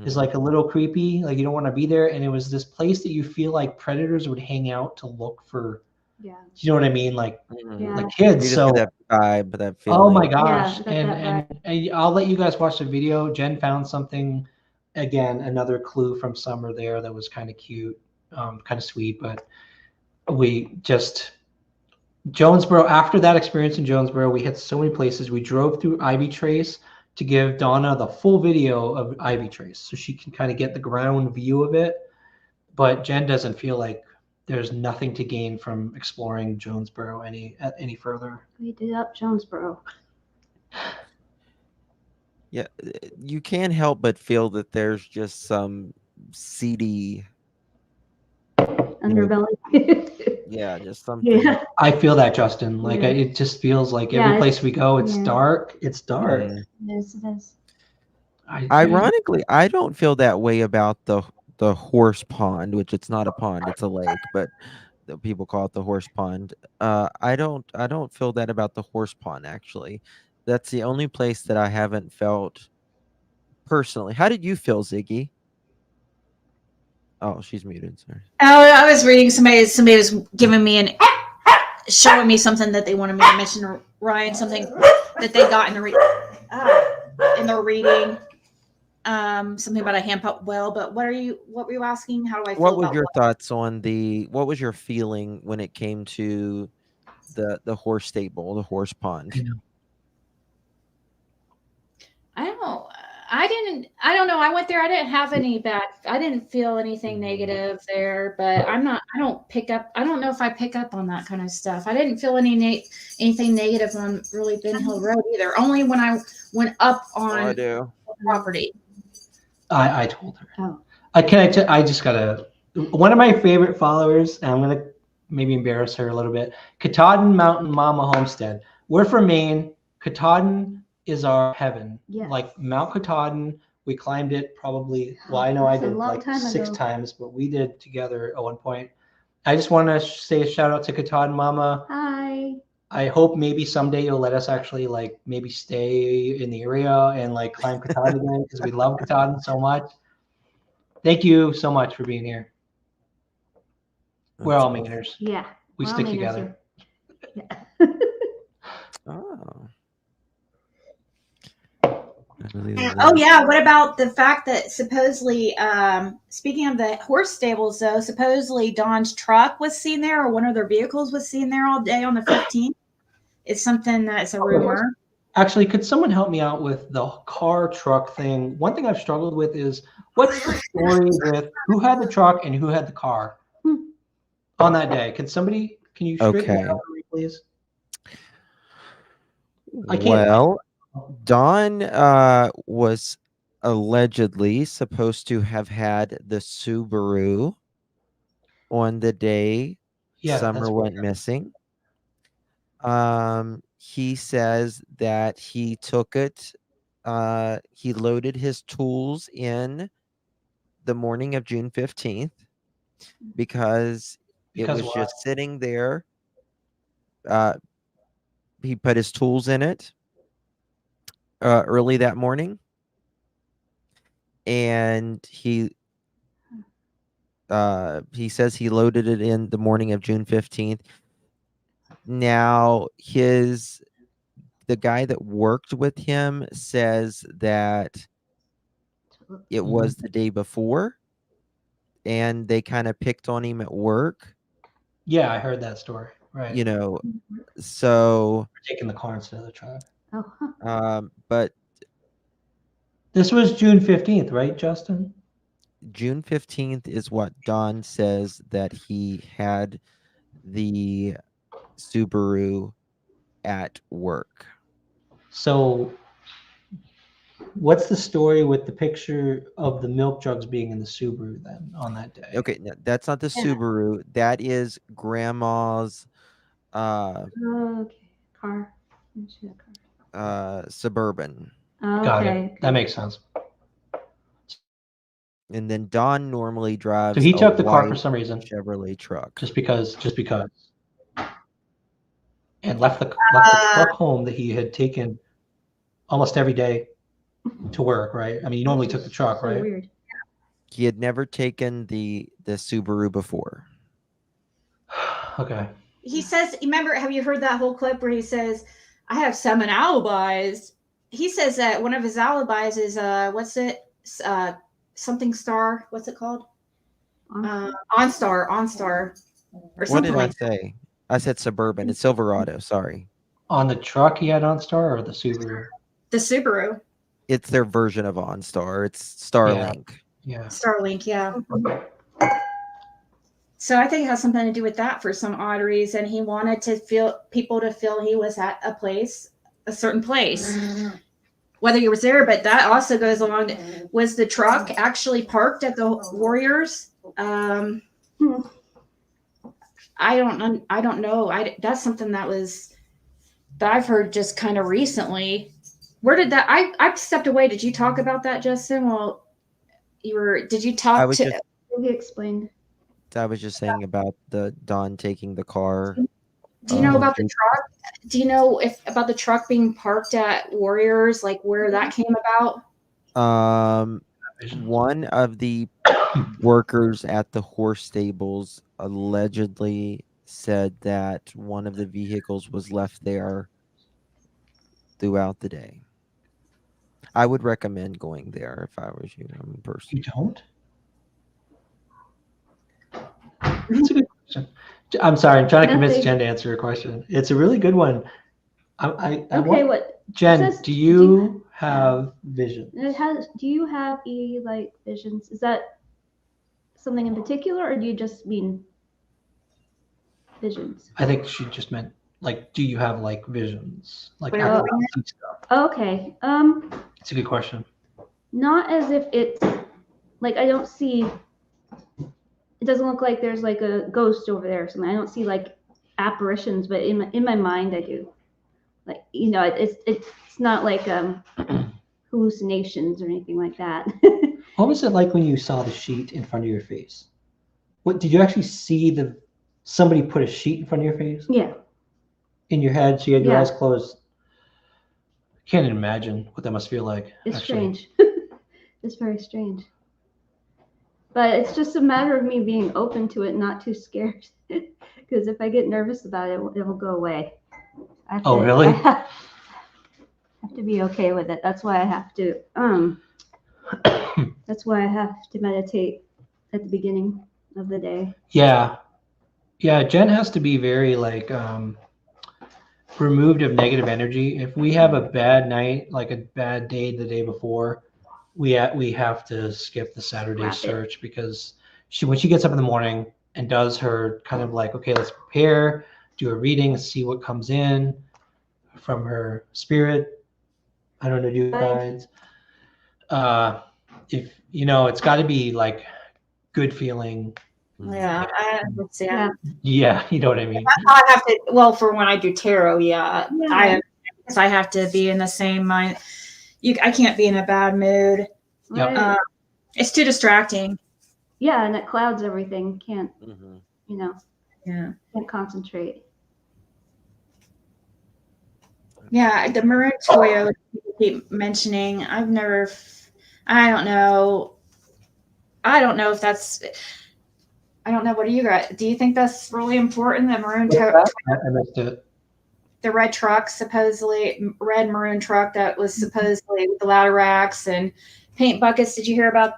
is like a little creepy. Like you don't want to be there. And it was this place that you feel like predators would hang out to look for. Yeah. You know what I mean? Like Yeah. like kids. You just So get that vibe, that feeling. oh my gosh. Yeah, I got and, that and I'll let you guys watch the video. Jen found something, again, another clue from summer there that was kind of cute, kind of sweet. But we just Jonesboro, after that experience in Jonesboro, we hit so many places. We drove through Ivy Trace to give Donna the full video of Ivy Trace so she can kind of get the ground view of it. But Jen doesn't feel like there's nothing to gain from exploring Jonesboro any further. We did up Jonesboro. Yeah, you can't help but feel that there's just some seedy, Underbelly. yeah, just something. Yeah. I feel that, Justin. Like Yeah. it just feels like Yeah, every place we go, it's yeah. dark. It's dark. Mhm. It is. It is. Ironically, I don't feel that way about the horse pond, which it's not a pond, it's a lake, but the people call it the horse pond. I don't feel that about the horse pond actually. That's the only place that I haven't felt personally. How did you feel, Ziggy? Oh, she's muted. Sorry. Oh, I was reading somebody was giving me showing me something that they wanted me to mention to Ryan, something that they got in the reading. Something about a hand pump well, but what were you asking? How do I feel What was about your thoughts on what was your feeling when it came to the horse stable, the horse pond? I don't know. I went there. I didn't have I didn't feel anything negative there, but I don't know if I pick up on that kind of stuff. I didn't feel anything negative on really Ben Hill Road either. Only when I went up on the property. I told her. Oh. I just gotta, one of my favorite followers, and I'm gonna maybe embarrass her a little bit, Katahdin Mountain Mama Homestead. We're from Maine. Katahdin is our heaven. Yes. Like Mount Katahdin, we climbed it probably, well, I know I That's a did long like time 6 ago. times, but we did together at one point. I just want to say a shout out to Katahdin Mama. Hi. I hope maybe someday you'll let us actually like maybe stay in the area and like climb Katahdin again, because we love Katahdin so much. Thank you so much for being here. We're all Mainers. Yeah. We we're all stick Mainers together. here. Yeah. Oh. Oh yeah. What about the fact that supposedly, speaking of the horse stables, though, supposedly Dawn's truck was seen there, or one of their vehicles was seen there all day on the 15th. It's something that's a rumor. Actually, could someone help me out with the car truck thing? One thing I've struggled with is what's the story with who had the truck and who had the car on that day? Can you straighten that out for me, please? I can't. Well, Dawn was allegedly supposed to have had the Subaru on the day Summer went missing. He says that he took it, he loaded his tools in the morning of June 15th because it was just sitting there. He put his tools in it early that morning, and he says he loaded it in the morning of June 15th. Now the guy that worked with him says that it was the day before and they kind of picked on him at work. Yeah, I heard that story. Right. You know, so We're taking the car instead of the truck. Oh, but This was June 15th, right, Justin? June 15th is what Don says that he had the Subaru at work. So what's the story with the picture of the milk jugs being in the Subaru then on that day? Okay, no, that's not the Yeah. Subaru. That is grandma's okay. Car. She had a car. Suburban. Got Okay. it. That makes sense. And then Don normally So drives he a took the car for white some reason, Chevrolet truck. just because, and left the truck home that he had taken almost every day to work, right? I mean, you normally took the truck, So right? weird. He had never taken the Subaru before. Okay. He says, remember, have you heard that whole clip where he says, I have 7 alibis? He says that one of his alibis is, what's it? Something Star. What's it called? OnStar. Or What something did I like say? I said Suburban. It's Silverado. Sorry. On the truck he had OnStar or the Subaru? the Subaru. It's their version of OnStar. It's Starlink. Yeah. Starlink, yeah. So I think it has something to do with that for some odd reason. He wanted people to feel he was at a certain place, whether he was there. But that also goes along. Was the truck actually parked at the Warriors? I don't know. That's something that I've heard just kind of recently. Where did that? I stepped away. Did you talk about that, Justin? Well, did you talk to? He explained. I was just saying about the Don taking the car. Do you know about the truck? Do you know about the truck being parked at Warriors, like where that came about? One of the workers at the horse stables allegedly said that one of the vehicles was left there throughout the day. I would recommend going there if I was you. I'm personally. You don't? That's a good question. I'm sorry. I'm trying to convince Nothing. Jen to answer your question. It's a really good one. I Okay, want, what? Jen, says- do you have vision? Do you have like visions? Is that something in particular, or do you just mean visions? I think she just meant like, do you have like visions? Like Whatever. stuff. Okay. It's a good question. Not as if it's like I don't see. It doesn't look like there's like a ghost over there or something. I don't see like apparitions, but in my mind I do. Like it's not like hallucinations or anything like that. What was it like when you saw the sheet in front of your face? What did you actually see somebody put a sheet in front of your face? Yeah. In your head, so you had your Yeah. eyes closed. Can't even imagine what that must feel like. It's actually. strange. It's very strange. But it's just a matter of me being open to it, not too scared. Because if I get nervous about it, it will go away. Really? I have to be okay with it. That's why I have to. That's why I have to meditate at the beginning of the day. Yeah. Jen has to be very like removed of negative energy. If we have a bad night, like a bad day the day before, we have to skip the Saturday Scrap it. search because when she gets up in the morning and does her kind of like, okay, let's prepare, do a reading, see what comes in from her spirit. I don't know, do guides. If it's got to be like good feeling. Yeah, I understand. Yeah, you know what I mean. I have to. Well, for when I do tarot, yeah. Yeah. I have to be in the same mind. I can't be in a bad mood. Right. It's too distracting. Yeah, and it clouds everything. Can't Yeah. can't concentrate. Yeah, the maroon Toyo people keep mentioning. I don't know. I don't know if that's. I don't know. What do you got? Do you think that's really important? The maroon Toyo, I missed it. the red truck, red maroon truck that was supposedly with the ladder racks and paint buckets. Did you hear about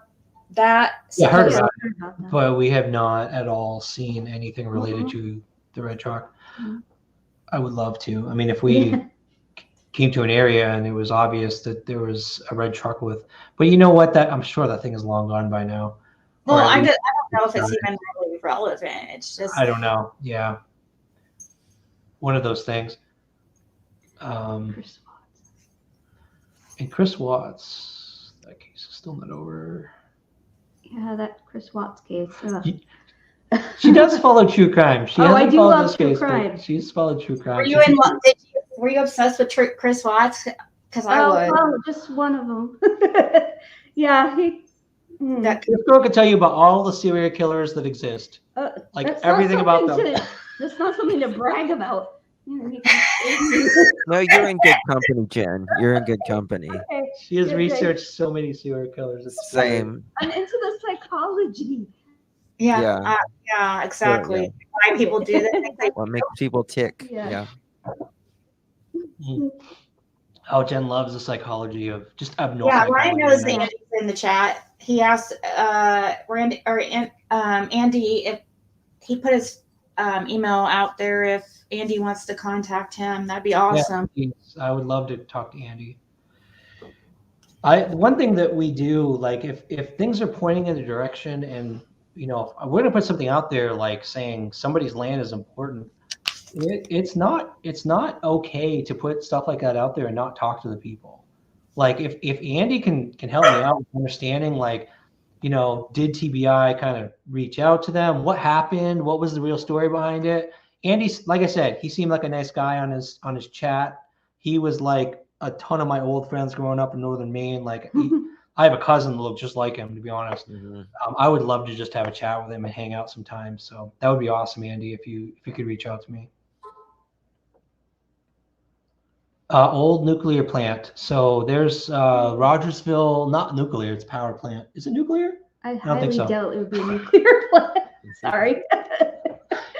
that? Yeah, I heard Yeah, about I heard about that. but we have not at all seen anything related to the red truck. I would love to. I mean, if we came to an area and it was obvious that there was a red truck with, but you know what? That I'm sure that thing is long gone by now. Well, Or at I least don't know if it's even really relevant. It's just I don't know. Yeah, one of those things. Chris Watts. And Chris Watts, that case is still not over. Yeah, that Chris Watts case. She does follow true crime. She Oh, I hasn't do followed love this true case, but crime. she's followed true crime. Were you in love? Were you obsessed with Chris Watts? Because I was. Well, just one of them. Yeah, That This girl can tell you about all the serial killers that exist. Like that's everything not about them. That's not something to brag about. No, you're in good company, Jen. You're in good company. Okay. She has Good, researched so many serial killers. It's Same. I'm into the psychology. Yeah. yeah, exactly. Yeah. Why people do that? What makes people tick? Yeah. Oh, Jen loves the psychology of just abnormal. Yeah, Ryan knows psychology. Andy's in the chat. He asked Randy or Andy if he put his email out there if Andy wants to contact him. That'd be awesome. Yeah, I would love to talk to Andy. One thing that we do, like if things are pointing in a direction and we're gonna put something out there like saying somebody's land is important, it's not okay to put stuff like that out there and not talk to the people. Like if Andy can help me out with understanding, like, did TBI kind of reach out to them? What happened? What was the real story behind it? Andy, like I said, he seemed like a nice guy on his chat. He was like a ton of my old friends growing up in Northern Maine. Like I have a cousin that looked just like him, to be honest. Mm-hmm. I would love to just have a chat with him and hang out sometime. So that would be awesome, Andy, if you could reach out to me. Old nuclear plant. So there's Rogersville, not nuclear, it's power plant. Is it nuclear? I don't highly think so. doubt it would be a nuclear plant. Sorry.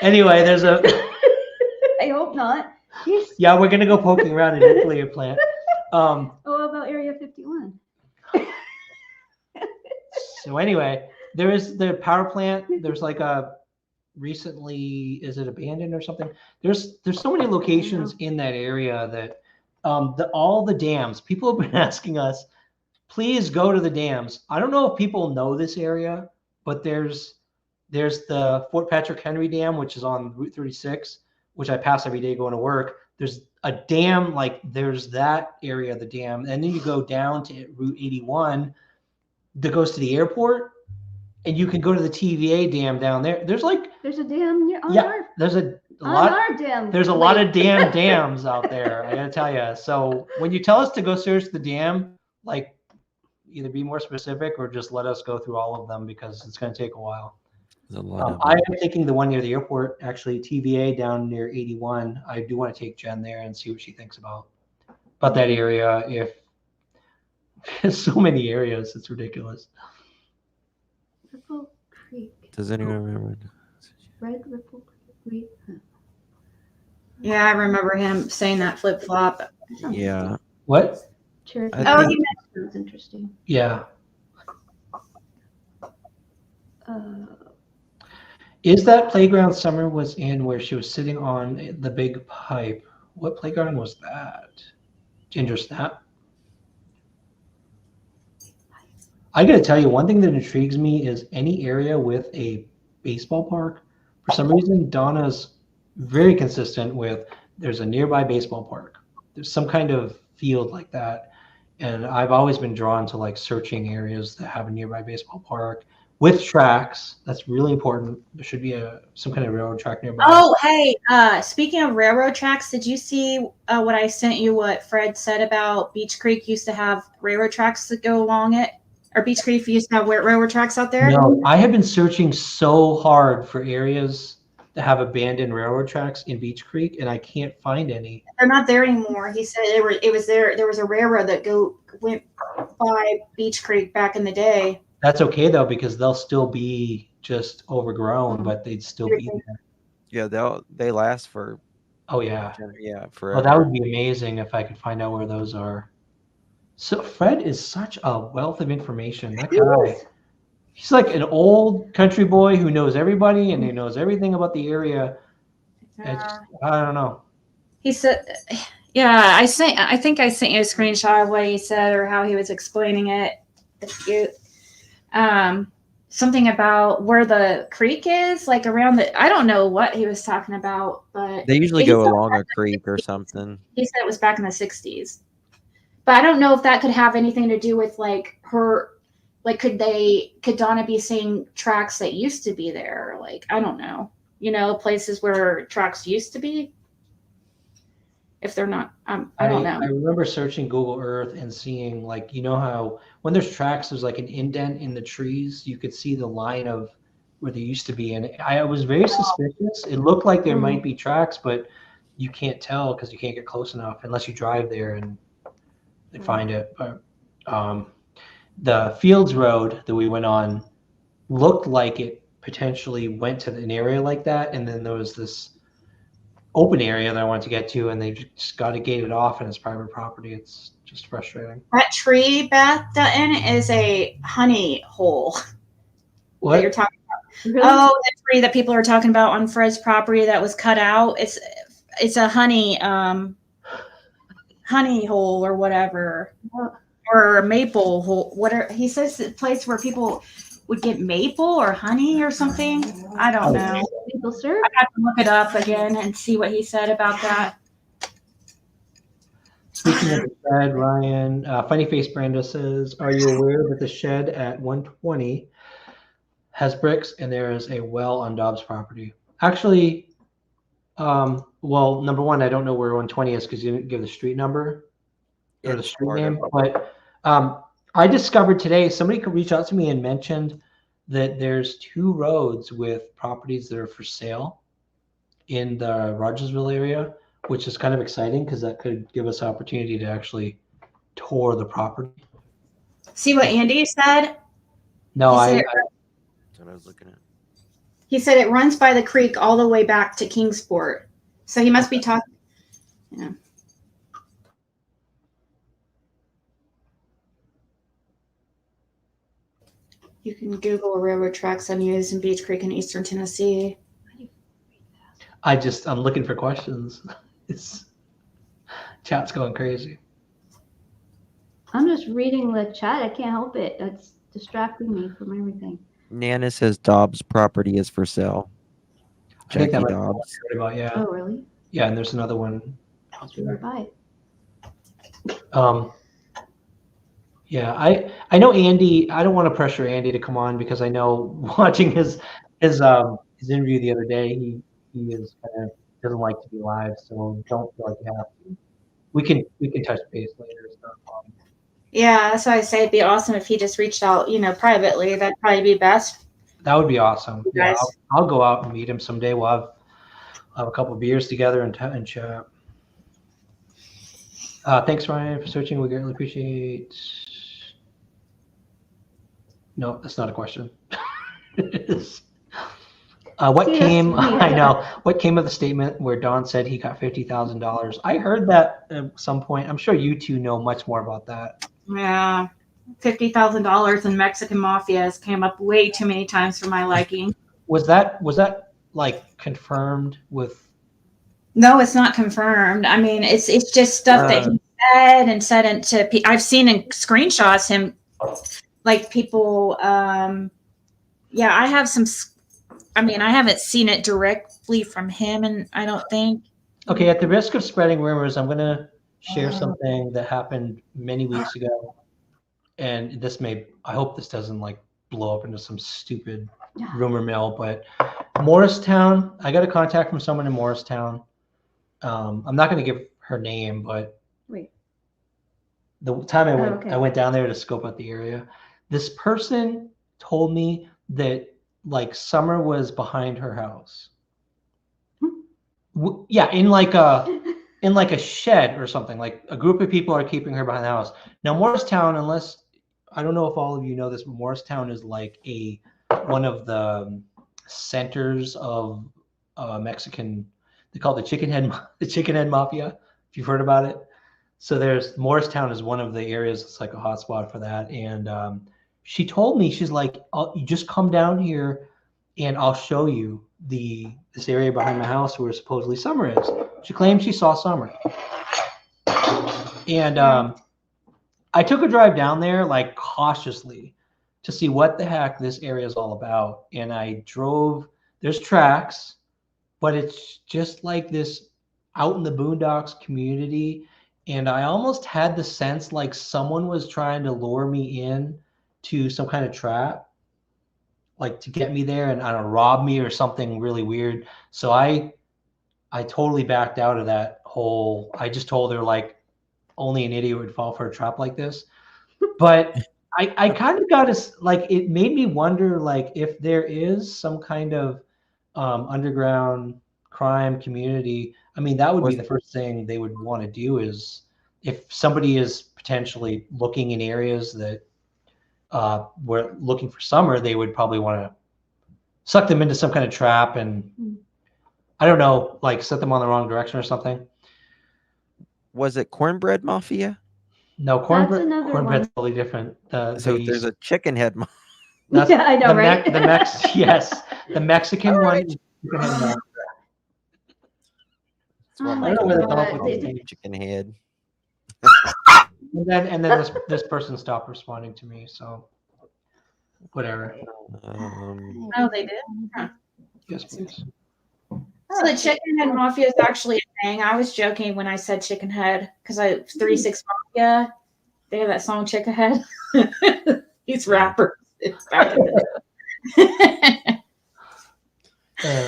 Anyway, there's a I hope not. Jeez. yeah, we're gonna go poking around a nuclear plant. Oh, about Area 51. So anyway, there is the power plant. There's like a recently, is it abandoned or something? There's so many locations in that area that all the dams. People have been asking us, please go to the dams. I don't know if people know this area, but there's the Fort Patrick Henry Dam, which is on Route 36, which I pass every day going to work. There's a dam, like there's that area of the dam, and then you go down to Route 81 that goes to the airport, and you can go to the TVA dam down there. There's a dam near there's a on lot. our dam. There's a lot of dams out there. I gotta tell you. So when you tell us to go search the dam, like either be more specific or just let us go through all of them because it's gonna take a while. There's a lot of I am taking the one near the airport, actually, TVA down near 81. I do want to take Jen there and see what she thinks about that area. If there's so many areas, it's ridiculous. Ripple Creek. Does anyone remember? Red Ripple Creek. Yeah, I remember him saying that flip flop. Yeah. What? Cherokee. I think- Sounds interesting. Yeah. Is that playground Summer was in where she was sitting on the big pipe? What playground was that? Ginger Snap. I got to tell you, one thing that intrigues me is any area with a baseball park. For some reason, Donna's very consistent with there's a nearby baseball park. There's some kind of field like that. And I've always been drawn to like searching areas that have a nearby baseball park with tracks. That's really important. There should be some kind of railroad track nearby. Oh, hey, speaking of railroad tracks, did you see what I sent you, what Fred said about Beach Creek used to have railroad tracks that go along it? Or Beach Creek used to have railroad tracks out there? No, I have been searching so hard for areas that have abandoned railroad tracks in Beach Creek, and I can't find any. They're not there anymore. He said it was there. There was a railroad that went by Beach Creek back in the day. That's okay though, because they'll still be just overgrown, but they'd still be there. Yeah, they last for Oh yeah. forever. Oh, that would be amazing if I could find out where those are. So Fred is such a wealth of information. That guy, he's like an old country boy who knows everybody and he knows everything about the area. I don't know. He said, yeah, I think I sent you a screenshot of what he said or how he was explaining it. If you, something about where the creek is, like around the, I don't know what he was talking about, but They usually he go said along a creek or something. it was back in the 60s. But I don't know if that could have anything to do with like her, like could Donna be seeing tracks that used to be there? Like, I don't know, places where tracks used to be. If they're not, I don't know. I remember searching Google Earth and seeing, like, you know how when there's tracks, there's like an indent in the trees. You could see the line of where they used to be. And I was very suspicious. It looked like there might be tracks, but you can't tell because you can't get close enough unless you drive there and find it. But the Fields Road that we went on looked like it potentially went to an area like that. And then there was this open area that I wanted to get to, and they just got it gated off, and it's private property. It's just frustrating. That tree, Beth Dutton, is a honey hole. What? That you're talking about? Really? Oh, the tree that people are talking about on Fred's property that was cut out. It's a honey hole or whatever, or maple hole. Whatever he says, a place where people would get maple or honey or something. I don't know. Maple syrup? I have to look it up again and see what he said about that. Speaking of the shed, Ryan, Funny Face Brando says, are you aware that the shed at 120 has bricks and there is a well on Dobbs' property? Actually, well, number one, I don't know where 120 is because you didn't give the street number or the street name. But I discovered today somebody could reach out to me and mentioned that there's 2 roads with properties that are for sale in the Rogersville area, which is kind of exciting because that could give us opportunity to actually tour the property. See what Andy said? No, That's what I was looking at. He said it runs by the creek all the way back to Kingsport. So he must be talking. Yeah. You can Google railroad tracks unused in Beach Creek in eastern Tennessee. I'm looking for questions. Chat's going crazy. I'm just reading the chat. I can't help it. It's distracting me from everything. Nana says Dobbs' property is for sale. I think that Jackie might be what Dobbs. I heard about, yeah. Oh, really? Yeah, and there's another one. Should we buy it? Yeah, I know Andy. I don't want to pressure Andy to come on because I know watching his interview the other day, he is kind of doesn't like to be live, so don't feel like you have to. We can touch base later. It's not a problem. Yeah, that's why I say it'd be awesome if he just reached out, privately. That'd probably be best. That would be awesome. You Yeah, guys. I'll go out and meet him someday. We'll have a couple of beers together and chat. Thanks, Ryan, for searching. We greatly appreciate. No, that's not a question. What came of the statement where Don said he got $50,000? I heard that at some point. I'm sure you two know much more about that. Yeah. $50,000 in Mexican mafias came up way too many times for my liking. Was that like confirmed with? No, it's not confirmed. I mean, it's just stuff that he said and said into. I've seen in screenshots him, like people. Yeah, I have some. I mean, I haven't seen it directly from him, and I don't think. Okay, at the risk of spreading rumors, I'm gonna share something that happened many weeks ago, and I hope this doesn't like blow up into some stupid rumor mill, but Morristown, I got a contact from someone in Morristown. I'm not going to give her name, but the time I went down there to scope out the area, this person told me that like summer was behind her house. Yeah, in like a shed or something. Like a group of people are keeping her behind the house. Now Morristown, unless I don't know if all of you know this, but Morristown is like one of the centers of Mexican. They call it the chicken head mafia. If you've heard about it, so there's Morristown is one of the areas that's like a hotspot for that. And she told me, she's like, you just come down here and I'll show you this area behind my house where supposedly Summer is. She claims she saw Summer. And I took a drive down there, like cautiously, to see what the heck this area is all about. And I drove, there's tracks, but it's just like this out in the boondocks community. And I almost had the sense like someone was trying to lure me in to some kind of trap, like to get me there and I don't know, rob me or something really weird. So I totally backed out of that whole, I just told her like only an idiot would fall for a trap like this. But I kind of got to like, it made me wonder like if there is some kind of underground crime community. I mean, that would be the first thing they would want to do is if somebody is potentially looking in areas that were looking for Summer, they would probably want to suck them into some kind of trap and I don't know, like set them on the wrong direction or something. Was it Cornbread Mafia? No, cornbread's totally different. So there's a chicken head mafia. Yeah, I know, right? Yes, the Mexican one. That's what my chicken head. And then this person stopped responding to me, so whatever. Oh, they did? Huh. Yes, please. So the chicken head mafia is actually a thing. I was joking when I said chicken head because 3-6 Mafia, they have that song Chicken Head. These rappers. It's back in the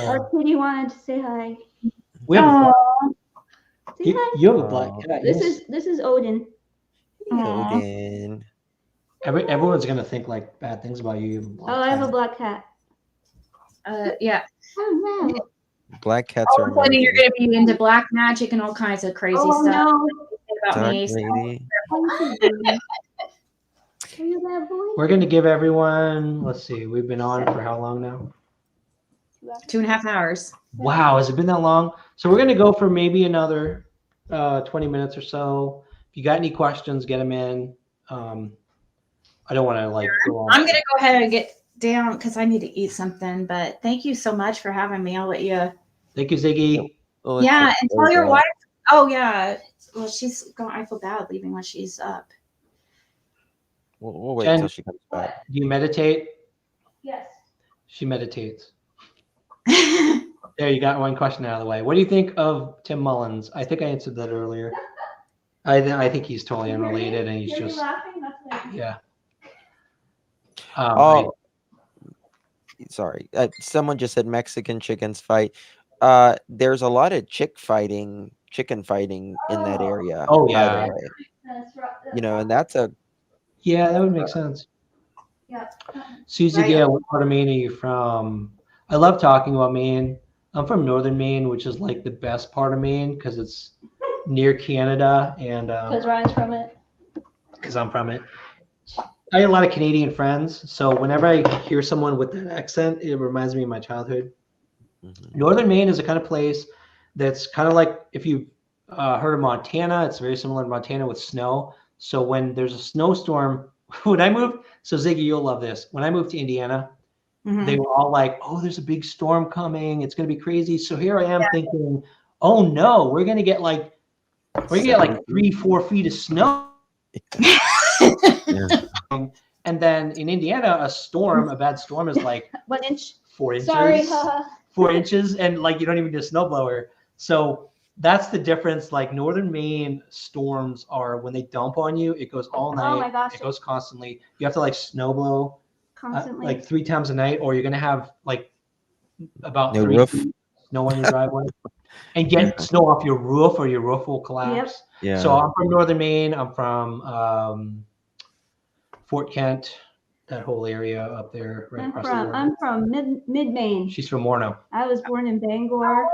Our kitty wanted to say hi. We have Say hi. you have a black cat. This is Odin. Odin. Everyone's gonna think like bad things about you. I have a black cat. Yeah. Oh no. Black cats All are of a sudden you're going to be into black magic and all kinds of crazy stuff. No. About me, lady. Are you that boy? We're gonna give everyone. Let's see. We've been on for how long now? 2.5 hours. Wow, has it been that long? So we're gonna go for maybe another 20 minutes or so. If you got any questions, get them in. I don't want to like go on. I'm going to go ahead and get down because I need to eat something. But thank you so much for having me. I'll let you. Thank you, Ziggy. Oh, Yeah, and tell your wife. Oh yeah. Well, she's going. I feel bad leaving when she's up. We'll wait Jen, until she comes back. Do you meditate? Yes. She meditates. There, you got one question out of the way. What do you think of Tim Mullins? I think I answered that earlier. I think he's totally unrelated, and he's just yeah. Sorry. Someone just said Mexican chickens fight. There's a lot of chicken fighting in that area. Oh yeah. You know, and that's a Yeah, that would make sense. Yeah. Susie Gale, what part of Maine are you from? I love talking about Maine. I'm from northern Maine, which is like the best part of Maine because it's near Canada and Because Ryan's from it. because I'm from it. I have a lot of Canadian friends, so whenever I hear someone with that accent, it reminds me of my childhood. Northern Maine is a kind of place that's kind of like if you've heard of Montana, it's very similar to Montana with snow. So when there's a snowstorm, when I moved, so Ziggy, you'll love this. When I moved to Indiana, they were all like, "Oh, there's a big storm coming. It's going to be crazy." So here I am thinking, "Oh no, we're going to get like 3-4 feet of snow." And then in Indiana, a bad storm is like 1 inch. 4 inches. Sorry. 4 inches, and like you don't even need a snowblower. So that's the difference. Like northern Maine storms are when they dump on you, it goes all night. Oh my gosh. It goes constantly. You have to like snowblow Constantly. like 3 times a night, or you're gonna have like about no 3 roof. feet of snow on your driveway, and get snow off your roof, or your roof will collapse. Yeah. So I'm from northern Maine. I'm from Fort Kent, that whole area up there, right across the river. I'm from mid Maine. She's from Morno. I was born in Bangor,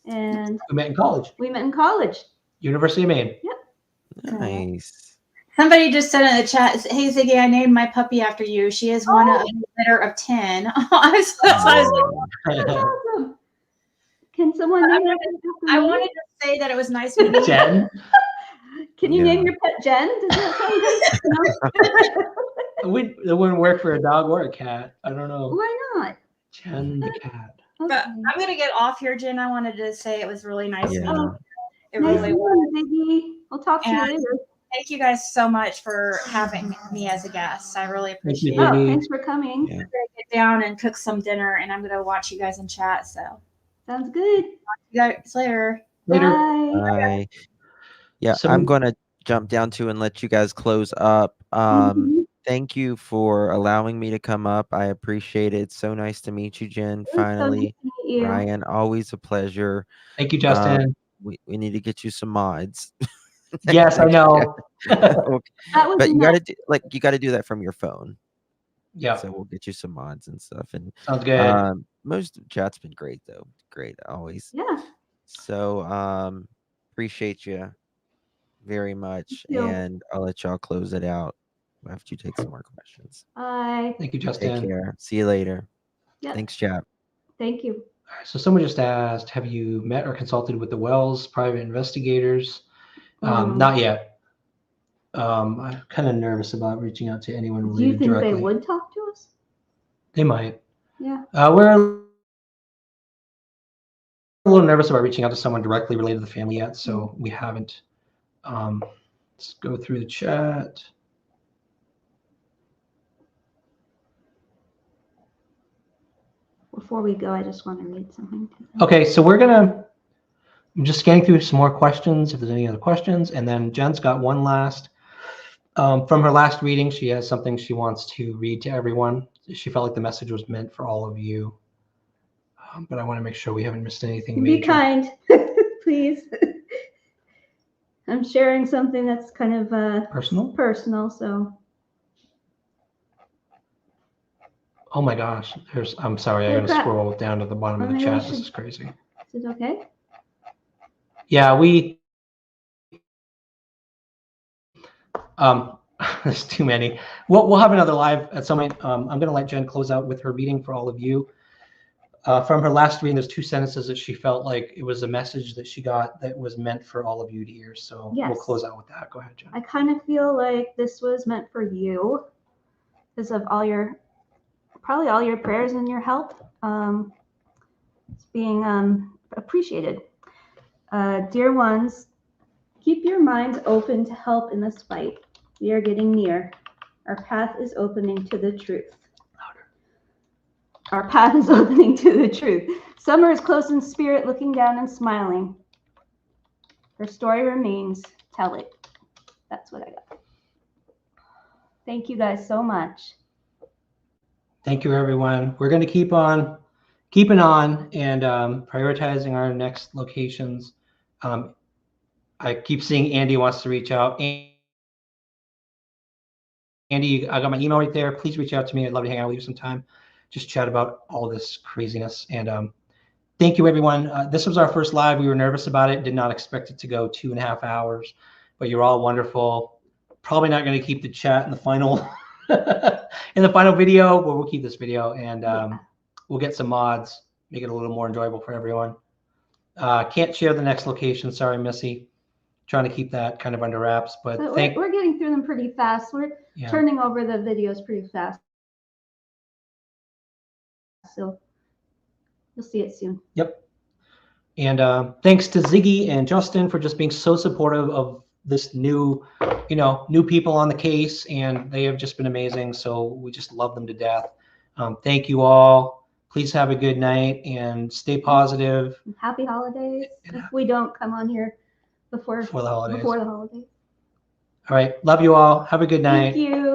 and We met in college, we met in college. University of Maine. Nice. Somebody just said in the chat, "Hey Ziggy, I named my puppy after you. She is one of a litter of 10." Awesome. Can someone name your pet after I me? wanted to say that it was nice meeting you. Jen. Can you Yeah. name your pet Jen? Does that sound good? No? it wouldn't work for a dog or a cat. I don't know. Why not? Jen the cat. But Okay. I'm gonna get off here, Jen. I wanted to say it was really nice Yeah. meeting you. It Nice really was. meeting you, Ziggy. We'll talk to you And- later. Thank you guys so much for having me as a guest. I really you, appreciate it. Ziggy. Oh, Ziggy. thanks for coming. Yeah. I'm gonna get down and cook some dinner, and I'm gonna watch you guys in chat. So Sounds good. see you guys later. Later. Bye. Bye. Yeah, So- I'm gonna jump down to and let you guys close up. Mhm. Thank you for allowing me to come up. I appreciate it. It's so nice to meet you, Jen. It was so nice Finally, to meet you. Ryan, always a pleasure. Thank you, Justin. We need to get you some mods. Yes, I know. Okay. That was But you nice. gotta do you gotta do that from your phone. Yeah, So we'll get you some mods and stuff. And sounds good. most of chat's been great though. Great always. Yeah. So appreciate you very much. Thank you. And I'll let y'all close it out after you take some more questions. Bye. Thank you, Take Justin. care. See you later. Yeah. Thanks, chat. Thank you. All right, so someone just asked, have you met or consulted with the Wells private investigators? Not yet. I'm kind of nervous about reaching out to anyone Do related you think directly. they would talk to us? They might. Yeah. We're a little nervous about reaching out to someone directly related to the family yet, so we haven't. Let's go through the chat. Before we go, I just want to read something. Okay, so I'm just scanning through some more questions, if there's any other questions, and then Jen's got one last. From her last reading, she has something she wants to read to everyone. She felt like the message was meant for all of you. But I want to make sure we haven't missed anything Be major. kind, please. I'm sharing something that's kind of Personal? So Oh my gosh, I'm sorry, I Oh, gotta crap. scroll down to the bottom of the Maybe we chat. This should- is crazy. is it okay? Yeah, there's too many. We'll have another live at some point. I'm gonna let Jen close out with her reading for all of you. From her last reading, there's 2 sentences that she felt like it was a message that she got that was meant for all of you to hear. So we'll Yes. close out with that. Go ahead, Jen. I kind of feel like this was meant for you because of probably all your prayers and your help. It's being appreciated. Dear ones, keep your minds open to help in this fight. We are getting near. Our path is opening to the truth. Our path is opening to the truth. Summer is close in spirit, looking down and smiling. Her story remains. Tell it. That's what I got. Thank you guys so much. Thank you, everyone. We're going to keep on keeping on and prioritizing our next locations. I keep seeing Andy wants to reach out. Andy, I got my email right there. Please reach out to me. I'd love to hang out with you sometime. Just chat about all this craziness. And thank you, everyone. This was our first live. We were nervous about it. Did not expect it to go 2.5 hours, but you're all wonderful. Probably not going to keep the chat in the final video, but we'll keep this video and we'll get some mods, make it a little more enjoyable for everyone. Can't share the next location. Sorry, Missy. Trying to keep that kind of under wraps, but we're getting through them pretty fast. We're turning over the videos pretty fast. So you'll see it soon. Yep. And thanks to Ziggy and Justin for just being so supportive of this new people on the case, and they have just been amazing. So we just love them to death. Thank you all. Please have a good night and stay positive. Happy holidays. If we don't come on here before the holidays. Before the holidays. All right. Love you all. Have a good night. Thank you.